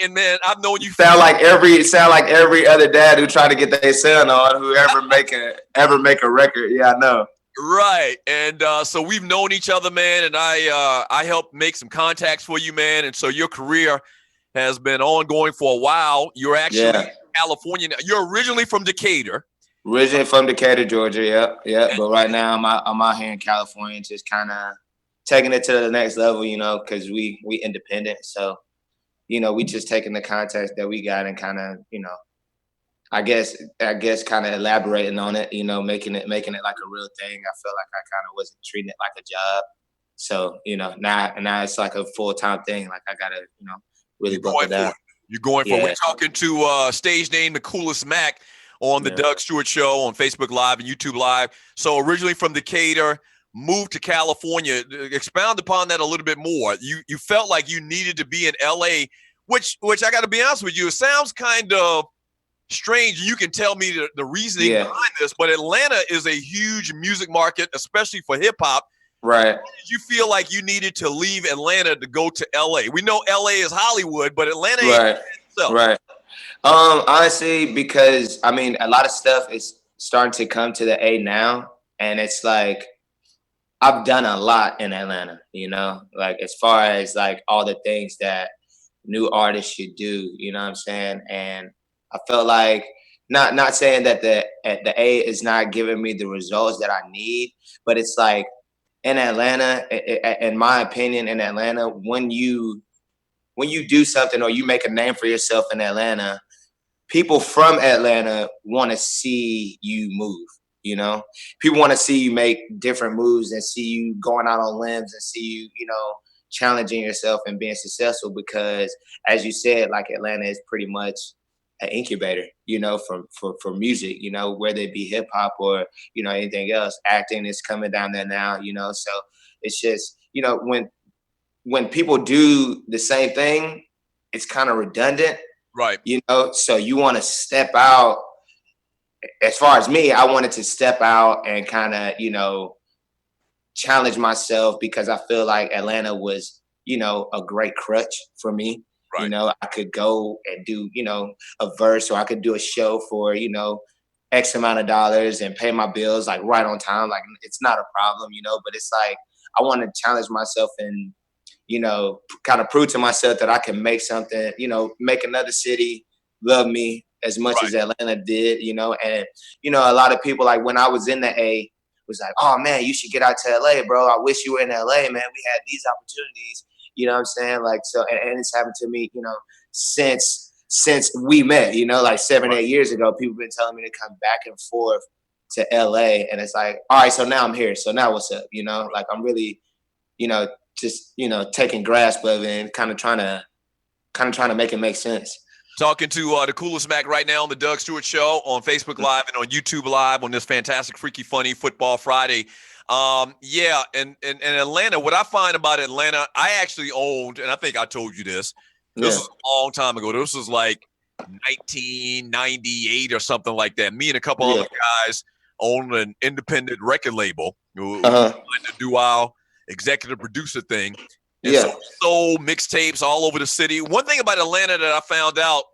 And man, I've known you. Sound like every other dad who try to get their son on, who ever make a record. Yeah, I know. Right. And so we've known each other, man, and I helped make some contacts for you, man. And so your career has been ongoing for a while. You're actually in California now. You're originally from Decatur. Originally from Decatur, Georgia. Yeah. But right now I'm out here in California, just kind of taking it to the next level, you know, because we independent. So, you know, we just taking the contacts that we got and kind of, you know, I guess kind of elaborating on it, you know, making it like a real thing. I felt like I kind of wasn't treating it like a job. So, you know, now it's like a full-time thing. Like I gotta, you know, really buckle it down. You're going for it. We're talking to stage name TheCoolisMac on the Doug Stewart Show on Facebook Live and YouTube Live. So originally from Decatur, moved to California. Expound upon that a little bit more. You felt like you needed to be in LA, which I got to be honest with you, it sounds kind of strange. You can tell me the reasoning behind this, but Atlanta is a huge music market, especially for hip hop. Right. Did you feel like you needed to leave Atlanta to go to LA? We know LA is Hollywood, but Atlanta ain't itself. Right. Honestly, because I mean, a lot of stuff is starting to come to the A now, and it's like I've done a lot in Atlanta, you know, like as far as like all the things that new artists should do, you know what I'm saying? And I felt like not saying that the A is not giving me the results that I need, but it's like in Atlanta, in my opinion, in Atlanta, when you do something or you make a name for yourself in Atlanta, people from Atlanta want to see you move. You know, people want to see you make different moves and see you going out on limbs and see you, you know, challenging yourself and being successful, because as you said, like, Atlanta is pretty much an incubator, you know, for music, you know, whether it be hip hop or, you know, anything else. Acting is coming down there now, you know, so it's just, you know, when people do the same thing, it's kind of redundant, right? You know, so you want to step out. As far as me, I wanted to step out and kind of, you know, challenge myself, because I feel like Atlanta was, you know, a great crutch for me. Right. You know, I could go and do, you know, a verse, or I could do a show for, you know, X amount of dollars and pay my bills like right on time. Like, it's not a problem, you know, but it's like, I want to challenge myself and, you know, kind of prove to myself that I can make something, you know, make another city love me as much as Atlanta did, you know. And, you know, a lot of people, like, when I was in the A, was like, oh man, you should get out to LA, bro. I wish you were in LA, man. We had these opportunities, you know what I'm saying? Like, so, and it's happened to me, you know, since we met, you know, like 7-8 years ago. People been telling me to come back and forth to LA, and it's like, all right, so now I'm here. So now what's up? You know, like, I'm really, you know, just, you know, taking grasp of it and kind of trying to make it make sense. Talking to the Coolismac right now on the Doug Stewart Show on Facebook Live and on YouTube Live on this fantastic, freaky, funny Football Friday. Yeah, and Atlanta, what I find about Atlanta, I actually owned, and I think I told you this. This was a long time ago. This was like 1998 or something like that. Me and a couple other guys owned an independent record label. We to do our executive producer thing. And so we sold mixtapes all over the city. One thing about Atlanta that I found out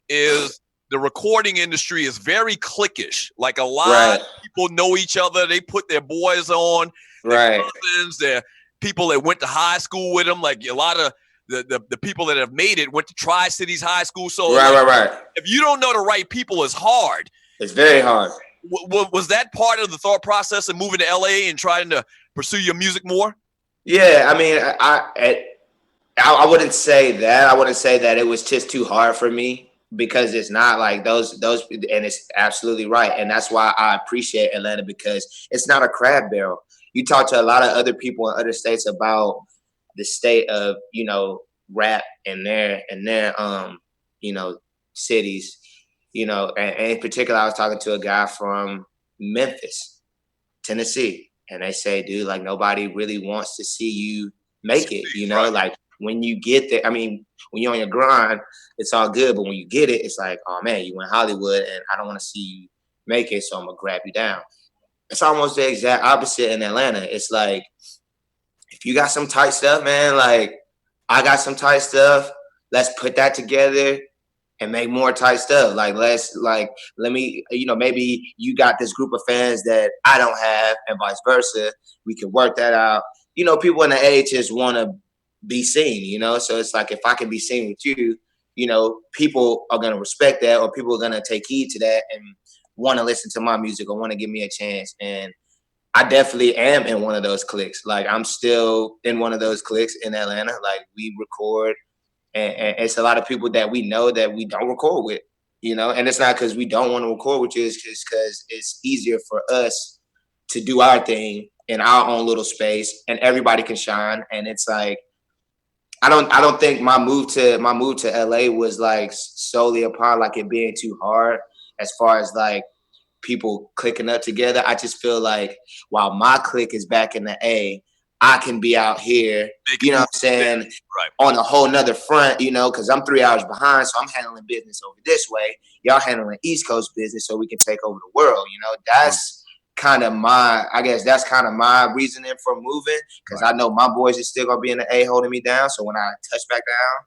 is the recording industry is very cliquish. Like, a lot of people know each other. They put their boys on, their cousins, their people that went to high school with them. Like, a lot of the people that have made it went to Tri-Cities High School. So if you don't know the right people, it's hard. It's very hard. Was that part of the thought process of moving to LA and trying to pursue your music more? Yeah, I mean, I wouldn't say that. I wouldn't say that it was just too hard for me, because it's not like those, and it's absolutely right. And that's why I appreciate Atlanta, because it's not a crab barrel. You talk to a lot of other people in other states about the state of, you know, rap in their you know, cities, you know, and in particular, I was talking to a guy from Memphis, Tennessee. And they say, dude, like, nobody really wants to see you make it, you know? Like, when you get there, I mean, when you're on your grind, it's all good. But when you get it, it's like, oh, man, you in Hollywood, and I don't want to see you make it, so I'm going to grab you down. It's almost the exact opposite in Atlanta. It's like, if you got some tight stuff, man, like, I got some tight stuff, let's put that together and make more tight stuff. Like, let me, you know, maybe you got this group of fans that I don't have, and vice versa. We can work that out. You know, people in the age just want to be seen, you know? So it's like, if I can be seen with you, you know, people are going to respect that, or people are going to take heed to that and want to listen to my music or want to give me a chance. And I definitely am in one of those cliques. Like, I'm still in one of those cliques in Atlanta. Like, we record, and it's a lot of people that we know that we don't record with, you know, and it's not because we don't want to record with you. It's just because it's easier for us to do our thing in our own little space, and everybody can shine. And it's like, I don't think my move to LA was like solely upon like it being too hard as far as like people clicking up together. I just feel like while my clique is back in the A, I can be out here, you know what I'm saying, on a whole nother front, you know, because I'm 3 hours behind, so I'm handling business over this way. Y'all handling East Coast business so we can take over the world, you know. That's kind of that's kind of my reasoning for moving, because I know my boys are still going to be in the A holding me down. So when I touch back down,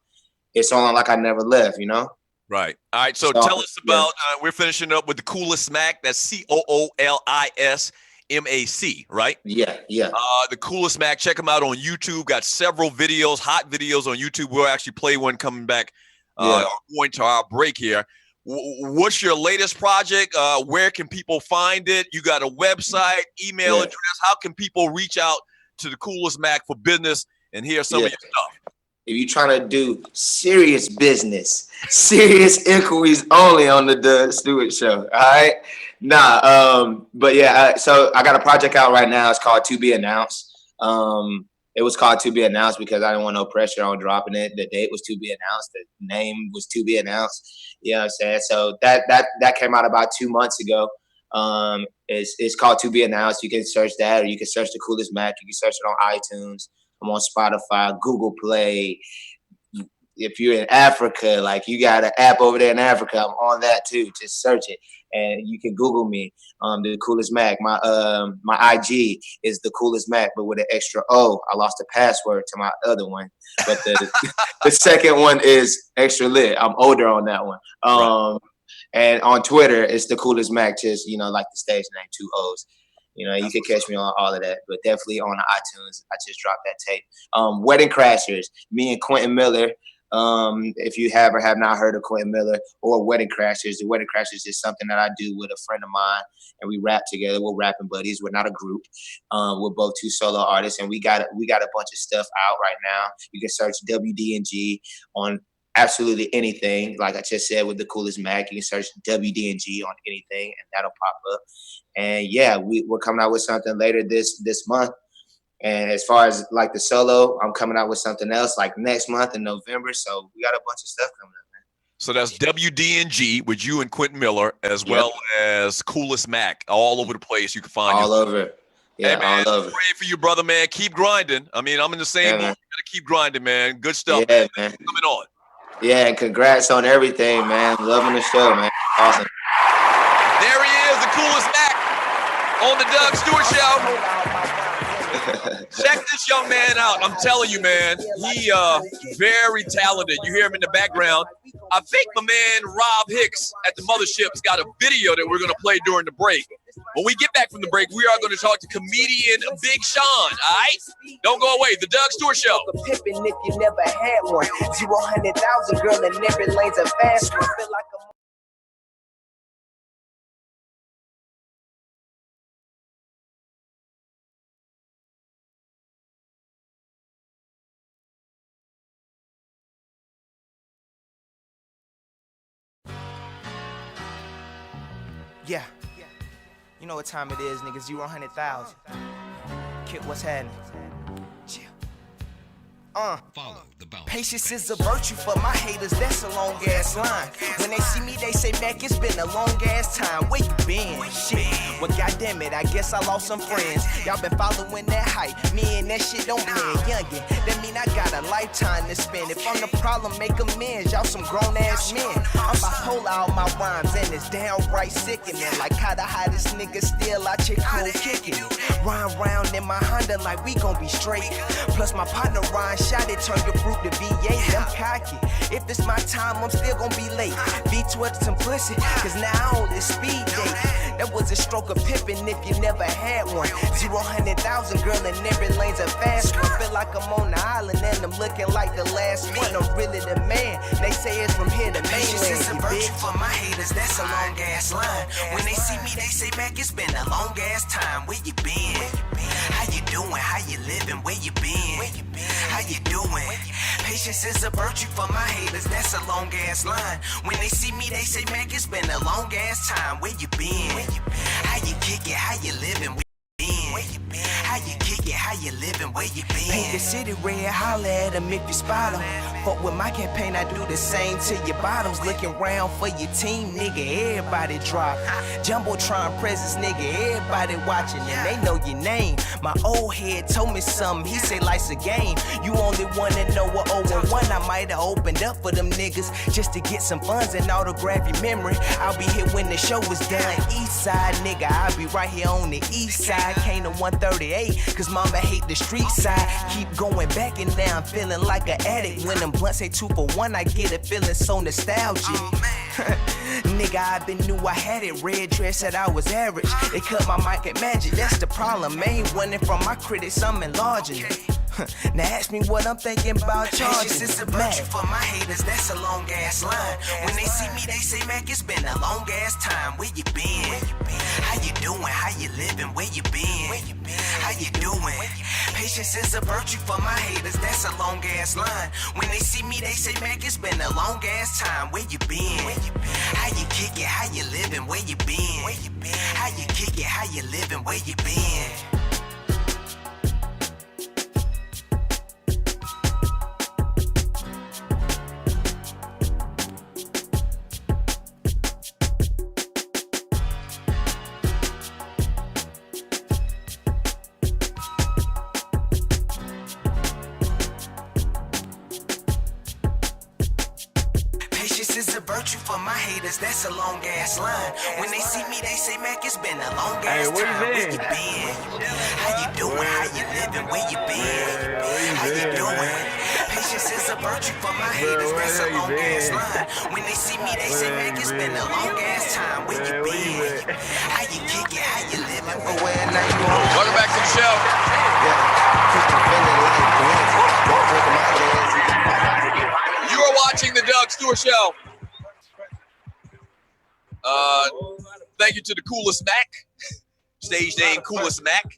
it's on like I never left, you know. Right. All right. So tell us about, we're finishing up with the Coolismac. That's COOLISMAC, right? Yeah. The Coolismac. Check them out on YouTube. Got several videos, hot videos on YouTube. We'll actually play one coming back going to our break here. What's your latest project? Where can people find it? You got a website, email address? How can people reach out to the Coolismac for business and hear some of your stuff. If you're trying to do serious business, serious inquiries only on the Stewart Show. All right. But yeah, so I got a project out right now. It's called To Be Announced. It was called To Be Announced because I didn't want no pressure on dropping it. The date was to be announced. The name was To Be Announced. You know what I'm saying? So that came out about 2 months ago. It's called To Be Announced. You can search that, or you can search the Coolismac. You can search it on iTunes. I'm on Spotify, Google Play. If you're in Africa, like you got an app over there in Africa, I'm on that too. Just search it, and you can Google me. The Coolismac. My IG is the Coolismac, but with an extra O. I lost the password to my other one, but the second one is extra lit. I'm older on that one. And on Twitter, it's the Coolismac. Just like the stage name, 2 O's. You can catch me on all of that, but definitely on the iTunes. I just dropped that tape. Wedding Crashers, me and Quentin Miller. If you have or have not heard of Quentin Miller or Wedding Crashers, the Wedding Crashers is something that I do with a friend of mine, and we rap together. We're rapping buddies. We're not a group. We're both 2 solo artists, and we got a bunch of stuff out right now. You can search WD&G on absolutely anything. Like I just said with the Coolismac, you can search WD&G on anything, and that'll pop up. And yeah, we're coming out with something later this month. And as far as like the solo, I'm coming out with something else like next month in November. So we got a bunch of stuff coming up, man. So that's WD&G with you and Quentin Miller, as well as Coolismac, all over the place. You can find all over. Yeah, hey, man, all over. Pray for you, brother, man. Keep grinding. I mean, I'm in the same mood. You gotta keep grinding, man. Good stuff. Yeah, man. Coming on. Yeah, and congrats on everything, man. Loving the show, man. Awesome. There he is, the Coolismac on the Doug Stewart Show. Check this young man out. I'm telling you, man, he very talented. You hear him in the background. I think my man Rob Hix at the Mothership's got a video that we're going to play during the break. When we get back from the break, we are going to talk to comedian Big Sean, all right? Don't go away. The Doug Stewart Show. Pippin' if you never had one. 0-100,000 girl in every lane's a fast one. Feel like a yeah. You know what time it is, nigga. 0-100,000. Kid, what's happening? Chill. Follow the bounce. Patience is a virtue for my haters, that's a long ass line. When they see me, they say, Mac, it's been a long ass time. Where you been? Shit. Well, goddamn it, I guess I lost some friends. Y'all been following that hype. Me and that shit don't blend. Youngin', that mean I got a lifetime to spend. If I'm the problem, make amends. Y'all some grown ass men. I'm bipolar all my rhymes, and it's downright sickening. Like how the hottest nigga still out here cold kicking it. Rhyme round in my Honda like we gon' be straight. Plus my partner Ryan shot it, turn your fruit to V8. I'm cocky. If it's my time, I'm still gon' be late. V12 some pussy, cause now I own this speed date. That was a stroke of pippin' if you never had one. 0-100,000 girl in every lane's a fast one. Feel like I'm on the island and I'm looking like the last one. I'm really the man. They say it's from here to mainland. Patience is a virtue for my haters, that's a long ass line. When they see me, they say, Mac, it's been a long ass time. Where you been? How you doing? How you living? Where you been? How you doing? Patience is a virtue for my haters, that's a long ass line. When they see me, they say, Mac, it's been a long ass time. Where you been? How you kick it? How you living? Where you been? How you kick it? How you living? Where you been? Paint the city red, holla at them if you spot them. Fuck with my campaign, I do the same to your bottoms. Looking round for your team, nigga, everybody drop. Jumbotron presence, nigga, everybody watching, and they know your name. My old head told me something, he said life's a game. You only wanna know what 0-1 I might have opened up for them niggas just to get some funds and autograph your memory. I'll be here when the show is done. East side, nigga, I'll be right here on the east side. Came to 138, cause mama hate the street side. Keep going back and down, feeling like an addict. When them blunts say 2 for 1, I get it feeling so nostalgic. Nigga, I been knew I had it. Red dress said I was average. They cut my mic at Magic, that's the problem. Ain't running from my critics, I'm enlarging it. Now ask me what I'm thinking about charging. Patience is a virtue for my haters, that's a long ass line. When they see me, they say, Mac, it's been a long ass time. Where you been? How you doing? How you living? Where you been? How you doing? Patience is a virtue for my haters, that's a long ass line. When they see me, they say, Mac, it's been a long ass time. Where you been? How you kick it? How you living? Where you been? How you kick it? How you living? Where you been? For my haters, that's a long ass line. When they see me, they say, Mac, it's been a long ass time. Where you been? How you doing? How you living? Where you been? How you doing? Patience is a virtue for my haters, that's a long ass line. When they see me, they say, Mac, it's been a long ass time. Where you been? How you kick it? How you living? Welcome back to the show. You are watching the Doug Stewart Show. Thank you to TheCoolisMac, stage name Coolismac.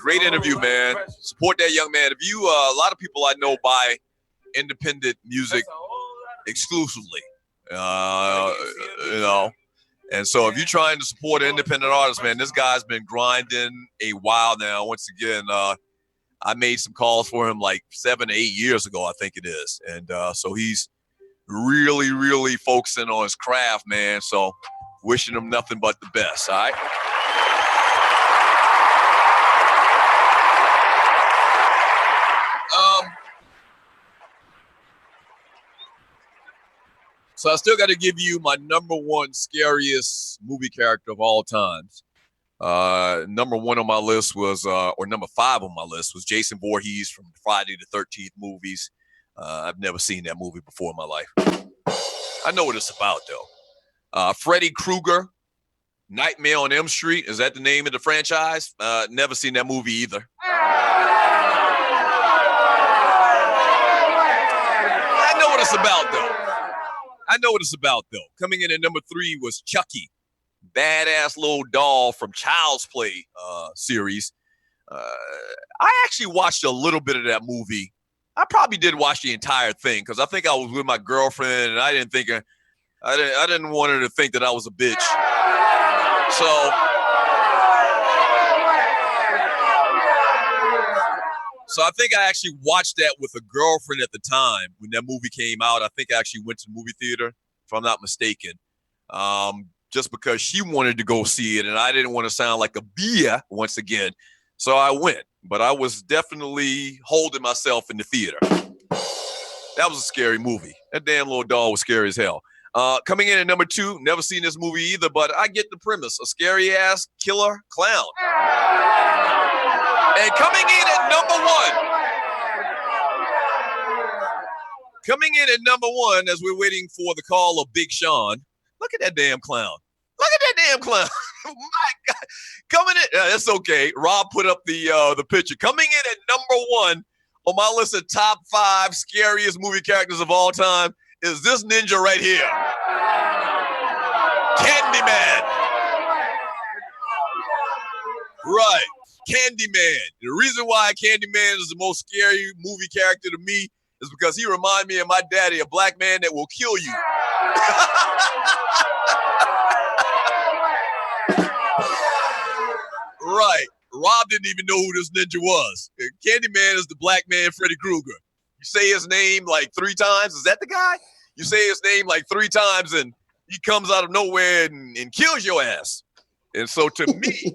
Great interview, man. Support that young man. If you, a lot of people I know buy independent music exclusively, you know. And so if you're trying to support an independent artist, man, this guy's been grinding a while now. Once again, I made some calls for him like 7 to 8 years ago, I think it is. And so he's really, really focusing on his craft, man. So wishing him nothing but the best, all right? So I still got to give you my number one scariest movie character of all times. Number one on my list was, or number 5 on my list was Jason Voorhees from Friday the 13th movies. I've never seen that movie before in my life. I know what it's about, though. Freddy Krueger, Nightmare on Elm Street. Is that the name of the franchise? Never seen that movie either. I know what it's about, though. Coming in at number 3 was Chucky, badass little doll from Child's Play series. I actually watched a little bit of that movie. I probably did watch the entire thing because I think I was with my girlfriend and I didn't want her to think that I was a bitch. So I think I actually watched that with a girlfriend at the time when that movie came out. I think I actually went to the movie theater, if I'm not mistaken, just because she wanted to go see it and I didn't want to sound like a bia once again. So I went, but I was definitely holding myself in the theater. That was a scary movie. That damn little doll was scary as hell. Coming in at number 2, never seen this movie either, but I get the premise. A scary-ass killer clown. And coming in at number 1, as we're waiting for the call of Big Sean, look at that damn clown. My God. Coming in, that's okay. Rob put up the picture. Coming in at number 1 on my list of top 5 scariest movie characters of all time is this ninja right here. Candyman. Right. Candyman. The reason why Candyman is the most scary movie character to me is because he reminds me of my daddy, a black man that will kill you. Right. Rob didn't even know who this ninja was. Candyman is the black man, Freddy Krueger. You say his name like 3 times. Is that the guy? You say his name like 3 times and he comes out of nowhere and kills your ass. And so to me,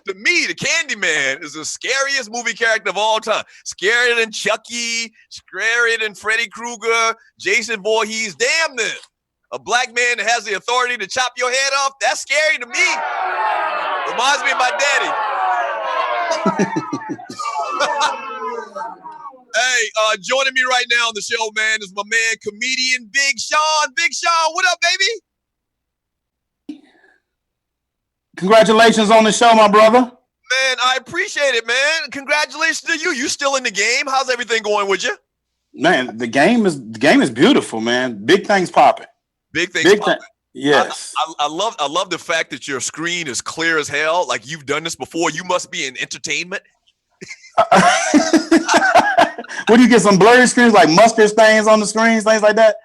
the Candyman is the scariest movie character of all time. Scarier than Chucky, scarier than Freddy Krueger, Jason Voorhees. Damn this. A black man that has the authority to chop your head off, that's scary to me. Reminds me of my daddy. Hey, joining me right now on the show, man, is my man, comedian Big Sean. Big Sean, what up, baby? Congratulations on the show, my brother. Man, I appreciate it, man. Congratulations to you. You still in the game. How's everything going with you? Man, the game is beautiful, man. Big things popping. Big things popping. Yes. I love the fact that your screen is clear as hell. Like you've done this before. You must be in entertainment. What do you get? Some blurry screens like mustard stains on the screens, things like that.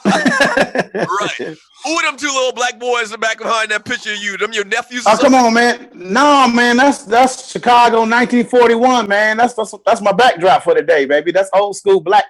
Right. Who are them two little black boys in the back behind that picture of you? Them your nephews? Oh, come on, man. No, man, that's Chicago 1941, man. That's my backdrop for today, baby. That's old school black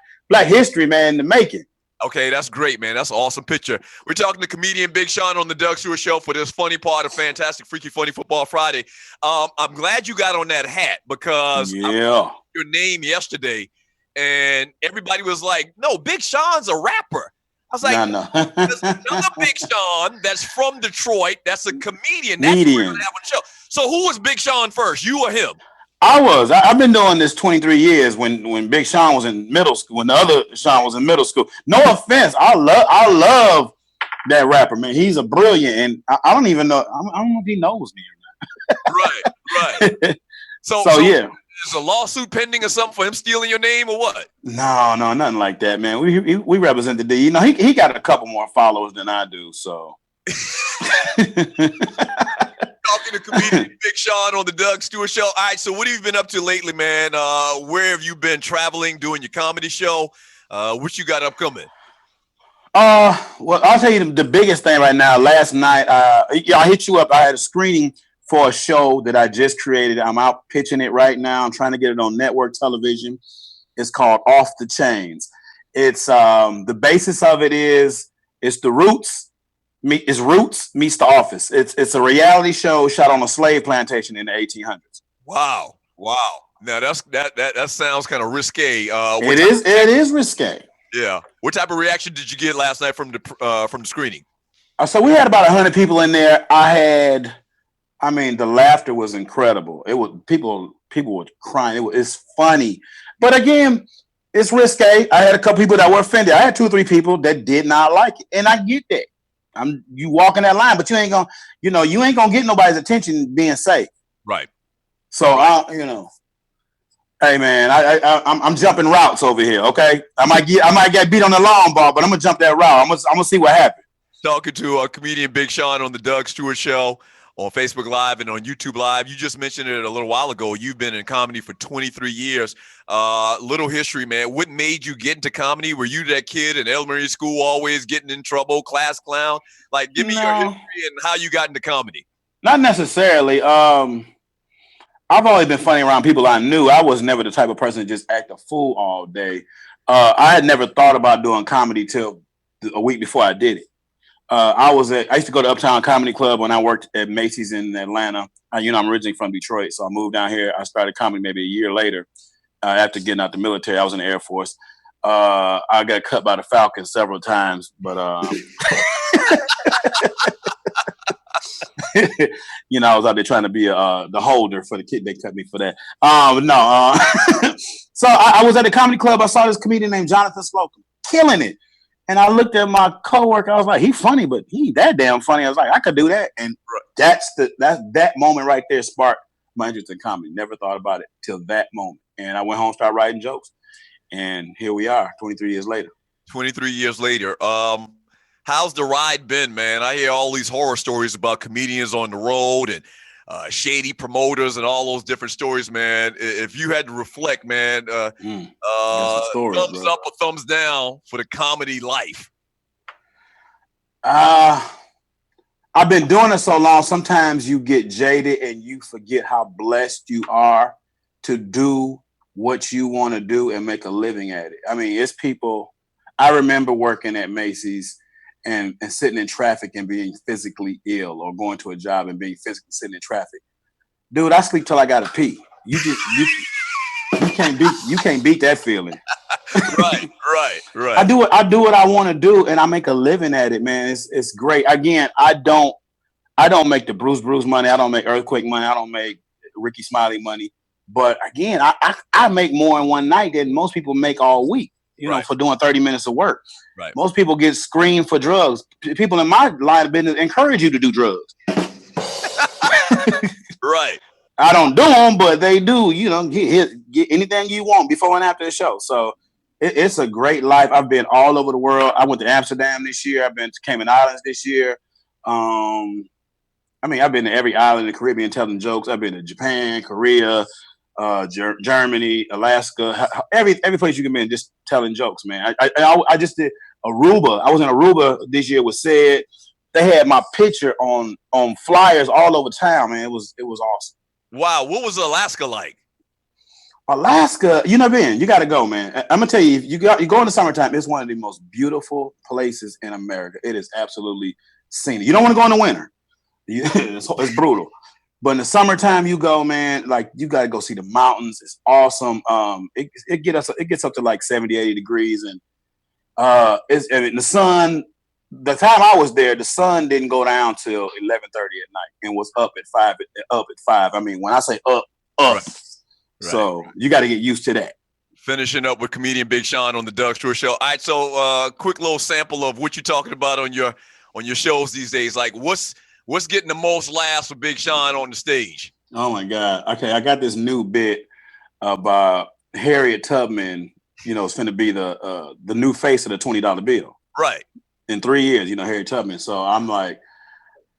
history, man, in the making. Okay, that's great, man. That's an awesome picture. We're talking to comedian Big Sean on the Doug Stewart Show for this funny part of Fantastic Freaky Funny Football Friday. I'm glad you got on that hat because I heard your name yesterday, and everybody was like, "No, Big Sean's a rapper." I was like, no. There's another Big Sean that's from Detroit. That's a comedian. That's what we're gonna have on the show. So who was Big Sean first, you or him? I've been doing this 23 years when Big Sean was in middle school, when the other Sean was in middle school. No offense. I love that rapper, man. He's a brilliant, and I don't even know. I don't know if he knows me or not. Right. So yeah. Is a lawsuit pending or something for him stealing your name or what? No, nothing like that, man. We represent the D. You know, he got a couple more followers than I do, so. Talking to comedian Big Sean on the Doug Stewart Show. All right, so what have you been up to lately, man? Where have you been traveling, doing your comedy show? What you got upcoming? Well, I'll tell you the biggest thing right now. Last night, I hit you up. I had a screening for a show that I just created. I'm out pitching it right now. I'm trying to get it on network television. It's called Off the Chains. It's the basis of it is it's the Roots. It's Roots meets The Office. It's a reality show shot on a slave plantation in the 1800s. Wow. Now that sounds kind of risque. It is risque. Yeah. What type of reaction did you get last night from the screening? So we had about 100 people in there. The laughter was incredible. It was people were crying. It's funny, but again, it's risque. I had a couple people that were offended. I had 2 or 3 people that did not like it, and I get that. You walking that line, but you ain't gonna get nobody's attention being safe. Right. So hey man, I'm jumping routes over here. Okay, I might get beat on the long ball, but I'm gonna jump that route. I'm gonna see what happens. Talking to comedian Big Sean on the Doug Stewart Show on Facebook Live and on YouTube Live. You just mentioned it a little while ago. You've been in comedy for 23 years. Little history, man. What made you get into comedy? Were you that kid in elementary school always getting in trouble, class clown? Like, give me your history and how you got into comedy. Not necessarily. I've always been funny around people I knew. I was never the type of person to just act a fool all day. I had never thought about doing comedy till a week before I did it. I used to go to Uptown Comedy Club when I worked at Macy's in Atlanta. I'm originally from Detroit, so I moved down here. I started comedy maybe a year later after getting out the military. I was in the Air Force. I got cut by the Falcons several times, but I was out there trying to be the holder for the kid. They cut me for that. So I was at the comedy club. I saw this comedian named Jonathan Slocum killing it. And I looked at my coworker. I was like, he's funny, but he ain't that damn funny. I was like, I could do that. And that moment right there sparked my interest in comedy. Never thought about it till that moment. And I went home, started writing jokes. And here we are, 23 years later. 23 years later. How's the ride been, man? I hear all these horror stories about comedians on the road and shady promoters and all those different stories, man. If you had to reflect, man, thumbs up or thumbs down for the comedy life? I've been doing it so long, sometimes you get jaded and you forget how blessed you are to do what you want to do and make a living at it. I mean, it's people. I remember working at Macy's and sitting in traffic and being physically ill, or going to a job and being physically sitting in traffic. Dude, I sleep till I gotta pee. You can't beat that feeling. Right. I do what I want to do, and I make a living at it, man. It's great. Again, I don't make the Bruce money. I don't make Earthquake money. I don't make Ricky Smiley money. But again, I make more in one night than most people make all week. For doing 30 minutes of work. Right. Most people get screened for drugs. People in my line of business encourage you to do drugs. Right. I don't do them, but they do. Get anything you want before and after the show. So it's a great life. I've been all over the world. I went to Amsterdam this year. I've been to Cayman Islands this year. I've been to every island in the Caribbean telling jokes. I've been to Japan, Korea, Germany, Alaska, every place you can be, just telling jokes, man. I just did Aruba. I was in Aruba this year with Sid. They had my picture on flyers all over town, man. It was awesome. Wow, what was Alaska like? Alaska, you never been. You got to go, man. I'm gonna tell you, if you go in the summertime, it's one of the most beautiful places in America. It is absolutely scenic. You don't want to go in the winter. It's brutal. But in the summertime, you go, man. Like, you got to go see the mountains. It's awesome. It gets up to like 70, 80 degrees, and the sun. The time I was there, the sun didn't go down till 11:30 at night, and was up at 5. I mean, when I say up. Right. So you got to get used to that. Finishing up with comedian Big Sean on the Doug Stewart Show. All right, so quick little sample of what you're talking about on your shows these days. Like, what's getting the most laughs for Big Sean on the stage? Oh my God! Okay, I got this new bit about Harriet Tubman. You know, it's going to be the new face of the $20 bill. Right. In 3 years, Harriet Tubman. So I'm like,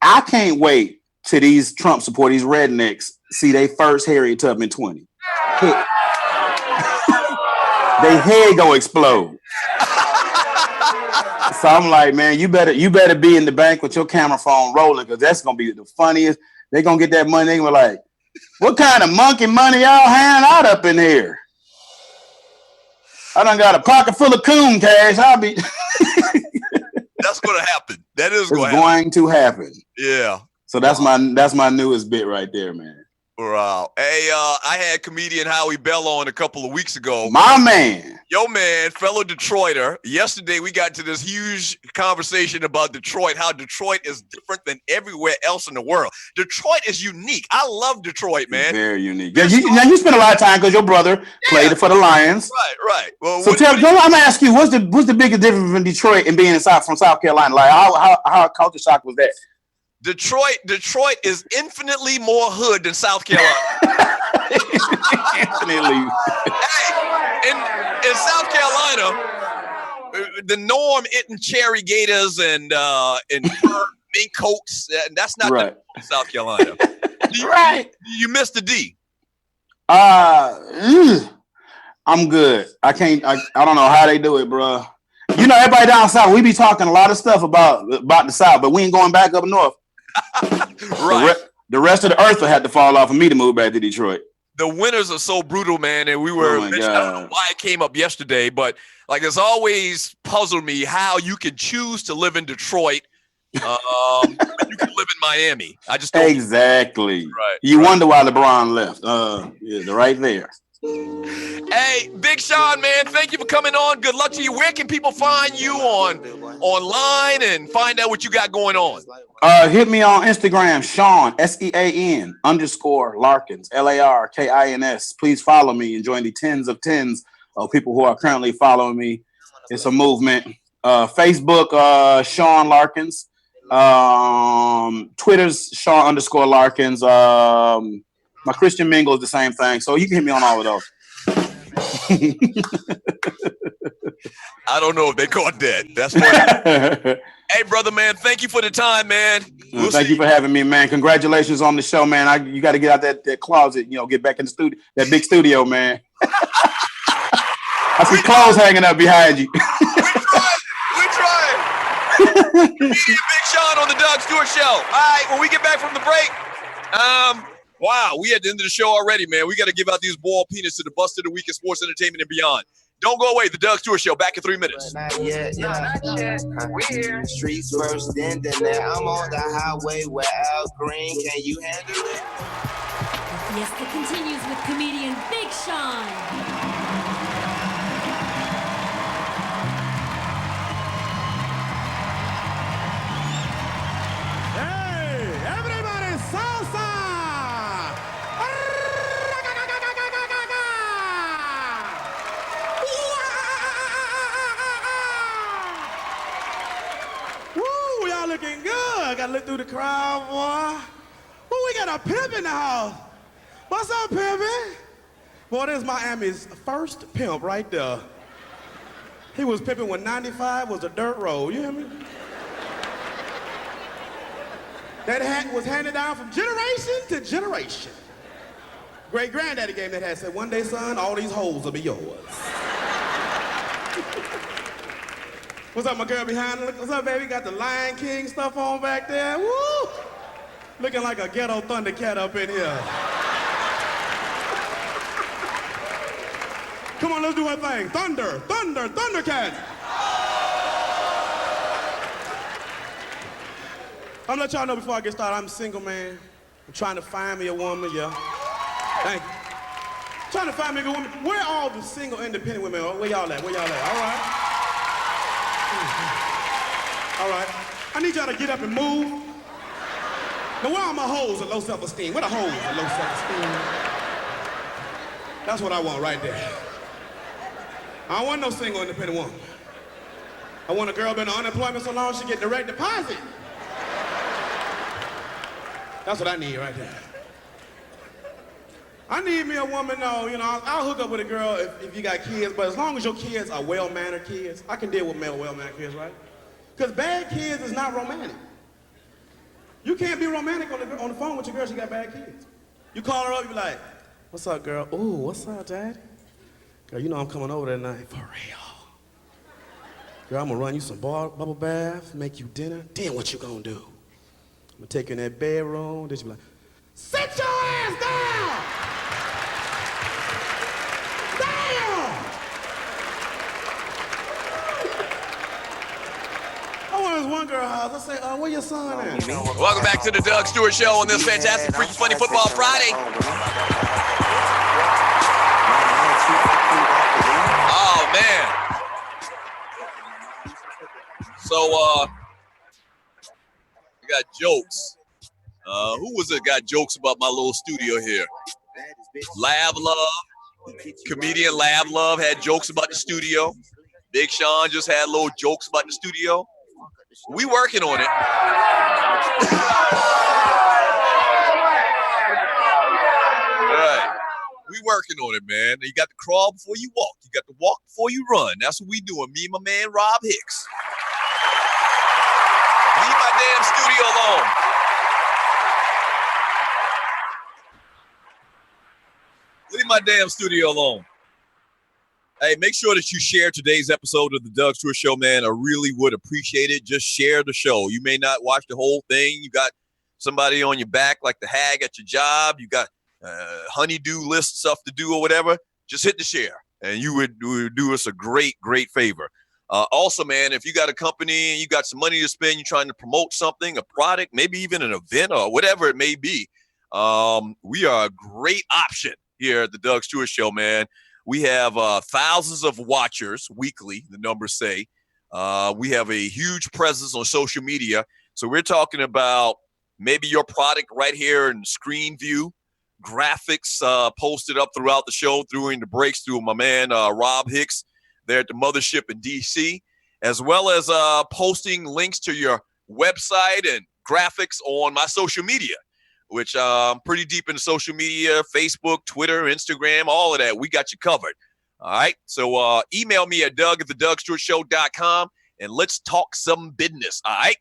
I can't wait till these Trump supporters, these rednecks, see they first Harriet Tubman 20. Their head gonna explode. So I'm like, man, you better be in the bank with your camera phone rolling, because that's gonna be the funniest. They're gonna get that money. They're gonna be like, what kind of monkey money y'all handing out up in here? I done got a pocket full of coon cash. I'll be. That's gonna happen. That is going to happen. Yeah. So that's my newest bit right there, man. Wow. Hey, I had comedian Howie Bell on a couple of weeks ago. My man. Yo, man, fellow Detroiter. Yesterday, we got to this huge conversation about Detroit, how Detroit is different than everywhere else in the world. Detroit is unique. I love Detroit, man. Very unique. Yeah, you spend a lot of time because your brother played for the Lions. Right. Well, so I'm gonna ask you, what's the biggest difference between Detroit and being from South Carolina? Like, how culture shock was that? Detroit is infinitely more hood than South Carolina. Infinitely. Hey, in South Carolina, the norm isn't cherry gators and mink coats. That's not right. South Carolina. Right. You missed the D. I'm good. I don't know how they do it, bro. Everybody down south, we be talking a lot of stuff about the South, but we ain't going back up north. Right. The rest of the earth will have to fall off for me to move back to Detroit. The winters are so brutal, man, and we were. I don't know why it came up yesterday, but like it's always puzzled me how you can choose to live in Detroit, but you can live in Miami. I just don't exactly. Right. You wonder why LeBron left. They're right there. Hey, Big Sean, man, thank you for coming on. Good luck to you. Where can people find you online and find out what you got going on? Hit me on Instagram, Sean, SEAN _ Larkins, LARKINS. Please follow me and join the tens of people who are currently following me. It's a movement. Facebook, Sean Larkins. Twitter's Sean _ Larkins. My Christian Mingle is the same thing. So you can hit me on all of those. I don't know if they caught that. That's funny. Hey, brother, man, thank you for the time, man. Thank you for having me, man. Congratulations on the show, man. You got to get out that closet, get back in the studio, that big studio, man. I see clothes hanging up behind you. We're trying. Big Sean on the Doug Stewart Show. All right, when we get back from the break, wow, we at the end of the show already, man. We got to give out these ball peanuts to the bust of the week in sports entertainment and beyond. Don't go away. The Doug Stewart Show, back in 3 minutes. Not yet. We're here. Streets first, then that. I'm on the highway with Al Green. Can you handle it? Yes, it continues with comedian Big Sean. Looking good. Gotta look through the crowd, boy. Well, we got a pimp in the house. What's up, pimpin'? Boy, this is Miami's first pimp right there. He was pimping when 95 was a dirt road. You hear me? That hat was handed down from generation to generation. Great granddaddy gave me that hat. Said, one day, son, all these holes will be yours. What's up, my girl behind? What's up, baby? Got the Lion King stuff on back there. Woo! Looking like a ghetto Thundercat up in here. Come on, let's do one thing. Thunder, thunder, Thundercat. I'm gonna let y'all know before I get started, I'm a single man. I'm trying to find me a woman, yeah. Thank you. Trying to find me a good woman. Where are all the single, independent women? Where y'all at? Where y'all at? All right. All right. I need y'all to get up and move. Now, where are my hoes of low self-esteem? Where the hoes of low self-esteem? That's what I want right there. I don't want no single, independent woman. I want a girl been on unemployment so long she get direct deposit. That's what I need right there. I need me a woman, though, you know, I'll hook up with a girl if you got kids, but as long as your kids are well-mannered kids, I can deal with male well-mannered kids, right? Because bad kids is not romantic. You can't be romantic on the phone with your girl, she got bad kids. You call her up, you be like, what's up, girl? Ooh, what's up, Dad? Girl, you know I'm coming over that night, for real. Girl, I'm gonna run you some bubble bath, make you dinner, then what you gonna do? I'm gonna take you in that bedroom, then you be like, sit your ass down! Damn! I went to this one girl house, I say, where your son at? Welcome back to the Doug Stewart Show on this fantastic, freaky, funny Football Friday. Oh, man. So, we got jokes. Who was it got jokes about my little studio here? Lab Love, comedian Lab Love had jokes about the studio. Big Sean just had little jokes about the studio. We working on it. All right. We working on it, man. You got to crawl before you walk. You got to walk before you run. That's what we doing. Me and my man, Rob Hix. Leave my damn studio alone. Leave my damn studio alone. Hey, make sure that you share today's episode of the Doug Stewart Show, man. I really would appreciate it. Just share the show. You may not watch the whole thing. You got somebody on your back like the hag at your job. You got honeydew list stuff to do or whatever. Just hit the share, and you would do us a great, great favor. Also, man, if you got a company and you got some money to spend, you're trying to promote something, a product, maybe even an event or whatever it may be, we are a great option here at the Doug Stewart Show, man. We have thousands of watchers weekly, the numbers say. We have a huge presence on social media. So we're talking about maybe your product right here in screen view, graphics posted up throughout the show during the breaks through my man, Rob Hix, there at the mothership in DC, as well as posting links to your website and graphics on my social media, which I'm pretty deep into social media, Facebook, Twitter, Instagram, all of that. We got you covered. All right. So email me at doug@thedougstewartshow.com and let's talk some business. All right.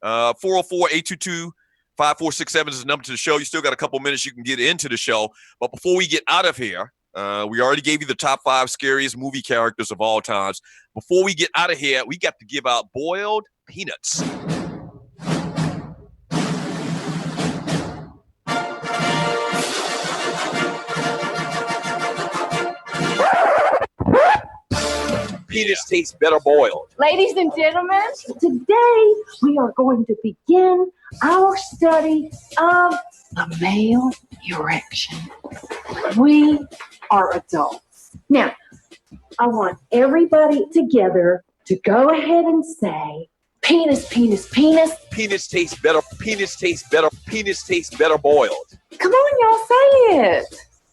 404-822-5467 is the number to the show. You still got a couple minutes you can get into the show. But before we get out of here, we already gave you the top 5 scariest movie characters of all times. Before we get out of here, we got to give out boiled peanuts. Peanuts taste better boiled. Ladies and gentlemen, today we are going to begin our study of the male erection. We are adults. Now, I want everybody together to go ahead and say, penis, penis, penis. Penis tastes better. Penis tastes better. Penis tastes better boiled. Come on, y'all, say it.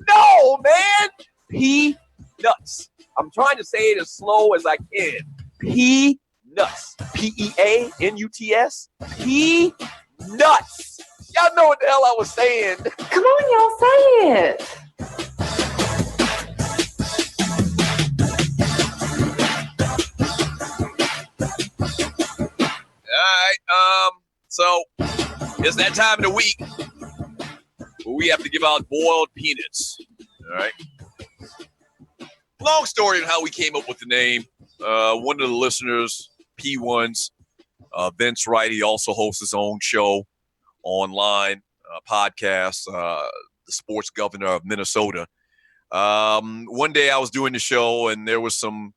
No, man. Peanuts. I'm trying to say it as slow as I can. Peanuts. Peanuts. Peanuts. Y'all know what the hell I was saying. Come on, y'all, say it. All right. So it's that time of the week where we we have to give out boiled peanuts. All right. Long story on how we came up with the name. One of the listeners, P1's, Vince Wright, he also hosts his own show online, podcast, the sports governor of Minnesota. One day I was doing the show and there was some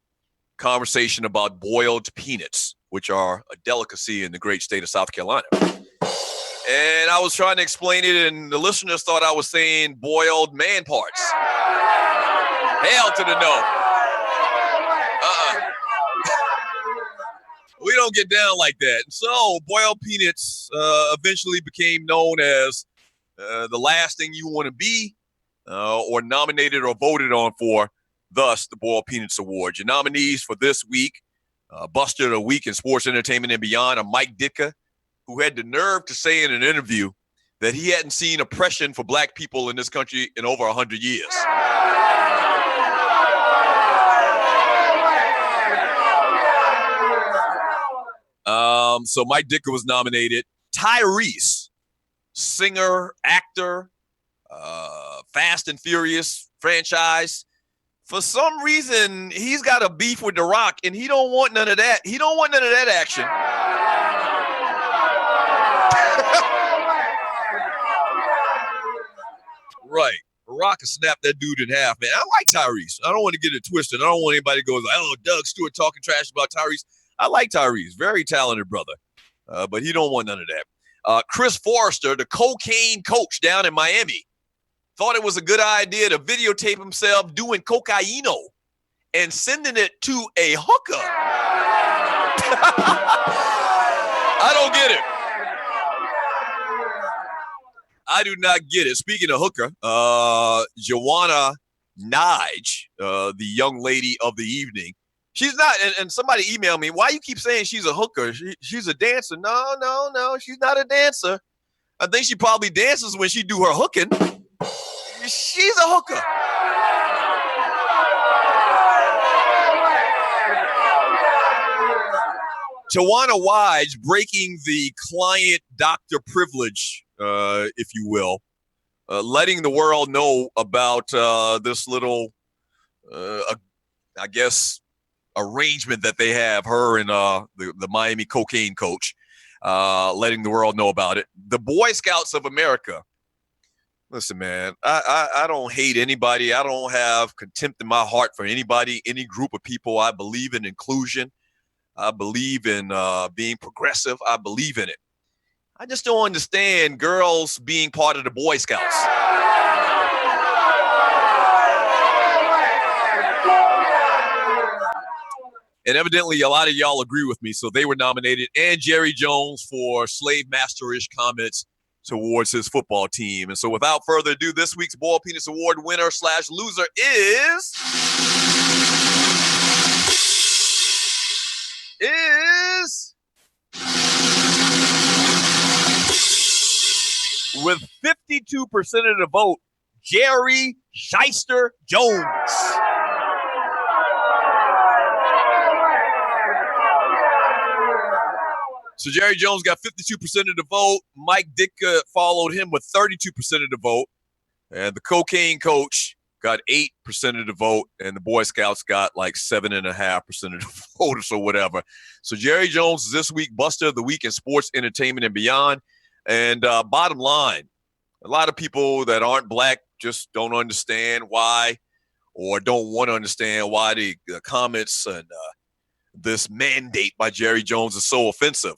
conversation about boiled peanuts, which are a delicacy in the great state of South Carolina. And I was trying to explain it, and the listeners thought I was saying boiled man parts. Hell to the no. We don't get down like that. So boiled peanuts eventually became known as the last thing you want to be or nominated or voted on for, thus the Boiled Peanuts Award. Your nominees for this week, Buster of the Week in Sports Entertainment and Beyond, are Mike Ditka, who had the nerve to say in an interview that he hadn't seen oppression for black people in this country in over 100 years. So Mike Ditka was nominated. Tyrese, singer, actor, Fast and Furious franchise. For some reason, he's got a beef with The Rock, and he don't want none of that. He don't want none of that action. Right. The Rock can snap that dude in half, man. I like Tyrese. I don't want to get it twisted. I don't want anybody to go, oh, Doug Stewart talking trash about Tyrese. I like Tyrese. Very talented brother. But he don't want none of that. Chris Forrester, the cocaine coach down in Miami, thought it was a good idea to videotape himself doing cocaino and sending it to a hooker. I don't get it. I do not get it. Speaking of hooker, Joanna Nige, the young lady of the evening, she's not, and somebody emailed me, why you keep saying she's a hooker? She's a dancer. No, she's not a dancer. I think she probably dances when she do her hooking. She's a hooker. Tawana Wige breaking the client-doctor privilege, if you will, letting the world know about this little, I guess, arrangement that they have, her and the Miami cocaine coach, letting the world know about it. The Boy Scouts of America. Listen, man, I don't hate anybody. I don't have contempt in my heart for anybody, any group of people. I believe in inclusion. I believe in being progressive. I believe in it. I just don't understand girls being part of the Boy Scouts. And evidently, a lot of y'all agree with me. So they were nominated, and Jerry Jones for slave master-ish comments towards his football team. And so without further ado, this week's Boiled Penis Award winner / loser is with 52% of the vote, Jerry Shyster Jones. So Jerry Jones got 52% of the vote. Mike Ditka followed him with 32% of the vote. And the cocaine coach got 8% of the vote. And the Boy Scouts got like 7.5% of the voters or whatever. So Jerry Jones is this week Buster of the Week in Sports, Entertainment, and Beyond. And bottom line, a lot of people that aren't black just don't understand why, or don't want to understand why the comments and this mandate by Jerry Jones is so offensive.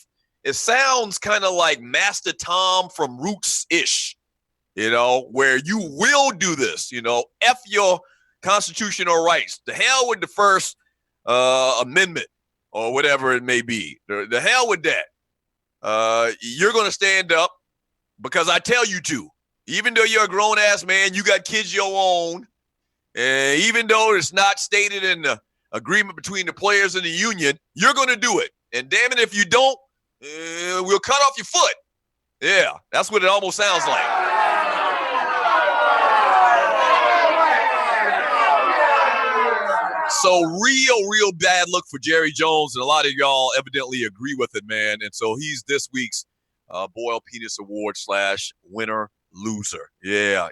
It sounds kind of like Master Tom from Roots-ish, you know, where you will do this, you know, F your constitutional rights. The hell with the First Amendment or whatever it may be. The hell with that. You're going to stand up because I tell you to. Even though you're a grown-ass man, you got kids your own. And even though it's not stated in the agreement between the players and the union, you're going to do it. And damn it, if you don't, we'll cut off your foot. Yeah, that's what it almost sounds like. So real bad look for Jerry Jones, and a lot of y'all evidently agree with it, man. And so he's this week's Boiled Penis Award / winner loser. Yeah.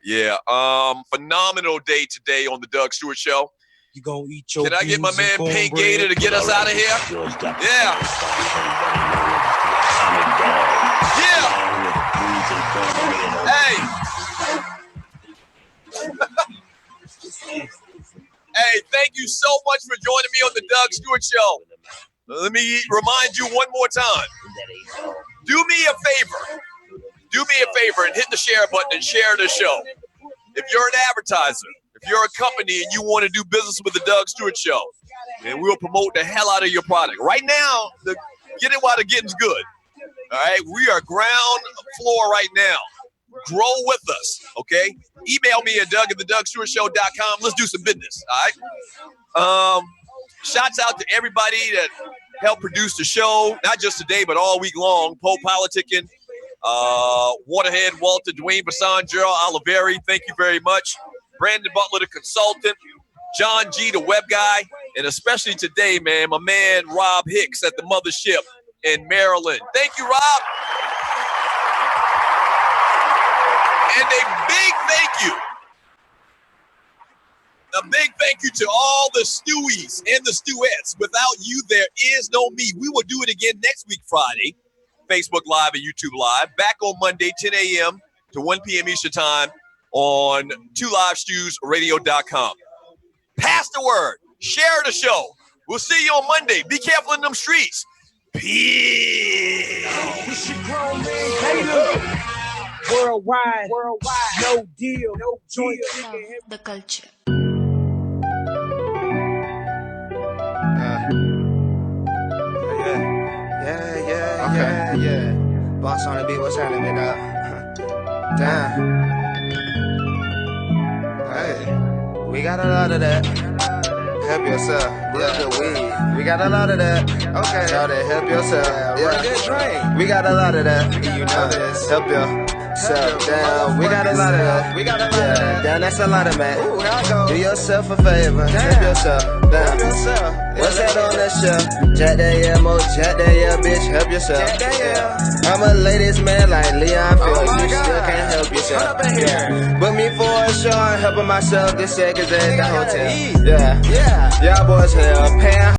Phenomenal day today on the Doug Stewart Show. You gonna eat your Can I get my man Pink Gator to get us out of here? Yeah. Hey. Hey, thank you so much for joining me on the Doug Stewart Show. Let me remind you one more time. Do me a favor. Do me a favor and hit the share button and share the show. If you're an advertiser, if you're a company and you want to do business with the Doug Stewart Show, and we'll promote the hell out of your product. Right now, get it while the getting's good. All right, we are ground floor right now. Grow with us, okay? Email me at doug@thedougstewartshow.com. Let's do some business, all right? Shouts out to everybody that helped produce the show, not just today, but all week long. Poe Politicking, Waterhead, Walter, Dwayne Bassan, Gerald Oliveri, thank you very much. Brandon Butler, the consultant. John G, the web guy. And especially today, man, my man Rob Hix at the mothership in Maryland. Thank you, Rob. And a big thank you to all the Stewies and the Stewettes. Without you, there is no me. We will do it again next week, Friday. Facebook Live and YouTube Live. Back on Monday, 10 a.m. to 1 p.m. Eastern Time on 2livestewsradio.com. Pass the word. Share the show. We'll see you on Monday. Be careful in them streets. Peace. Worldwide, no deal, no joint. The culture. Yeah. Boss on the beat, what's happening, dog? Damn. Hey, we got a lot of that. Help yourself. Yeah, the weed. We got a lot of that. Okay. Shout it, help yourself. Yeah, good drink. We got a lot of that. You know this. Help yourself. Damn, we got a lot of that. Damn, that's a lot of man. Do yourself a favor. Help yourself. Damn. What's that on that shelf? Jack that yeah, mo, jack that yeah, bitch. Help yourself. I'm a ladies man like Leon Phillips. You still can't help yourself. Yeah. Book me for a show. I'm helping myself this second at the hotel. Yeah. Y'all boys hell. Paying